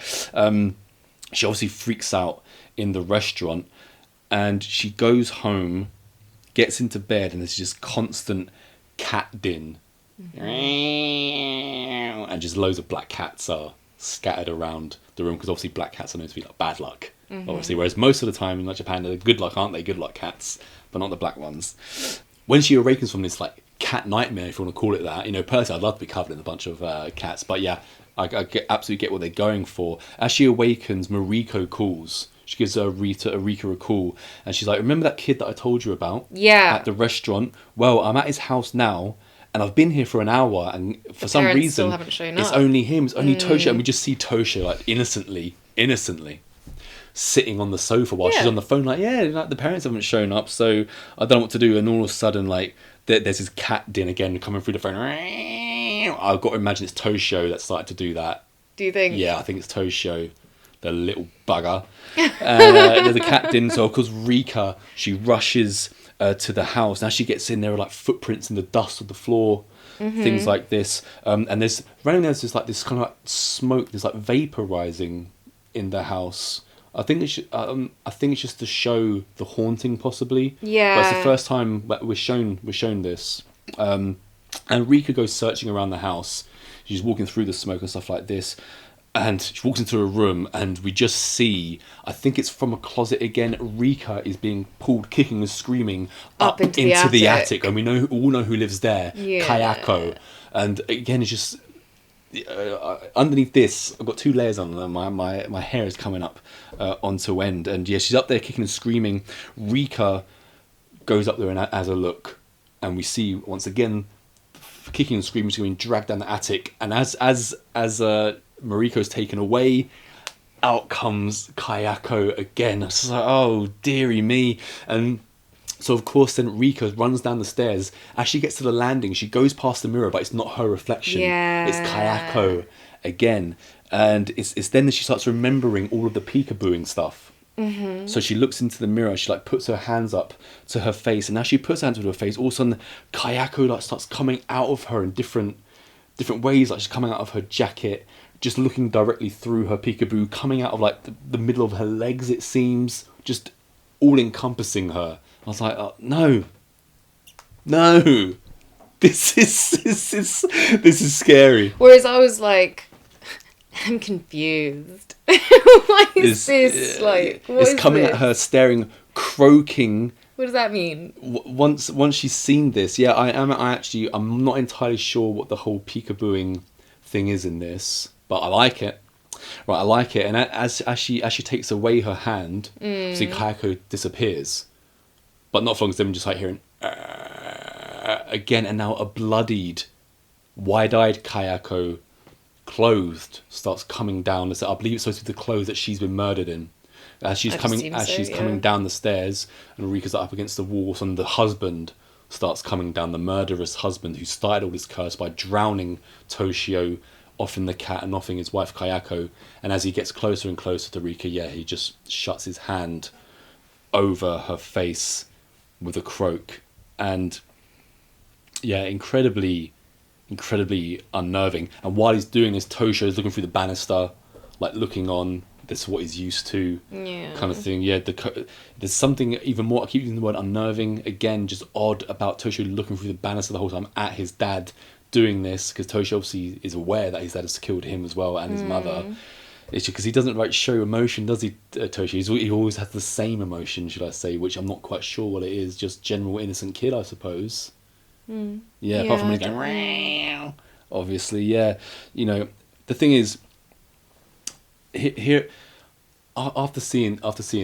She obviously freaks out in the restaurant, and she goes home, gets into bed, and there's just constant cat din. And just loads of black cats are scattered around the room, because obviously black cats are known to be like bad luck, obviously, whereas most of the time in like Japan they're good luck, aren't they? Good luck cats, but not the black ones. When she awakens from this like cat nightmare, if you want to call it that, personally I'd love to be covered in a bunch of cats, but yeah, I absolutely get what they're going for. As she awakens, Mariko calls. She gives Rika a call, and she's like, remember that kid that I told you about? Yeah. At the restaurant? Well, I'm at his house now, and I've been here for an hour, and for some reason still haven't shown it's up. only him, it's only Toshio, and we just see Toshio like innocently sitting on the sofa while she's on the phone, like, like the parents haven't shown up, so I don't know what to do. And all of a sudden, like, there's this cat din again coming through the phone. I've got to imagine it's Toshio that started to do that. Do you think? Yeah, I think it's Toshio, the little bugger. There's a cat din, so of course Rika, she rushes to the house. Now she gets in, there are like footprints in the dust of the floor, things like this, and there's this kind of like smoke, there's like vaporizing in the house. I think it's just to show the haunting, possibly. Yeah. But it's the first time that we're shown this. And Rika goes searching around the house. She's walking through the smoke and stuff like this. And she walks into a room, and we just see, I think it's from a closet again, Rika is being pulled, kicking and screaming up into the attic. And we all know who lives there, Kayako. And again, it's just, underneath this, I've got 2 layers on, and my hair is coming up onto end. And yeah, she's up there kicking and screaming. Rika goes up there and has a look, and we see, once again, kicking and screaming, she's being dragged down the attic. And as Mariko's taken away, out comes Kayako again. I was like, oh dearie me. And so of course then Rika runs down the stairs. As she gets to the landing, she goes past the mirror, but it's not her reflection. It's Kayako again. And it's then that she starts remembering all of the peekabooing stuff. So she looks into the mirror, she like puts her hands up to her face, and as she puts her hands to her face, all of a sudden Kayako like starts coming out of her in different ways. Like she's coming out of her jacket, just looking directly through her peekaboo, coming out of like the middle of her legs, it seems, just all encompassing her. I was like, oh, no, this is scary. Whereas I was like, I'm confused. Why is this like? What it's is coming this? at her, staring, croaking. What does that mean? Once she's seen this, yeah, I'm not entirely sure what the whole peekabooing thing is in this, but I like it. Right, I like it. And as she takes away her hand, see Kayako disappears, but not for long as them just like hearing again, and now a bloodied, wide-eyed Kayako, clothed, starts coming down. I believe it's supposed to be the clothes that she's been murdered in. As she's coming down the stairs, and Rika's up against the walls, and the husband starts coming down, the murderous husband who started all this curse by drowning Toshio, offing the cat and offing his wife Kayako. And as he gets closer and closer to Rika, he just shuts his hand over her face with a croak. And incredibly unnerving. And while he's doing this, Toshio's looking through the banister, like looking on. This is what he's used to, kind of thing. Yeah, there's something even more, I keep using the word unnerving, again, just odd about Toshio looking through the banister the whole time at his dad doing this, because Toshio obviously is aware that his dad has killed him as well, and his mother. It's just because he doesn't show emotion, does he, Toshio? He always has the same emotion, should I say, which I'm not quite sure what it is, just general innocent kid, I suppose. Apart from when he's going, "Meow," obviously, the thing is, here, after seeing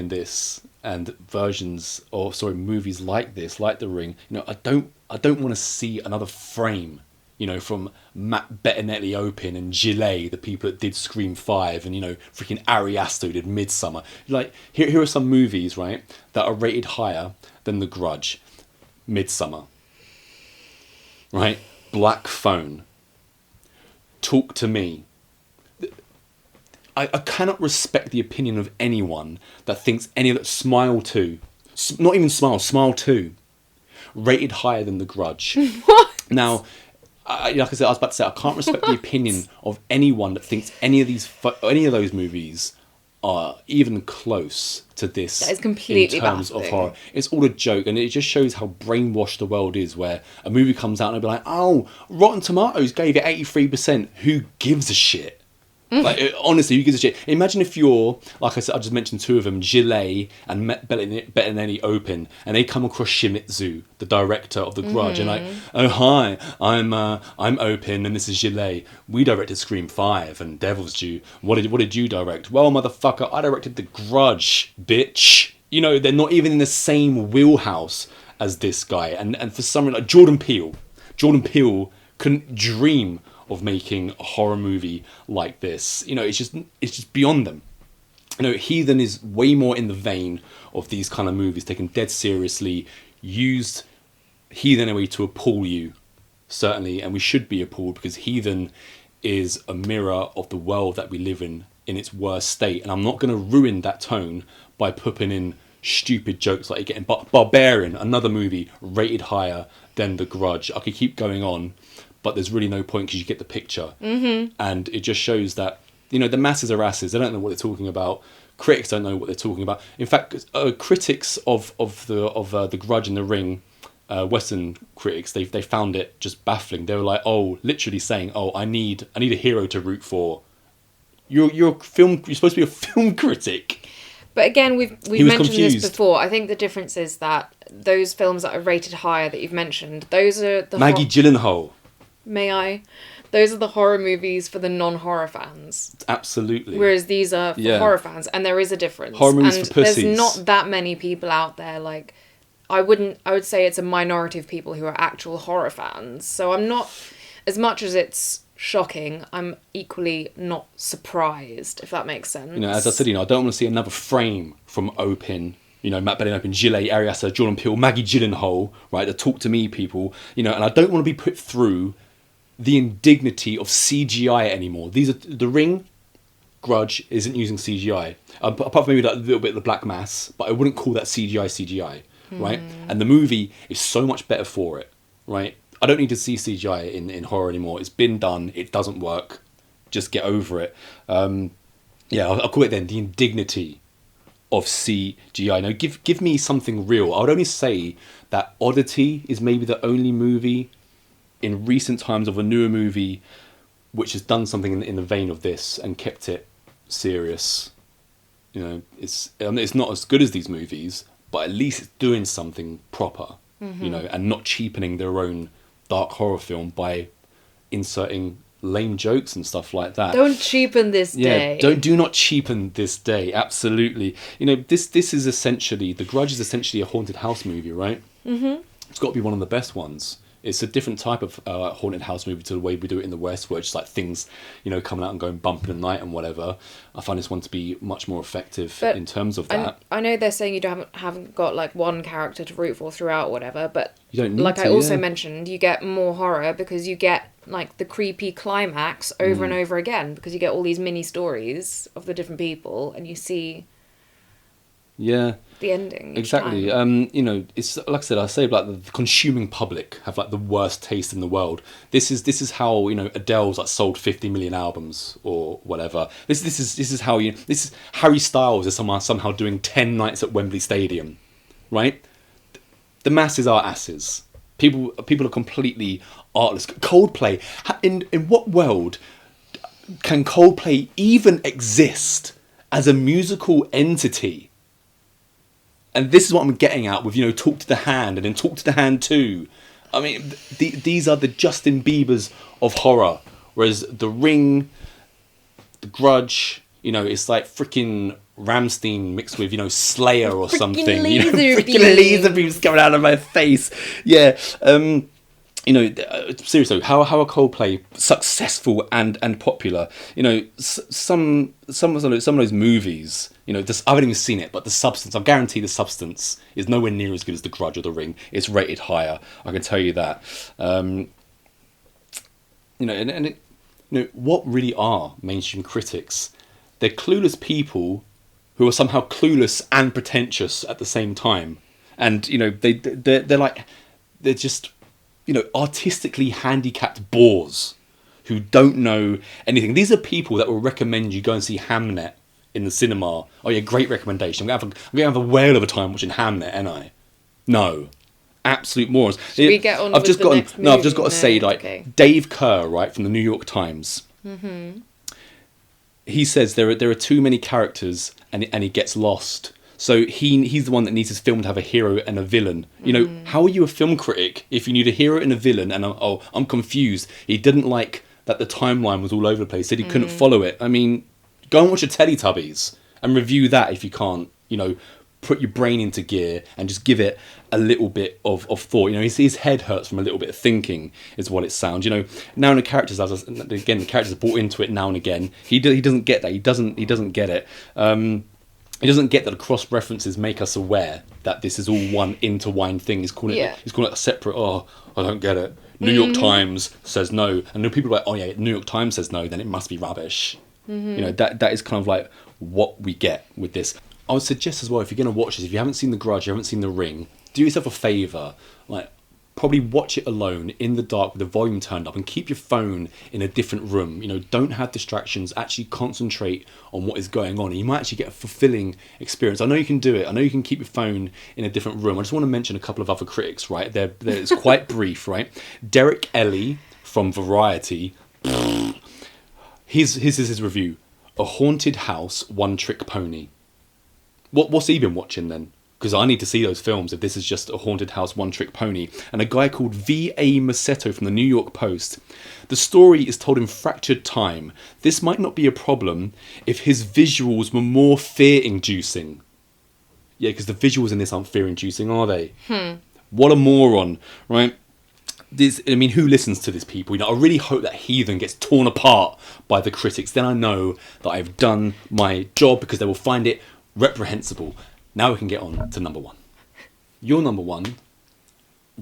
this and movies like this, like The Ring, I don't want to see another frame, from Matt Bettinelli Opin and Gillet, the people that did Scream 5, and freaking Ari Aster did Midsummer. Like here are some movies, right, that are rated higher than The Grudge, Midsummer, right, Black Phone, Talk to Me. I cannot respect the opinion of anyone that thinks any of that Smile 2, not even Smile 2, rated higher than The Grudge. What? Now, like I said, I was about to say, I can't respect the opinion of anyone that thinks any of those movies are even close to this. That is completely in terms of baffling. horror. It's all a joke, and it just shows how brainwashed the world is. Where a movie comes out and they'll be like, "Oh, Rotten Tomatoes gave it 83%. Who gives a shit?" Like, honestly, who gives a shit? Imagine if you're, like I said, I just mentioned two of them, Gillet and Bettinelli Open, and they come across Shimizu, the director of The Grudge, and like, oh hi, I'm Open, and this is Gillet. We directed Scream 5 and Devil's Due. What did you direct? Well, motherfucker, I directed The Grudge, bitch. You know, they're not even in the same wheelhouse as this guy, and for some reason, like Jordan Peele couldn't dream of making a horror movie like this. You know, it's just beyond them. You know, Heathen is way more in the vein of these kind of movies, taken dead seriously, used Heathen in a way to appall you, certainly, and we should be appalled because Heathen is a mirror of the world that we live in its worst state. And I'm not going to ruin that tone by putting in stupid jokes like getting Barbarian, another movie rated higher than The Grudge. I could keep going on, but there's really no point because you get the picture. Mm-hmm. And it just shows that, you know, the masses are asses. They don't know what they're talking about. Critics don't know what they're talking about. In fact, critics of the Grudge and The Ring, Western critics, they found it just baffling. They were like, literally saying, I need a hero to root for. You're supposed to be a film critic. But again, we've mentioned confused. this before. I think the difference is that those films that are rated higher that you've mentioned, those are the Maggie Gyllenhaal. May I? Those are the horror movies for the non-horror fans. Absolutely. Whereas these are for horror fans, and there is a difference. Horror movies and for pussies. There's not that many people out there. Like, I would say it's a minority of people who are actual horror fans. So I'm not, as much as it's shocking, I'm equally not surprised, if that makes sense. You know, as I said, I don't want to see another frame from Open. You know, Matt Benning Open, Gillet, Ariasa, Jordan Peele, Maggie Gyllenhaal, right? The Talk to Me people. You know, and I don't want to be put through the indignity of CGI anymore. These are The Ring, Grudge isn't using CGI, apart from maybe that little bit of the black mass, but I wouldn't call that CGI, right? And the movie is so much better for it, right? I don't need to see CGI in horror anymore. It's been done. It doesn't work. Just get over it. I'll call it then the indignity of CGI. Now, give me something real. I would only say that Oddity is maybe the only movie in recent times of a newer movie which has done something in the vein of this and kept it serious. You know, it's not as good as these movies, but at least it's doing something proper, you know, and not cheapening their own dark horror film by inserting lame jokes and stuff like that. Don't cheapen this day. Do not cheapen this day. Absolutely. You know, this is essentially, The Grudge is essentially a haunted house movie, right? Mm-hmm. It's got to be one of the best ones. It's a different type of haunted house movie to the way we do it in the West, where it's like things, you know, coming out and going bump in the night and whatever. I find this one to be much more effective in terms of that. I know they're saying you haven't got like one character to root for throughout, or whatever, but you don't need like to, I also mentioned, you get more horror because you get like the creepy climax over and over again, because you get all these mini stories of the different people and you see the ending exactly. each time. You know, it's like I say like the consuming public have like the worst taste in the world. This is how, you know, Adele's like sold 50 million albums or whatever. This is how this is Harry Styles is somehow doing 10 nights at Wembley Stadium, right? The masses are asses. People are completely artless. Coldplay, in what world can Coldplay even exist as a musical entity? And this is what I'm getting at with, you know, Talk to the Hand and then Talk to the Hand 2. I mean, these are the Justin Biebers of horror. Whereas The Ring, The Grudge, you know, it's like freaking Rammstein mixed with, you know, Slayer or something. Freaking laser beams coming out of my face. Yeah. You know, seriously, how are Coldplay successful and popular? You know, some of those movies, you know, I haven't even seen it, but the substance, I guarantee the substance is nowhere near as good as The Grudge or The Ring. It's rated higher, I can tell you that. You know, what really are mainstream critics? they're clueless people who are somehow clueless and pretentious at the same time. And, you know, they're like, they're just, you know, artistically handicapped bores who don't know anything. These are people that will recommend you go and see Hamnet in the cinema. Oh yeah, great recommendation. I'm going to have a whale of a time watching Hamnet, ain't I? No. Absolute morons. Should we get on with the next movie? No, I've just got to say, like, okay. Dave Kerr, right, from the New York Times. Mm-hmm. He says there are too many characters and he gets lost. So he's the one that needs his film to have a hero and a villain. You know, how are you a film critic if you need a hero and a villain? And I'm confused. He didn't like that the timeline was all over the place. Said he couldn't follow it. I mean, go and watch a Teletubbies and review that if you can't. You know, put your brain into gear and just give it a little bit of thought. You know, his head hurts from a little bit of thinking, is what it sounds. You know, now the characters, the characters are brought into it now and again. He doesn't get that. He doesn't get it. He doesn't get that the cross references make us aware that this is all one intertwined thing. He's calling it a separate. Oh, I don't get it. New York Times says no, and then people are like, oh yeah, New York Times says no, then it must be rubbish. You know, that is kind of like what we get with this. I would suggest as well, if you're going to watch this, if you haven't seen The Grudge, you haven't seen The Ring, do yourself a favour, like, probably watch it alone, in the dark, with the volume turned up, and keep your phone in a different room. You know, don't have distractions, actually concentrate on what is going on, and you might actually get a fulfilling experience. I know you can do it, I know you can keep your phone in a different room. I just want to mention a couple of other critics, right? It's quite brief, right? Derek Ellie from Variety, here's his review. A haunted house, one-trick pony. What's he been watching then? Because I need to see those films if this is just a haunted house one-trick pony. And a guy called V.A. Maceto from the New York Post. The story is told in fractured time. This might not be a problem if his visuals were more fear-inducing. Yeah, because the visuals in this aren't fear-inducing, are they? What a moron, right? Who listens to these people? You know, I really hope that Heathen gets torn apart by the critics. Then I know that I've done my job, because they will find it reprehensible. Now we can get on to number one. Your number one,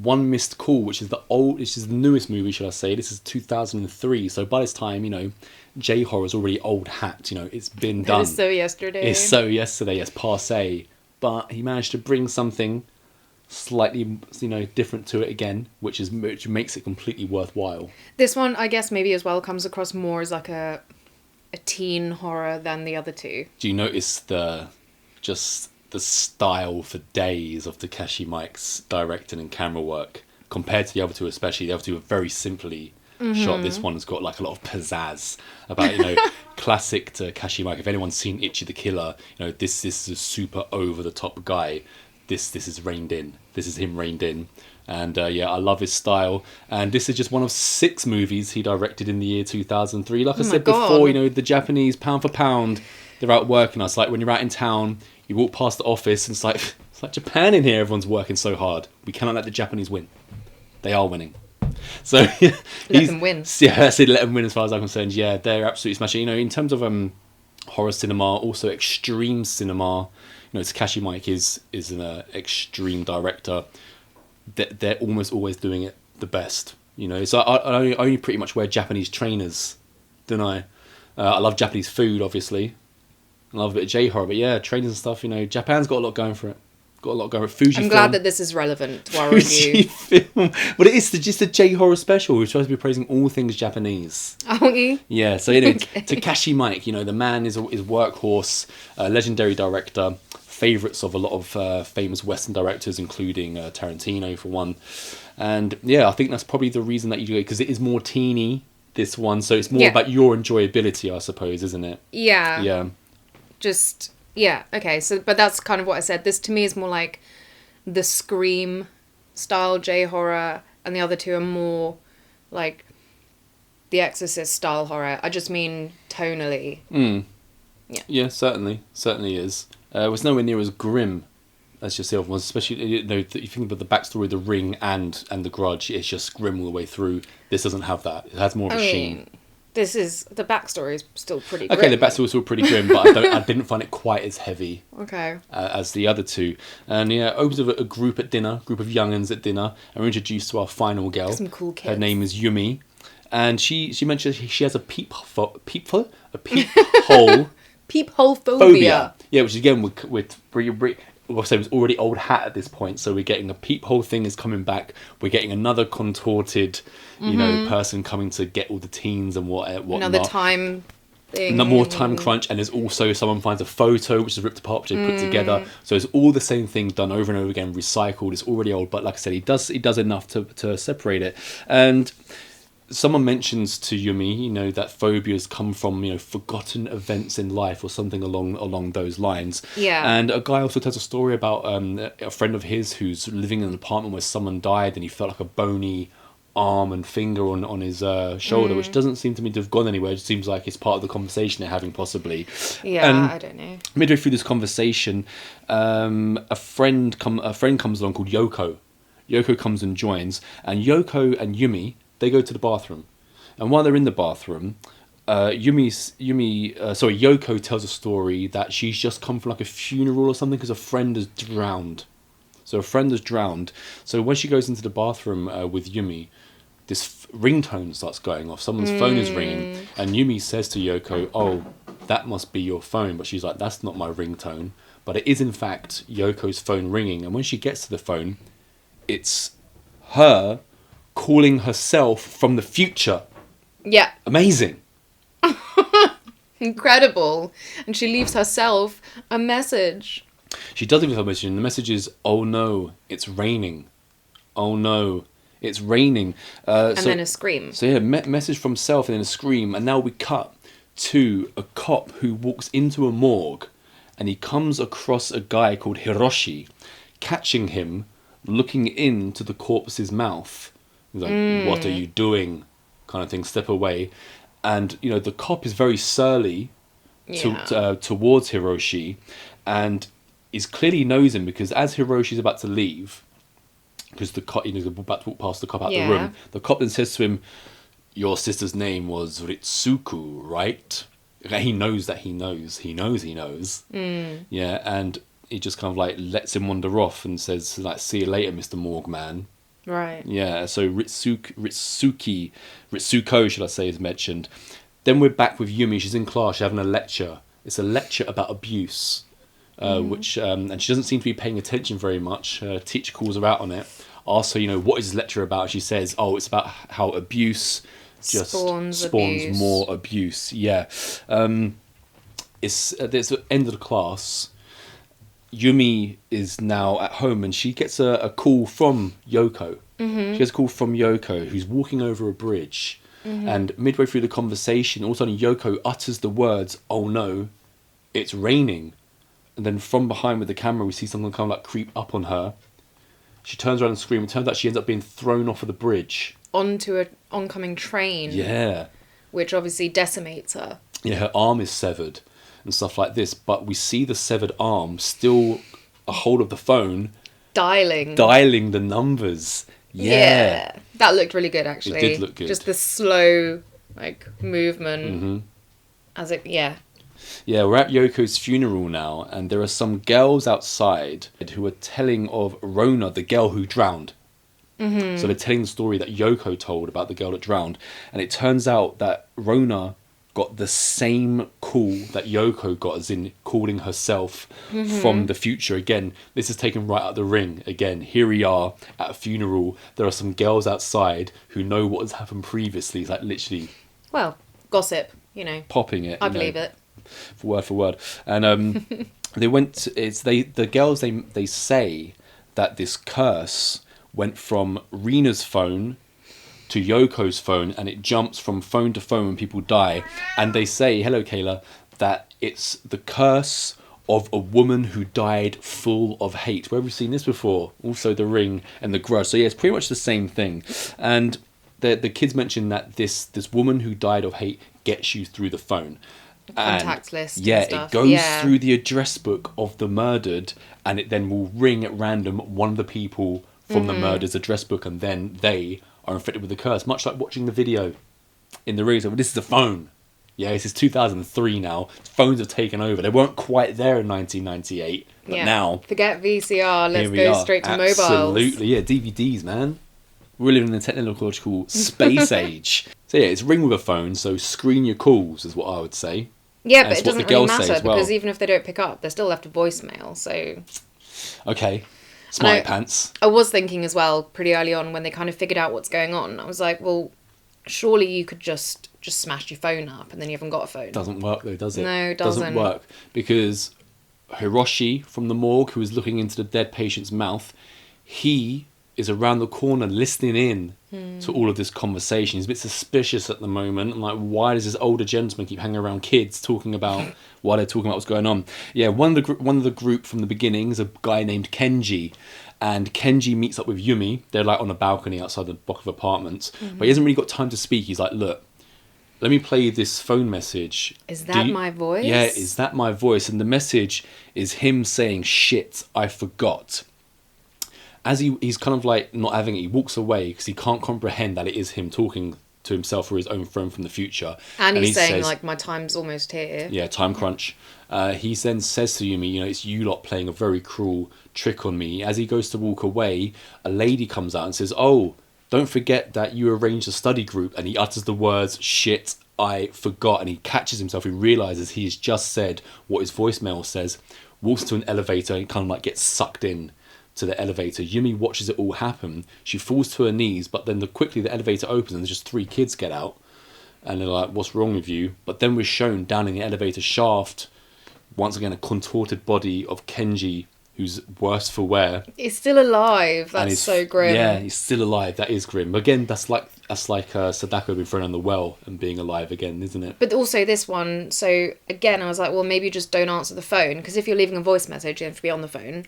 One Missed Call, which is the newest movie, should I say. This is 2003. So by this time, you know, J-horror's already old hat. You know, it's been done. It is so yesterday. It's so yesterday, yes, passé. But he managed to bring something slightly, you know, different to it again, which makes it completely worthwhile. This one, I guess, maybe as well comes across more as like a teen horror than the other two. Do you notice the style for days of Takashi Miike's directing and camera work compared to the other two? Especially the other two are very simply shot. This one's got like a lot of pizzazz about, you know, classic Takashi Miike. If anyone's seen Ichi the Killer, you know, this is a super over the top guy. This is reined in. This is him reined in. And yeah, I love his style. And this is just one of 6 movies he directed in the year 2003. Like I said before, you know, the Japanese, pound for pound, they're out working us. Like when you're out in town, you walk past the office and it's like Japan in here. Everyone's working so hard. We cannot let the Japanese win. They are winning. So let them win. Yeah, I said let them win as far as I'm concerned. Yeah, they're absolutely smashing. You know, in terms of horror cinema, also extreme cinema. You know, Takashi Miike is an extreme director. They're almost always doing it the best. You know, so I only pretty much wear Japanese trainers, don't I? I love Japanese food, obviously. I love a bit of J-horror, but yeah, trainers and stuff, you know, Japan's got a lot going for it. Fujifilm. I'm glad that this is relevant to our review. Fujifilm. But it is just a J-horror special. We're supposed to be praising all things Japanese. Aren't you? Yeah, so you know, Takashi Miike, you know, the man is workhorse, legendary director, favourites of a lot of famous Western directors, including Tarantino for one. And yeah, I think that's probably the reason that you do it, because it is more teeny, this one, so it's more about your enjoyability, I suppose, isn't it? Yeah. Yeah. Just, yeah, okay, so, but that's kind of what I said. This to me is more like the Scream style J-horror, and the other two are more like the Exorcist style horror. I just mean tonally. Yeah, certainly is. It was nowhere near as grim as yourself was, especially, you know, if you think about the backstory of The Ring and The Grudge, it's just grim all the way through. This doesn't have that. It has more of a sheen. The backstory is still pretty grim. Okay, the backstory was still pretty grim, but I didn't find it quite as heavy. Okay. As the other two. And yeah, opens with a group at dinner, group of young'uns at dinner, and we're introduced to our final girl. Some cool kids. Her name is Yumi, and she mentions she has a peephole Peephole phobia. Phobia. Yeah, which again, we'll say it's already old hat at this point, so we're getting a peephole thing is coming back. We're getting another contorted, person coming to get all the teens and whatnot. Another time thing. No more time crunch, and there's also someone finds a photo which is ripped apart, which they put together. So it's all the same thing done over and over again, recycled. It's already old, but like I said, he does enough to separate it. And someone mentions to Yumi, that phobias come from forgotten events in life or something along those lines. Yeah. And a guy also tells a story about a friend of his who's living in an apartment where someone died, and he felt like a bony arm and finger on his shoulder, which doesn't seem to me to have gone anywhere. It just seems like it's part of the conversation they're having, possibly. Yeah, I don't know. Midway through this conversation, a friend comes along called Yoko. Yoko comes and joins, and Yoko and Yumi, they go to the bathroom. And while they're in the bathroom, Yoko tells a story that she's just come from like a funeral or something because a friend has drowned. So a friend has drowned. So when she goes into the bathroom with Yumi, this ringtone starts going off. Someone's phone is ringing. And Yumi says to Yoko, "Oh, that must be your phone." But she's like, "That's not my ringtone." But it is in fact Yoko's phone ringing. And when she gets to the phone, it's her calling herself from the future. Yeah. Amazing. Incredible. And she leaves herself a message. She does leave her message, and the message is, "Oh no, it's raining. Oh no, it's raining." And then a scream. So yeah, message from self and then a scream. And now we cut to a cop who walks into a morgue, and he comes across a guy called Hiroshi, catching him looking into the corpse's mouth. He's like, "What are you doing?" kind of thing, step away. And, the cop is very surly towards Hiroshi, and is clearly knows him because as Hiroshi's about to leave, because the cop, he's about to walk past the cop out the room, the cop then says to him, "Your sister's name was Ritsuku, right?" He knows that he knows. He knows. Yeah, and he just kind of like lets him wander off and says, like, "See you later, Mr. Morgue Man." Right. Yeah, so Ritsuko, should I say, is mentioned. Then we're back with Yumi. She's in class. She's having a lecture. It's a lecture about abuse, and she doesn't seem to be paying attention very much. Her teacher calls her out on it. Asks her, what is this lecture about? She says, "Oh, it's about how abuse just spawns abuse. more abuse." Yeah. It's at the end of the class. Yumi is now at home, and she gets a call from Yoko. She gets a call from Yoko, who's walking over a bridge. And midway through the conversation, all of a sudden Yoko utters the words, "Oh no, it's raining." And then from behind with the camera, we see someone kind of like creep up on her. She turns around and screams. It turns out she ends up being thrown off of the bridge. Onto an oncoming train. Yeah. Which obviously decimates her. Yeah, her arm is severed and stuff like this, but we see the severed arm still a hold of the phone, dialing the numbers. Yeah, that looked really good, actually. It did look good. Just the slow movement as it we're at Yoko's funeral now, and there are some girls outside who are telling of Rona, the girl who drowned. So they're telling the story that Yoko told about the girl that drowned, and it turns out that Rona got the same call that Yoko got, as in calling herself from the future. Again, this is taken right out of the ring. Again, here we are at a funeral. There are some girls outside who know what has happened previously. It's like literally... Well, gossip, popping it. I believe it. For word. And the girls, they say that this curse went from Rina's phone to Yoko's phone, and it jumps from phone to phone when people die. And they say, hello Kayla, that it's the curse of a woman who died full of hate. Where have we seen this before? Also The Ring and The Grudge. So yeah, it's pretty much the same thing. And the kids mention that this woman who died of hate gets you through the phone. Contact list. Yeah, and stuff. It goes through the address book of the murdered, and it then will ring at random one of the people from the murder's address book, and then they are infected with the curse. Much like watching the video in the ring. So this is a phone. Yeah, this is 2003 now. Phones have taken over. They weren't quite there in 1998, but now... Forget VCR, let's go straight to mobiles. Absolutely, yeah, DVDs, man. We're living in the technological space age. So yeah, it's ring with a phone, so screen your calls is what I would say. Yeah, And but it's it what the doesn't really girls say matter as well. because even if they don't pick up, they're still left a voicemail. So Okay, smarty I- pants. I was thinking as well pretty early on when they kind of figured out what's going on. I was like, well, surely you could just smash your phone up and then you haven't got a phone. Doesn't work though, does it? No, it doesn't. Work because Hiroshi from the morgue, who is looking into the dead patient's mouth, he is around the corner listening in to all of this conversation. He's a bit suspicious at the moment. I'm like, why does this older gentleman keep hanging around kids talking about why they're talking about what's going on? Yeah, one of the group from the beginning is a guy named Kenji. And Kenji meets up with Yumi. They're like on a balcony outside the block of apartments. But he hasn't really got time to speak. He's like, look, let me play this phone message. Is that my voice? Yeah, is that my voice? And the message is him saying, shit, I forgot. As he's kind of like not having it, he walks away because he can't comprehend that it is him talking to himself or his own friend from the future. And he's he saying, says, like, my time's almost here. yeah, time crunch. He then says to Yumi, you know, it's you lot playing a very cruel trick on me. As he goes to walk away, a lady comes out and says, oh, don't forget that you arranged a study group. And he utters the words, shit, I forgot. And he catches himself. He realizes he's just said what his voicemail says, walks to an elevator and kind of like gets sucked in to the elevator. Yumi watches it all happen. She falls to her knees, but then quickly the elevator opens and there's just 3 kids get out. And they're like, what's wrong with you? But then we're shown down in the elevator shaft, once again, a contorted body of Kenji, who's worse for wear. He's still alive. That's so grim. Yeah, he's still alive. That is grim. Again, that's like Sadako being thrown in the well and being alive again, isn't it? But also this one, so again, I was like, well, maybe just don't answer the phone, because if you're leaving a voice message, you have to be on the phone.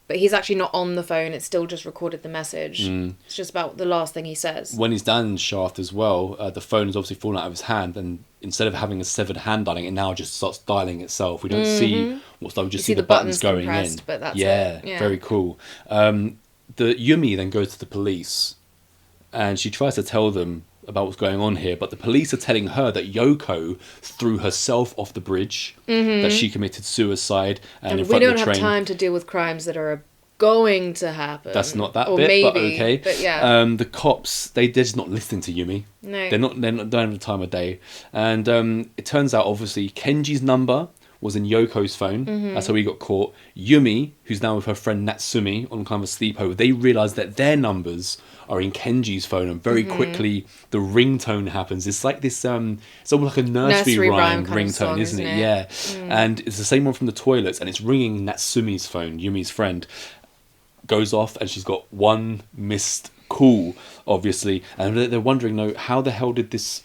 But he's actually not on the phone, it's still just recorded the message. It's just about the last thing he says. When he's down in the shaft as well, the phone is obviously fallen out of his hand, and instead of having a severed hand dialing, it now just starts dialing itself. We don't see what's done, we just see the buttons going in. But that's yeah, it. Yeah, very cool. The Yumi then goes to the police, and she tries to tell them about what's going on here, but the police are telling her that Yoko threw herself off the bridge, that she committed suicide, and in we front don't of the have train. time to deal with crimes that are going to happen. That's not that or bit, maybe, but okay. But yeah, The cops, they're just not listening to Yumi. no, They're not don't have the time of day. And it turns out, obviously, Kenji's number was in Yoko's phone. That's how he got caught. Yumi, who's now with her friend Natsumi on kind of a sleepover, they realise that their numbers are in Kenji's phone, and very quickly the ringtone happens. It's like this, it's almost like a nursery rhyme kind of ringtone, song, isn't it? isn't it? Yeah. And it's the same one from the toilets, and it's ringing Natsumi's phone, Yumi's friend. Goes off, and she's got one missed call, obviously, and they're wondering, no, how the hell did this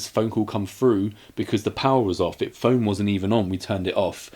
phone call come through? Because the power was off. Phone wasn't even on. We turned it off.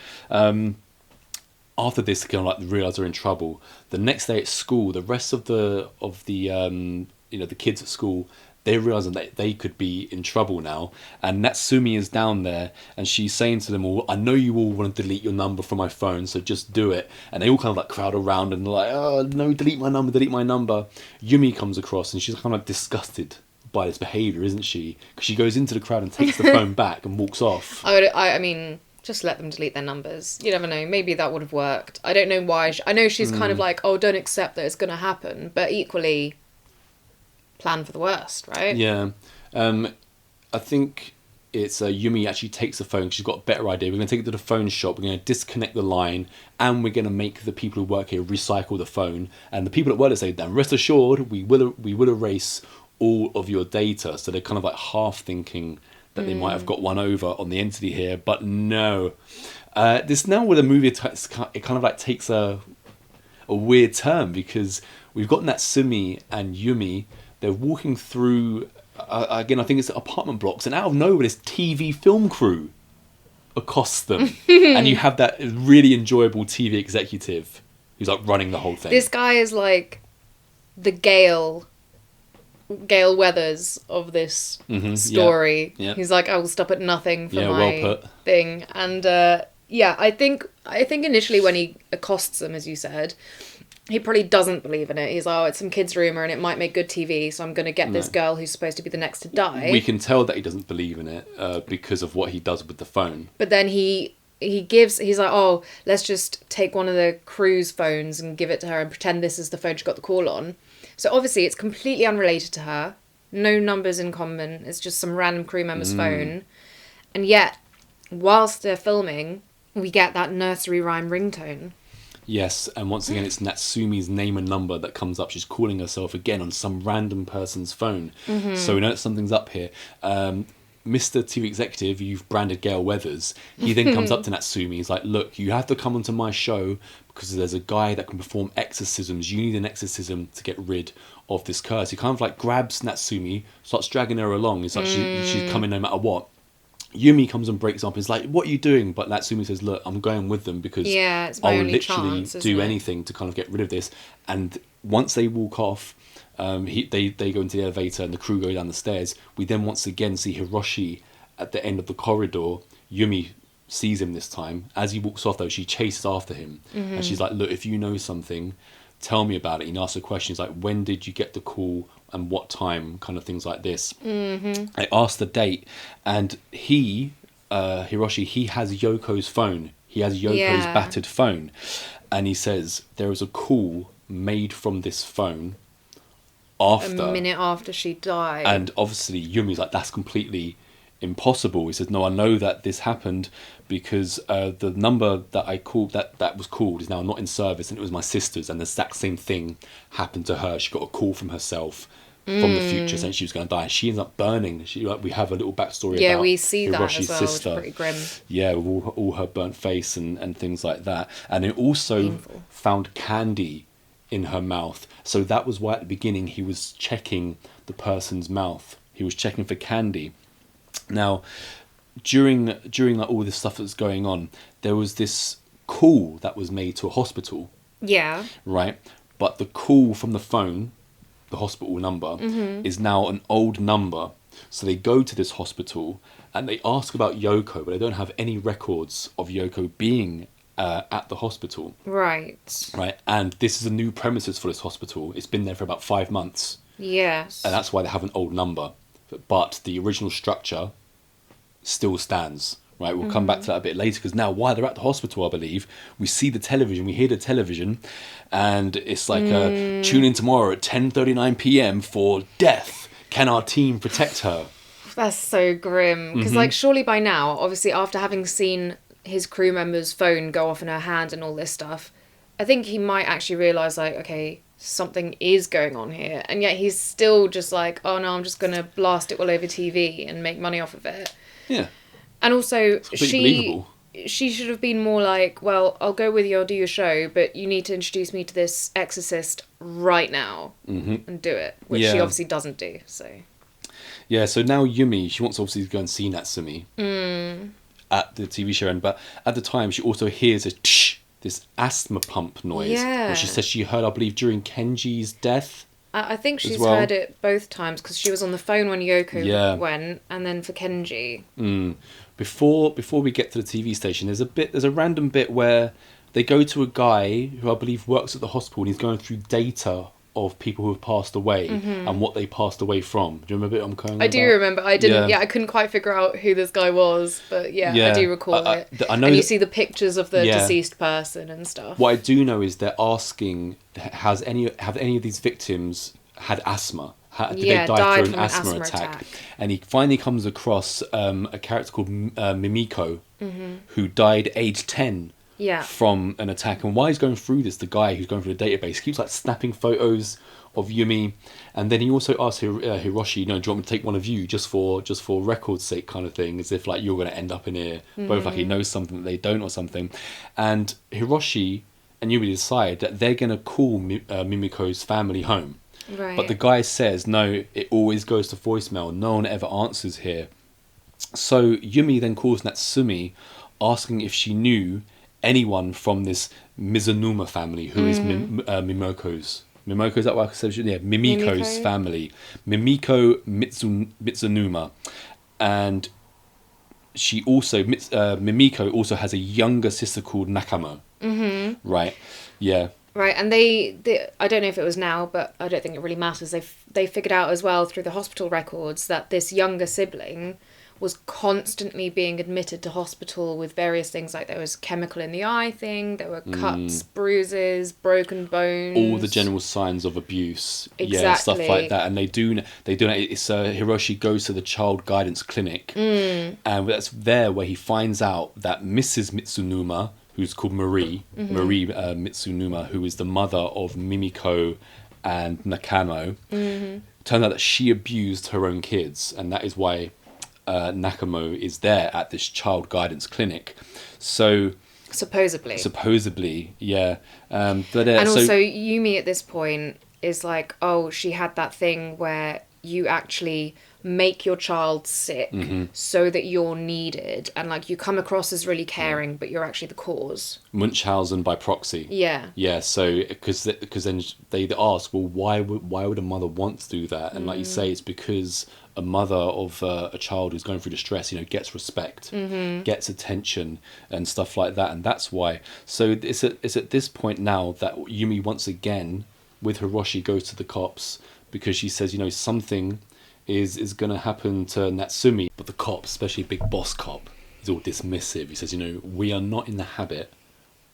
After this, they kind of like realise they're in trouble. The next day at school, the rest of the the kids at school, they realise that they could be in trouble now. And Natsumi is down there, and she's saying to them all, I know you all want to delete your number from my phone, so just do it. And they all kind of like crowd around and they're like, oh no, delete my number. Yumi comes across, and she's kind of like disgusted by this behaviour, isn't she? Because she goes into the crowd and takes the phone back and walks off. I mean, just let them delete their numbers. You never know. Maybe that would have worked. I don't know why. I know she's kind of like, oh, don't accept that it's going to happen. But equally, plan for the worst, right? Yeah. I think it's Yumi actually takes the phone. She's got a better idea. We're going to take it to the phone shop. We're going to disconnect the line, and we're going to make the people who work here recycle the phone. And the people at work say, then rest assured, we will erase all of your data. So they're kind of like half thinking that they might have got one over on the entity here, but no. This now with a movie, it kind of like takes a weird turn, because we've got Natsumi and Yumi. They're walking through, again, I think it's apartment blocks, and out of nowhere, this TV film crew accosts them. And you have that really enjoyable TV executive who's like running the whole thing. This guy is like the Gale Weathers of this story. Yeah. He's like, I will stop at nothing for my well put. thing. And I think initially when he accosts them, as you said, he probably doesn't believe in it. He's like, oh, it's some kid's rumour and it might make good TV, so I'm going to get this girl who's supposed to be the next to die. We can tell that he doesn't believe in it because of what he does with the phone. But then he's like, oh, let's just take one of the crew's phones and give it to her and pretend this is the phone she got the call on. So obviously it's completely unrelated to her. No numbers in common. It's just some random crew member's phone. And yet whilst they're filming, we get that nursery rhyme ringtone. Yes, and once again, it's Natsumi's name and number that comes up. She's calling herself again on some random person's phone. So we know that something's up here. Mr. TV Executive, you've branded Gail Weathers. He then comes up to Natsumi. He's like, look, you have to come onto my show because there's a guy that can perform exorcisms. You need an exorcism to get rid of this curse. He kind of like grabs Natsumi, starts dragging her along. It's like she's coming no matter what. Yumi comes and breaks up. He's like, what are you doing? But Natsumi says, look, I'm going with them because it's my I'll only literally chance, do isn't it? anything to kind of get rid of this. And once they walk off, they go into the elevator and the crew go down the stairs. We then once again see Hiroshi at the end of the corridor. Yumi sees him this time. As he walks off, though, she chases after him. And she's like, look, if you know something, tell me about it. And he asks her questions like, when did you get the call and what time, kind of things like this. I asked the date, and Hiroshi, he has Yoko's phone. He has Yoko's battered phone. And he says, there was a call made from this phone after. A minute after she died. And obviously Yumi's like, that's completely impossible. He says, no, I know that this happened because the number that I called, that was called, is now not in service, and it was my sister's, and the exact same thing happened to her. She got a call from herself from the future saying she was going to die. She ends up burning. We have a little backstory about we see that Hiroshi's as well, sister. which is pretty grim. Yeah, with all her burnt face and things like that. And it also Painful. found candy in her mouth. So that was why at the beginning he was checking the person's mouth. He was checking for candy. Now, during like all this stuff that's going on, there was this call that was made to a hospital. Yeah. Right? But the call from the phone, the hospital number, is now an old number. So they go to this hospital and they ask about Yoko, but they don't have any records of Yoko being at the hospital. Right. Right? And this is a new premises for this hospital. It's been there for about 5 months. Yes. And that's why they have an old number. But the original structure still stands. Right, we'll come back to that a bit later, because now while they're at the hospital, I believe, we see the television, we hear the television, and it's like, tune in tomorrow at 10:39 p.m. for Death. Can our team protect her? That's so grim. Because, like, surely by now, obviously, after having seen his crew member's phone go off in her hand and all this stuff, I think he might actually realise, like, okay, something is going on here. And yet he's still just like, oh no, I'm just going to blast it all over TV and make money off of it. Yeah. And also, Believable. she should have been more like, well, I'll go with you, I'll do your show, but you need to introduce me to this exorcist right now and do it, which she obviously doesn't do. So Yeah, so now Yumi, she wants obviously to go and see Natsumi at the TV show, but at the time she also hears a tsh, this asthma pump noise, which she says she heard, I believe, during Kenji's death. I think she's well. heard it both times, because she was on the phone when Yoko went, and then for Kenji. Before we get to the TV station, there's a random bit where they go to a guy who I believe works at the hospital, and he's going through data of people who have passed away and what they passed away from. Do you remember what I'm going I do remember. I didn't. Yeah, I couldn't quite figure out who this guy was, but I do recall it. I know and you see the pictures of the deceased person and stuff. What I do know is they're asking, have any of these victims had asthma? Did they die through an asthma attack? And he finally comes across a character called Mimiko, who died aged 10 from an attack. And while he's going through this, the guy who's going through the database keeps like snapping photos of Yumi, and then he also asks Hiroshi, do you want me to take one of you just for record's sake, kind of thing, as if like you're going to end up in here, both like he knows something that they don't or something. And Hiroshi and Yumi decide that they're going to call Mimiko's family home. Right. But the guy says, no, it always goes to voicemail. No one ever answers here. So Yumi then calls Natsumi, asking if she knew anyone from this Mizunuma family, who is Mimoko's. Mimoko, is that what I said? Yeah, Mimiko's family. Mimiko Mizunuma. And she also, Mimiko also has a younger sister called Nakamo. Right, yeah. Right, and they I don't know if it was now, but I don't think it really matters. They figured out as well through the hospital records that this younger sibling was constantly being admitted to hospital with various things, like there was chemical in the eye thing, there were cuts, bruises, broken bones, all the general signs of abuse, stuff Exactly. like that. And they do it's Hiroshi goes to the child guidance clinic, and that's there where he finds out that Mrs. Mitsunuma, who's called Marie Mitsunuma, who is the mother of Mimiko and Nakano, turns out that she abused her own kids, and that is why Nakamo is there at this child guidance clinic. So supposedly, yeah. But and also Yumi at this point is like, oh, she had that thing where you actually make your child sick so that you're needed, and like you come across as really caring, but you're actually the cause. Munchausen by proxy. Yeah. So because then they ask, well, why would a mother want to do that? And like you say, it's because a mother of a child who's going through distress, gets respect, gets attention, and stuff like that, and that's why. So it's at this point now that Yumi once again with Hiroshi goes to the cops because she says, something is going to happen to Natsumi. But the cop, especially Big Boss Cop, is all dismissive. He says, we are not in the habit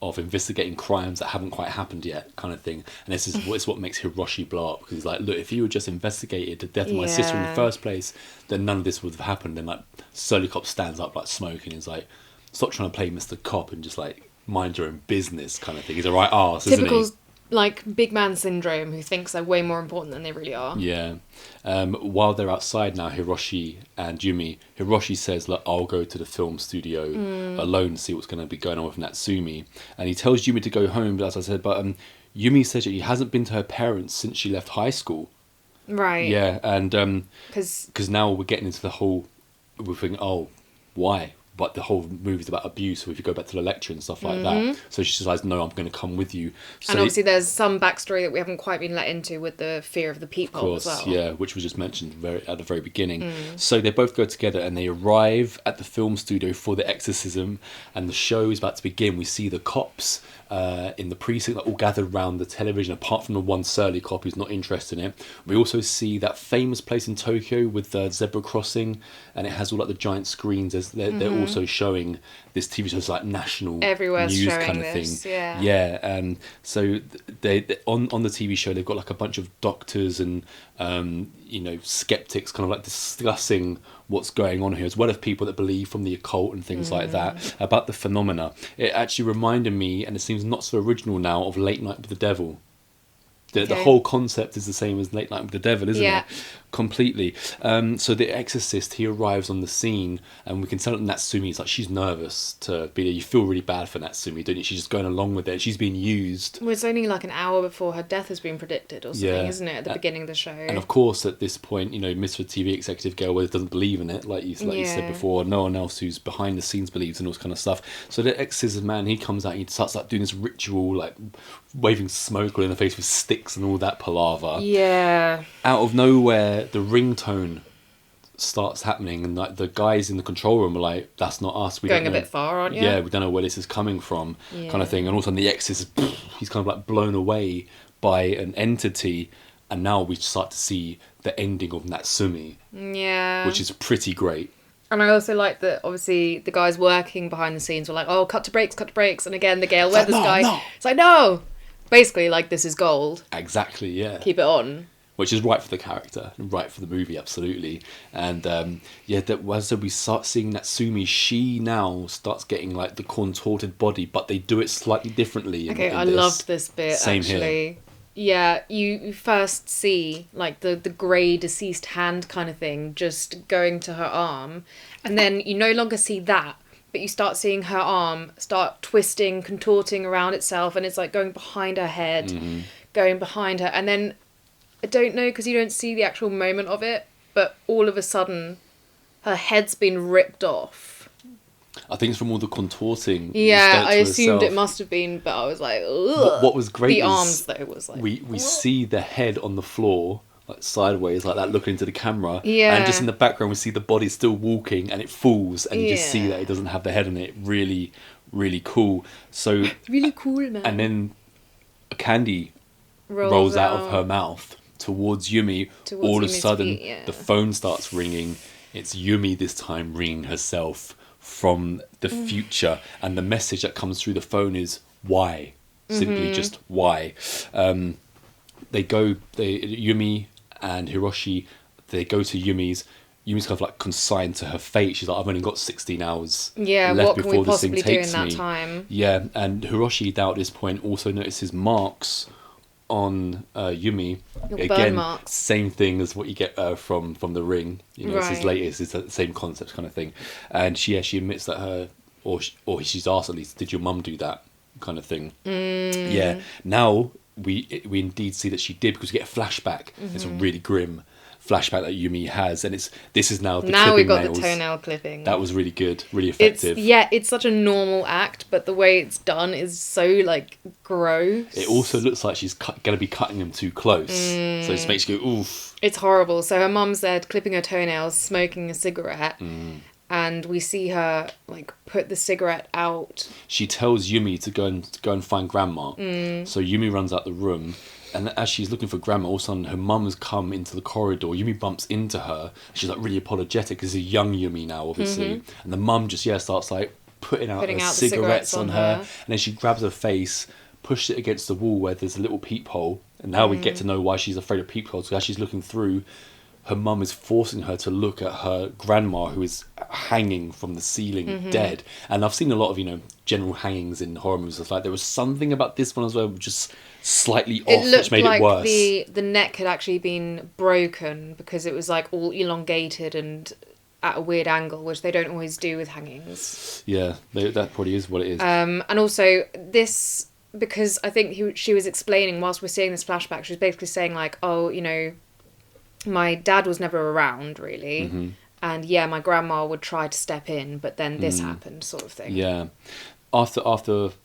of investigating crimes that haven't quite happened yet, kind of thing. And this is what makes Hiroshi blow up, because he's like, look, if you had just investigated the death of my sister in the first place, then none of this would have happened. And like Surly Cop stands up like smoking and is like, stop trying to play Mr. Cop and just like mind your own business, kind of thing. He's a right arse, isn't he? Typical like big man syndrome, who thinks they're way more important than they really are. Yeah. While they're outside now, Hiroshi and Yumi, Hiroshi says, look, I'll go to the film studio alone to see what's going to be going on with Natsumi. And he tells Yumi to go home, but as I said, Yumi says that he hasn't been to her parents since she left high school. Right. Yeah, and because now we're getting into the whole, we're thinking, oh, why? But the whole movie's about abuse, so if you go back to the lecture and stuff like that. So she decides, no, I'm going to come with you. So and obviously there's some backstory that we haven't quite been let into with the fear of the peephole as well. Yeah, which was just mentioned at the very beginning. So they both go together and they arrive at the film studio for the exorcism, and the show is about to begin. We see the cops in the precinct all gathered around the television, apart from the one surly cop who's not interested in it. We also see that famous place in Tokyo with the zebra crossing, and it has all like the giant screens. They're also showing this TV show, it's like national Everywhere's news showing kind of this, thing. yeah. So they on the TV show they've got like a bunch of doctors and skeptics kind of like discussing what's going on here, as well as people that believe from the occult and things like that about the phenomena. It actually reminded me, and it seems not so original now, of Late Night with the Devil. The whole concept is the same as Late Night with the Devil, isn't it? Completely. So the exorcist, he arrives on the scene, and we can tell that Natsumi's like, she's nervous to be there. You feel really bad for Natsumi, don't you? She's just going along with it. She's being used. Well, it's only like an hour before her death has been predicted or something, isn't it, at the beginning of the show? And of course, at this point, Mr. TV executive Gail doesn't believe in it, like you said before. No one else who's behind the scenes believes in all this kind of stuff. So the exorcism man, he comes out, he starts like doing this ritual, like waving smoke all in the face with sticks and all that palaver. Yeah. Out of nowhere, the ringtone starts happening, and like the guys in the control room are like, "That's not us." Going a bit far, aren't you? Yeah, we don't know where this is coming from, kind of thing. And all of a sudden, the exorcist, he's kind of like blown away by an entity, and now we start to see the ending of Natsumi. Yeah. Which is pretty great. And I also like that, obviously, the guys working behind the scenes were like, oh, cut to breaks. And again, the Gale Weathers guy, it's like, no! Basically, like, this is gold. Exactly, yeah. Keep it on. Which is right for the character, right for the movie, absolutely. And as we start seeing Natsumi, she now starts getting like the contorted body, but they do it slightly differently. Okay, I loved this bit, Same actually. Here. Yeah, you first see like the grey deceased hand kind of thing just going to her arm, and then you no longer see that, but you start seeing her arm start twisting, contorting around itself, and it's like going behind her head, going behind her, and then I don't know, because you don't see the actual moment of it, but all of a sudden her head's been ripped off. I think it's from all the contorting. Yeah, I assumed it must have been, but I was like, ugh. What was great the arms, though, was like... We see the head on the floor, like sideways, like that, looking into the camera. Yeah. And just in the background, we see the body still walking, and it falls, and you just see that it doesn't have the head on it. Really, really cool. So really cool, man. And then a candy rolls out of her mouth towards Yumi. All of a sudden, the phone starts ringing. It's Yumi this time ringing herself from the future, and the message that comes through the phone is why, simply just why. Yumi and Hiroshi, they go to Yumi's. Yumi's kind of like consigned to her fate. She's like, I've only got 16 hours left what can before we this thing possibly do in takes that me. time? Yeah, and Hiroshi now at this point also notices marks on Yumi. Burn marks. Same thing as what you get from the ring. It's his Right. latest. It's the same concept kind of thing. And she admits that she's asked at least, did your mum do that kind of thing? Yeah. Now we indeed see that she did, because we get a flashback. It's a really grim flashback that Yumi has, and this is now the Now we've got nails. the toenail clipping. That was really good, really effective. It's such a normal act, but the way it's done is so like gross. It also looks like she's going to be cutting them too close, so it just makes you go oof. It's horrible. So her mum's there clipping her toenails, smoking a cigarette, and we see her like put the cigarette out. She tells Yumi to go and find Grandma. So Yumi runs out the room, and as she's looking for Grandma, all of a sudden her mum has come into the corridor. Yumi bumps into her. She's like really apologetic, because it's a young Yumi now, obviously. And the mum just starts like putting out The cigarettes on her, and then she grabs her face, pushes it against the wall where there's a little peephole. And now we get to know why she's afraid of peepholes, because as she's looking through, her mum is forcing her to look at her grandma, who is hanging from the ceiling, dead. And I've seen a lot of, general hangings in horror movies. It's like there was something about this one as well, just slightly off, which made it worse. The neck had actually been broken, because it was like all elongated and at a weird angle, which they don't always do with hangings. Yeah, that probably is what it is. And also this, because I think she was explaining whilst we're seeing this flashback, she was basically saying like, oh, my dad was never around really, and my grandma would try to step in, but then this happened, sort of thing. Yeah. After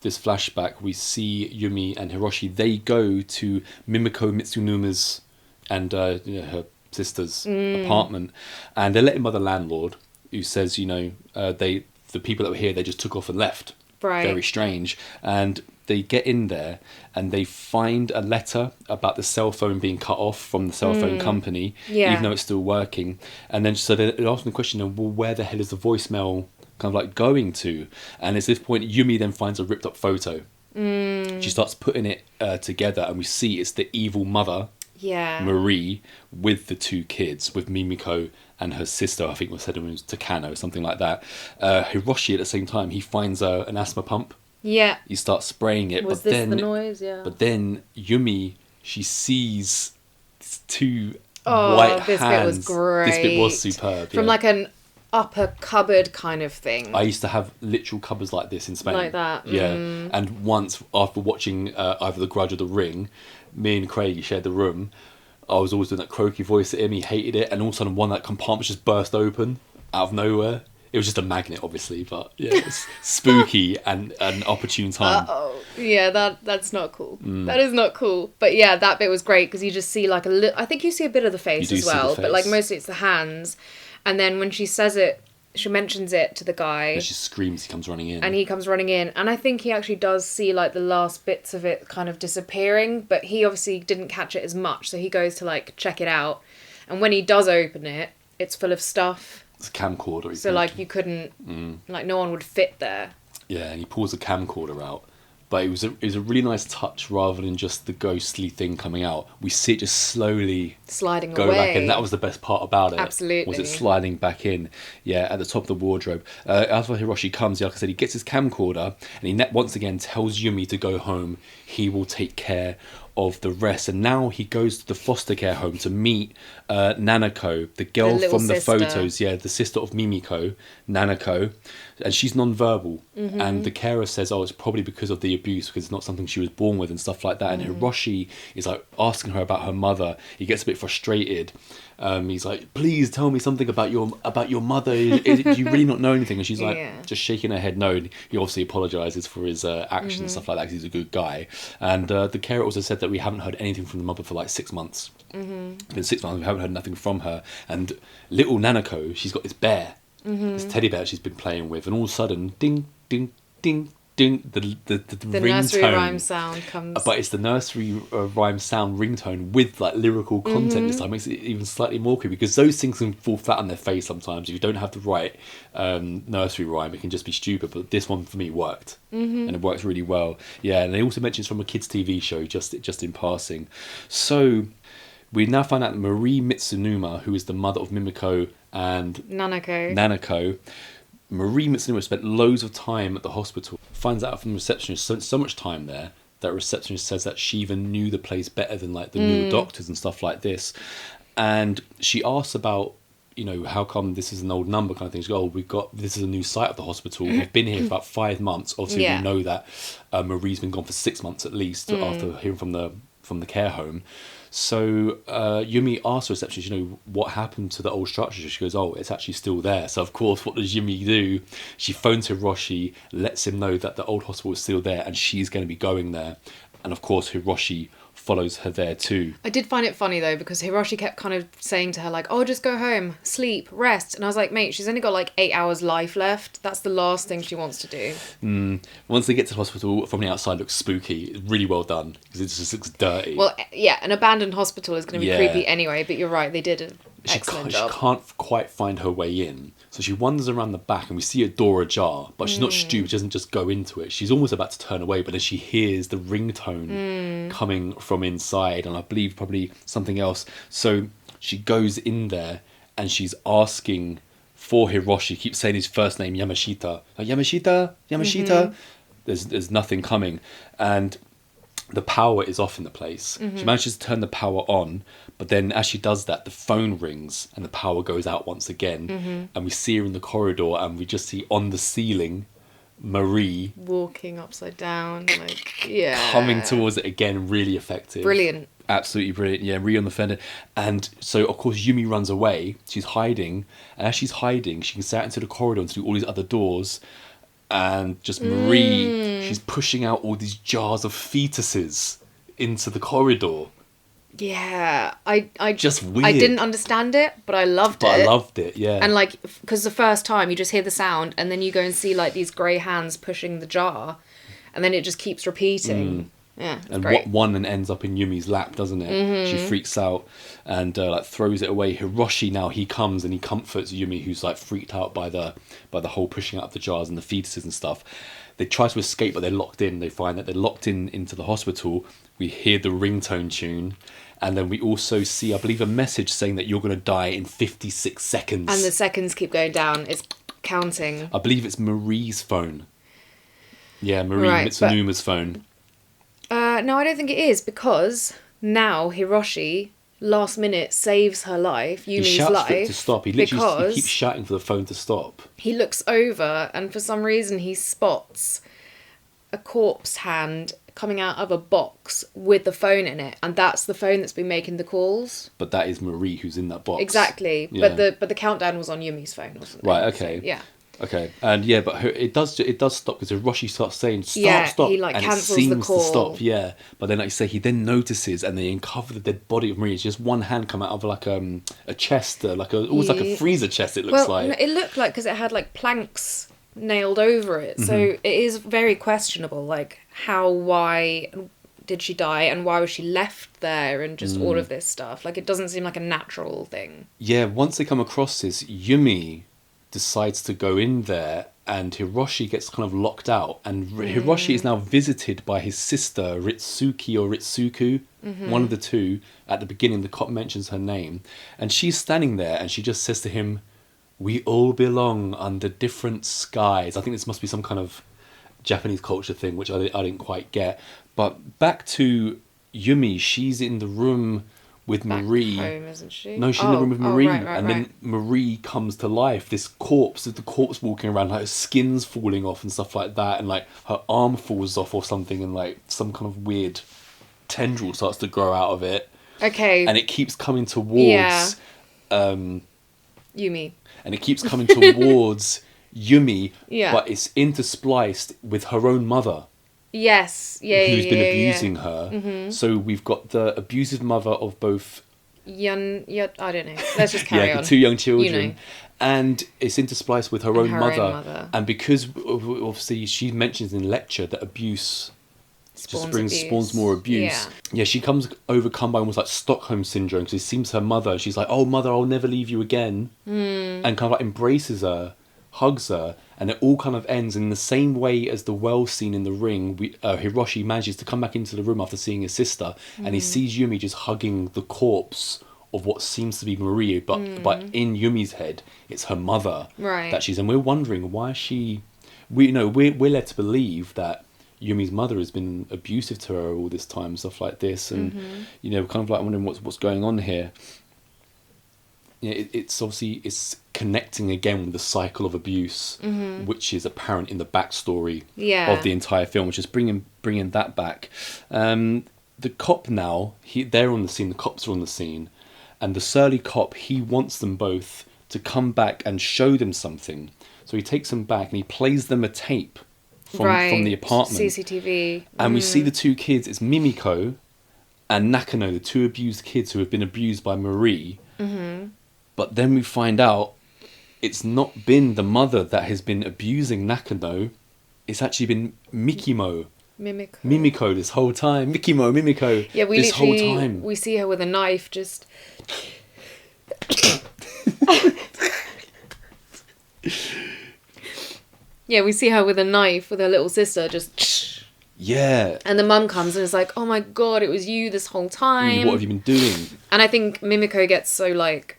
this flashback, we see Yumi and Hiroshi. They go to Mimiko Mitsunuma's and her sister's apartment, and they're let in by the landlord, who says, the people that were here, they just took off and left. Right. Very strange. And they get in there and they find a letter about the cell phone being cut off from the cell phone company, even though it's still working. And then so they're asking the question, well, where the hell is the voicemail kind of like going to? And at this point, Yumi then finds a ripped up photo. She starts putting it together, and we see it's the evil mother, Marie, with the two kids, with Mimiko and her sister. I think we said it was Takano, something like that. Hiroshi, at the same time, he finds an asthma pump. Yeah. He starts spraying it. Was this the noise? Yeah. But then Yumi, she sees two white hands. This bit was great. This bit was superb. From like an upper cupboard kind of thing. I used to have literal cupboards like this in Spain. Like that. Yeah. And once, after watching either The Grudge or The Ring, me and Craig shared the room. I was always doing that croaky voice at him. He hated it. And all of a sudden, that compartment just burst open out of nowhere. It was just a magnet, obviously, but yeah, it's spooky and an opportune time. Yeah, that's not cool. That is not cool. But yeah, that bit was great, because you just see like I think you see a bit of the face as well, but like mostly it's the hands. And then when she says it, she mentions it to the guy. And she screams, he comes running in. And he comes running in. And I think he actually does see like the last bits of it kind of disappearing, but he obviously didn't catch it as much. So he goes to like check it out. And when he does open it, it's full of stuff. It's a camcorder. So like you couldn't, like no one would fit there. Yeah, and he pulls a camcorder out. But it was a really nice touch, rather than just the ghostly thing coming out. We see it just slowly sliding go away. back in. That was the best part about it. Absolutely. Was it sliding back in? Yeah, at the top of the wardrobe. After Hiroshi comes, like I said, he gets his camcorder, and he once again tells Yumi to go home. He will take care of the rest. And now he goes to the foster care home to meet Nanako, the girl from the photos. Yeah, the sister of Mimiko, Nanako. And she's non-verbal. And the carer says, it's probably because of the abuse, because it's not something she was born with and stuff like that. And Hiroshi is like asking her about her mother. He gets a bit frustrated. He's like, please tell me something about your mother. Do you really not know anything? And she's like, just shaking her head no. And he obviously apologises for his actions and stuff like that, because he's a good guy. And the carer also said that we haven't heard anything from the mother for like 6 months. In 6 months, we haven't heard nothing from her. And little Nanako, she's got this bear, this teddy bear she's been playing with. And all of a sudden, ding, ding, ding, ding, the The nursery ringtone. rhyme sound comes. But it's the nursery rhyme sound ringtone with like lyrical content this time. Makes it even slightly more creepy because those things can fall flat on their face sometimes. If you don't have the right nursery rhyme, it can just be stupid. But this one for me worked, and it works really well. Yeah, and they also mention it's from a kids' TV show, just in passing. So we now find out that Marie Mitsunuma, who is the mother of Mimiko and Nanako. Marie Mitsunuma spent loads of time at the hospital. Finds out from the receptionist so much time there that receptionist says that she even knew the place better than like the newer doctors and stuff like this. And she asks about, how come this is an old number kind of thing. She goes, this is a new site of the hospital. We've been here for about 5 months. Obviously, we know that Marie's been gone for 6 months at least after hearing from the care home. So Yumi asks the receptionist, what happened to the old structure? She goes, it's actually still there. So of course, what does Yumi do? She phones Hiroshi, lets him know that the old hospital is still there and she's going to be going there. And of course, Hiroshi follows her there too. I did find it funny though, because Hiroshi kept kind of saying to her like, just go home, sleep, rest. And I was like, mate, she's only got like 8 hours life left. That's the last thing she wants to do. Once they get to the hospital, from the outside looks spooky. It's really well done because it just looks dirty. Well, yeah, an abandoned hospital is going to be creepy anyway, but you're right, they did an excellent job. She can't quite find her way in. So she wanders around the back and we see a door ajar, but she's not stupid, she doesn't just go into it. She's almost about to turn away, but then she hears the ringtone coming from inside, and I believe probably something else. So she goes in there and she's asking for Hiroshi, keeps saying his first name, Yamashita. Like, Yamashita. There's nothing coming. And the power is off in the place. She manages to turn the power on, but then as she does that, the phone rings and the power goes out once again. And we see her in the corridor and we just see on the ceiling Marie walking upside down, coming towards it again. Really effective. Brilliant. Absolutely brilliant. Yeah, Marie on the fender. And so of course Yumi runs away. She's hiding, and as she's hiding, she can stay out into the corridor and through all these other doors. And just Marie, she's pushing out all these jars of fetuses into the corridor. Yeah, I just weird. I didn't understand it, but I loved it. I loved it, yeah. And like, because the first time you just hear the sound, and then you go and see like these grey hands pushing the jar, and then it just keeps repeating. Yeah, and great. One ends up in Yumi's lap, doesn't it? She freaks out and throws it away. Hiroshi now, he comes and he comforts Yumi, who's like freaked out by the whole pushing out of the jars and the fetuses and stuff. They try to escape, but they're locked in. They find that they're locked in into the hospital. We hear the ringtone tune. And then we also see, I believe, a message saying that you're going to die in 56 seconds. And the seconds keep going down. It's counting. I believe it's Marie's phone. Yeah, Marie Mitsunuma's phone. No, I don't think it is, because now Hiroshi, last minute, saves her life, Yumi's he shouts life. For it to stop. He literally keeps shouting for the phone to stop. He looks over, and for some reason he spots a corpse hand coming out of a box with the phone in it, and that's the phone that's been making the calls. But that is Marie who's in that box. Exactly. Yeah. But the countdown was on Yumi's phone, wasn't it? Right. Okay. So, yeah. Okay. And yeah, but it does stop because Hiroshi starts saying stop, he and cancels it seems the call. to stop. Yeah. But then, like you say, he then notices, and they uncover the dead body of Marie. It's just one hand come out of like a chest, almost like a freezer chest. It looks like. It looked like, because it had like planks nailed over it, so it is very questionable. Like why did she die, and why was she left there, and just all of this stuff. Like, it doesn't seem like a natural thing. Yeah, once they come across this, Yumi decides to go in there, and Hiroshi gets kind of locked out, and Hiroshi is now visited by his sister Ritsuki or Ritsuku, one of the two. At the beginning, the cop mentions her name, and she's standing there, and she just says to him, "We all belong under different skies." I think this must be some kind of Japanese culture thing, which I didn't quite get. But back to Yumi, she's in the room with Marie. Back home, isn't she? No, she's in the room with Marie, right, and then Marie comes to life. This corpse, the corpse walking around, like her skin's falling off and stuff like that, and like her arm falls off or something, and like some kind of weird tendril starts to grow out of it. Okay. And it keeps coming towards Yumi. And it keeps coming towards Yumi, yeah. But it's interspliced with her own mother. Yes, who's been abusing her. So we've got the abusive mother of both I don't know. Let's just carry on. The two young children. You know. And it's interspliced with her own her mother. own mother. And because obviously she mentions in lecture that abuse spawns more abuse. Yeah, she comes overcome by almost like Stockholm syndrome, because it seems her mother, she's like, oh mother, I'll never leave you again. And kind of like embraces her, hugs her, and it all kind of ends in the same way as the well scene in The Ring. Hiroshi manages to come back into the room after seeing his sister, and he sees Yumi just hugging the corpse of what seems to be Marie, but in Yumi's head, it's her mother. Right. That she's, and we're wondering why we're led to believe that Yumi's mother has been abusive to her all this time, stuff like this, and kind of like wondering what's going on here. It's obviously connecting again with the cycle of abuse, which is apparent in the backstory of the entire film, which is bringing that back. The cop now, they're on the scene. The cops are on the scene, and the surly cop, he wants them both to come back and show them something. So he takes them back and he plays them a tape from the apartment. CCTV. And we see the two kids, it's Mimiko and Nakano, the two abused kids who have been abused by Marie. But then we find out it's not been the mother that has been abusing Nakano, it's actually been Mimiko this whole time. Mimiko. Yeah, this whole time. We see her with a knife just... Yeah, we see her with a knife with her little sister, just... Yeah. And the mum comes and is like, oh my god, it was you this whole time. What have you been doing? And I think Mimiko gets so like,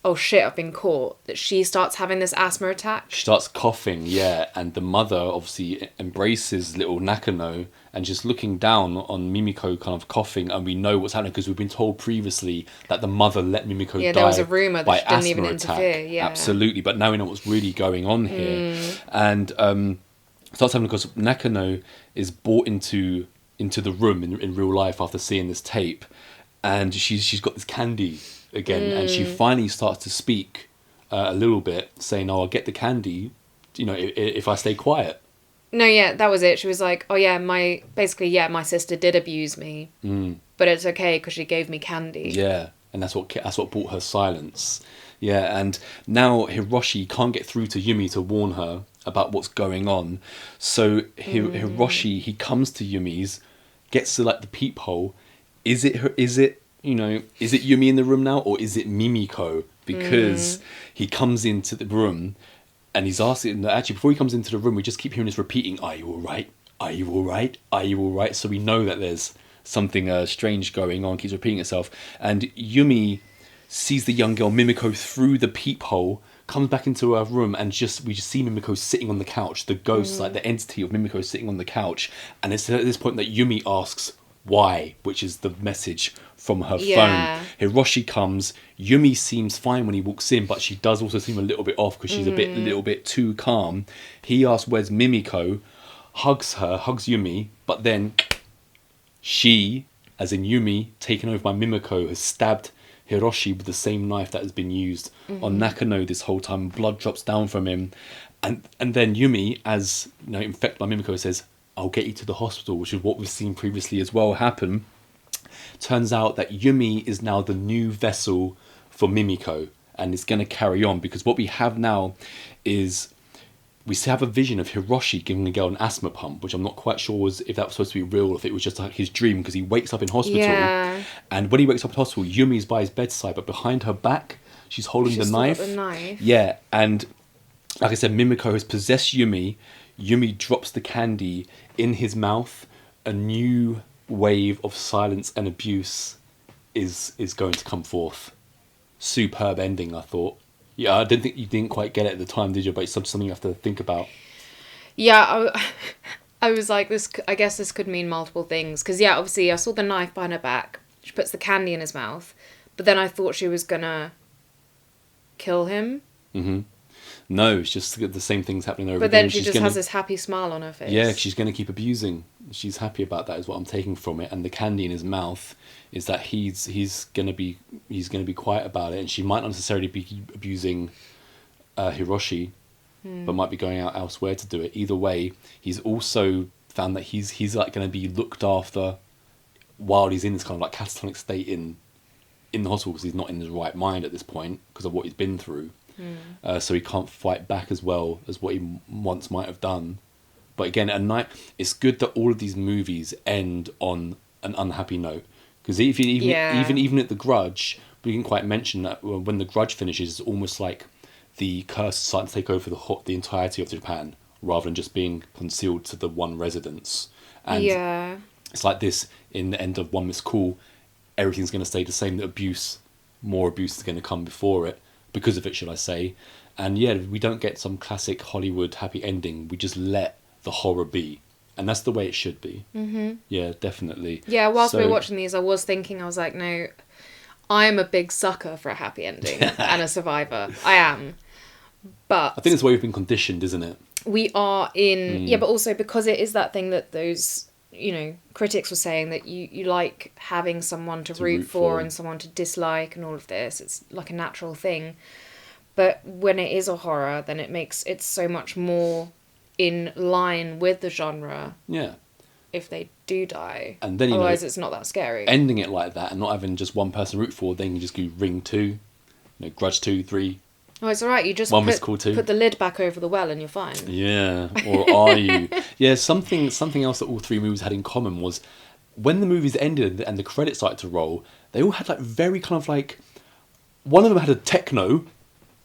oh shit, I've been caught, that she starts having this asthma attack. She starts coughing, yeah, and the mother obviously embraces little Nakano and just looking down on Mimiko kind of coughing, and we know what's happening because we've been told previously that the mother let Mimiko die. Yeah, there was a rumour that she didn't even attack. interfere, yeah. Absolutely, but now we know what's really going on here. And starts having, because Nakano is brought into the room in real life after seeing this tape, and she's got this candy again, and she finally starts to speak a little bit, saying, oh, I'll get the candy, if I stay quiet. No, yeah, that was it. She was like, oh yeah, my sister did abuse me, but it's okay because she gave me candy. Yeah, and that's what brought her silence. Yeah, and now Hiroshi can't get through to Yumi to warn her about what's going on. So Hiroshi, he comes to Yumi's, gets to like the peephole. Is it Yumi in the room now, or is it Mimiko? Because he comes into the room and he's asking, actually before he comes into the room, we just keep hearing this repeating, are you all right? Are you all right? Are you all right? So we know that there's something strange going on, keeps repeating itself. And Yumi sees the young girl Mimiko through the peephole, comes back into her room, and we just see Mimiko sitting on the couch, the ghost, like the entity of Mimiko sitting on the couch. And it's at this point that Yumi asks why, which is the message from her phone. Hiroshi comes. Yumi seems fine when he walks in, but she does also seem a little bit off because she's a little bit too calm. He asks where's Mimiko, hugs Yumi, but then she, as in Yumi, taken over by Mimiko, has stabbed Hiroshi with the same knife that has been used on Nakano this whole time. Blood drops down from him, and then Yumi, as infected by Mimiko, says, I'll get you to the hospital, which is what we've seen previously as well happen. Turns out that Yumi is now the new vessel for Mimiko, and it's going to carry on, because what we have now is we have a vision of Hiroshi giving a girl an asthma pump, which I'm not quite sure if that was supposed to be real or if it was just like his dream, because he wakes up in hospital, and when he wakes up in hospital, Yumi's by his bedside, but behind her back, she's holding the knife. Yeah, and like I said, Mimiko has possessed Yumi. Yumi drops the candy in his mouth. A new wave of silence and abuse is going to come forth. Superb ending, I thought. Yeah, I didn't think you didn't quite get it at the time, did you? But it's something you have to think about. Yeah, I was like, I guess this could mean multiple things. Because, yeah, obviously I saw the knife behind her back. She puts the candy in his mouth. But then I thought she was going to kill him. Mm-hmm. No, it's just the same thing's happening over again. But then she just has this happy smile on her face. Yeah, she's going to keep abusing. She's happy about that, is what I'm taking from it. And the candy in his mouth is that he's going to be quiet about it, and she might not necessarily be abusing Hiroshi, but might be going out elsewhere to do it. Either way, he's also found that he's like going to be looked after while he's in this kind of like catatonic state in in the hospital because he's not in his right mind at this point because of what he's been through. So he can't fight back as well as what he once might have done. But again, at night, it's good that all of these movies end on an unhappy note. Because even at The Grudge, we didn't quite mention that when The Grudge finishes, it's almost like the curse is starting to take over the entirety of Japan, rather than just being concealed to the one residence. And it's like this in the end of One Miss Call, everything's going to stay the same. The more abuse is going to come before it, because of it, should I say. And yeah, we don't get some classic Hollywood happy ending. We just let the horror be. And that's the way it should be. Mm-hmm. Yeah, definitely. Yeah, whilst we were watching these, I was thinking, I was like, no, I'm a big sucker for a happy ending and a survivor. I am. But I think it's the way we've been conditioned, isn't it? We are in... Yeah, but also because it is that thing that those, critics were saying, that you like having someone to root for and someone to dislike and all of this. It's like a natural thing. But when it is a horror, then it makes it so much more in line with the genre. Yeah. If they do die. And then, otherwise it's not that scary. Ending it like that and not having just one person root for, then you just do Ring 2, Grudge 2, 3. Oh, it's alright, you just put the lid back over the well and you're fine. Yeah, or are you? Yeah, something else that all three movies had in common was when the movies ended and the credits started to roll, they all had like very kind of like... One of them had a techno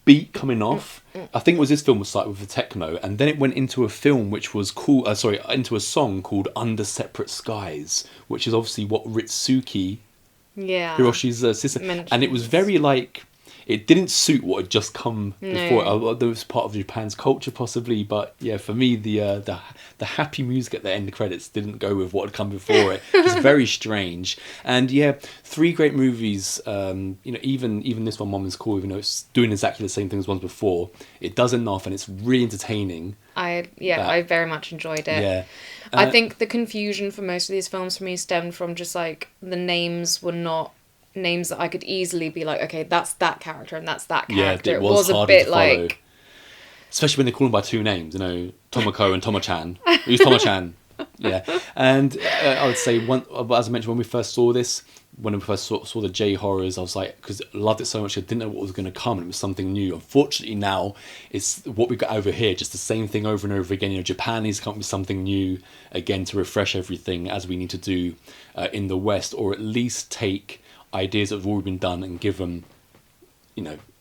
beat coming off. I think it was this film was started with the techno, and then it went into a film which was called into a song called Under Separate Skies, which is obviously what Ritsuki, Hiroshi's sister, and it was very like, it didn't suit what had just come before. That was part of Japan's culture possibly, but yeah, for me the happy music at the end of the credits didn't go with what had come before it. It was very strange. And yeah, three great movies. Even this One Miss Call, even though it's doing exactly the same thing as ones before, it does enough and it's really entertaining. I very much enjoyed it. Yeah. I think the confusion for most of these films for me stemmed from just like the names were not names that I could easily be like, okay, that's that character and that's that character. Yeah, it was a bit like... Especially when they call them by two names, Tomoko and Tomo-chan. Who's Tomo-chan? Yeah. And I would say, as I mentioned, when we first saw this, when we first saw the J-horrors, I was like, because I loved it so much, I didn't know what was going to come, and it was something new. Unfortunately now, it's what we got over here, just the same thing over and over again. Japan needs to come up with something new, again, to refresh everything, as we need to do in the West, or at least take ideas that have already been done and give them,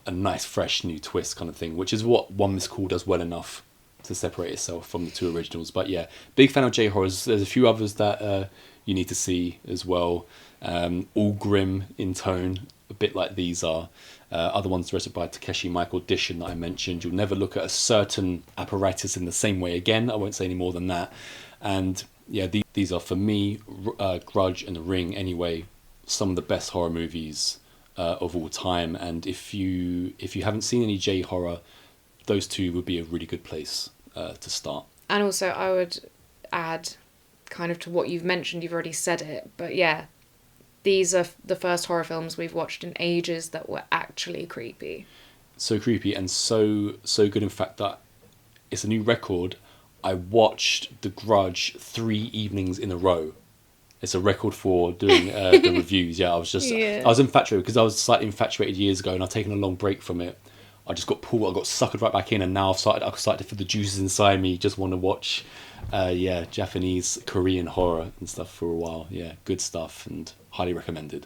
a nice, fresh, new twist kind of thing, which is what One Miss Call does well enough to separate itself from the two originals. But yeah, big fan of J-horrors. There's a few others that you need to see as well. All grim in tone, a bit like these are. Other ones directed by Takeshi Michael Dishin that I mentioned. You'll never look at a certain apparatus in the same way again. I won't say any more than that. And yeah, these are, for me, Grudge and The Ring anyway, some of the best horror movies of all time. And if you haven't seen any J-horror, those two would be a really good place to start. And also I would add, kind of to what you've mentioned, you've already said it, but yeah, these are the first horror films we've watched in ages that were actually creepy. So creepy and so good, in fact, that it's a new record. I watched The Grudge 3 evenings in a row. It's a record for doing the reviews. Yeah, I was infatuated, because I was slightly infatuated years ago and I've taken a long break from it. I just got pulled, I got suckered right back in, and now I've started to feel the juices inside me. Just want to watch, Japanese, Korean horror and stuff for a while. Yeah, good stuff and highly recommended.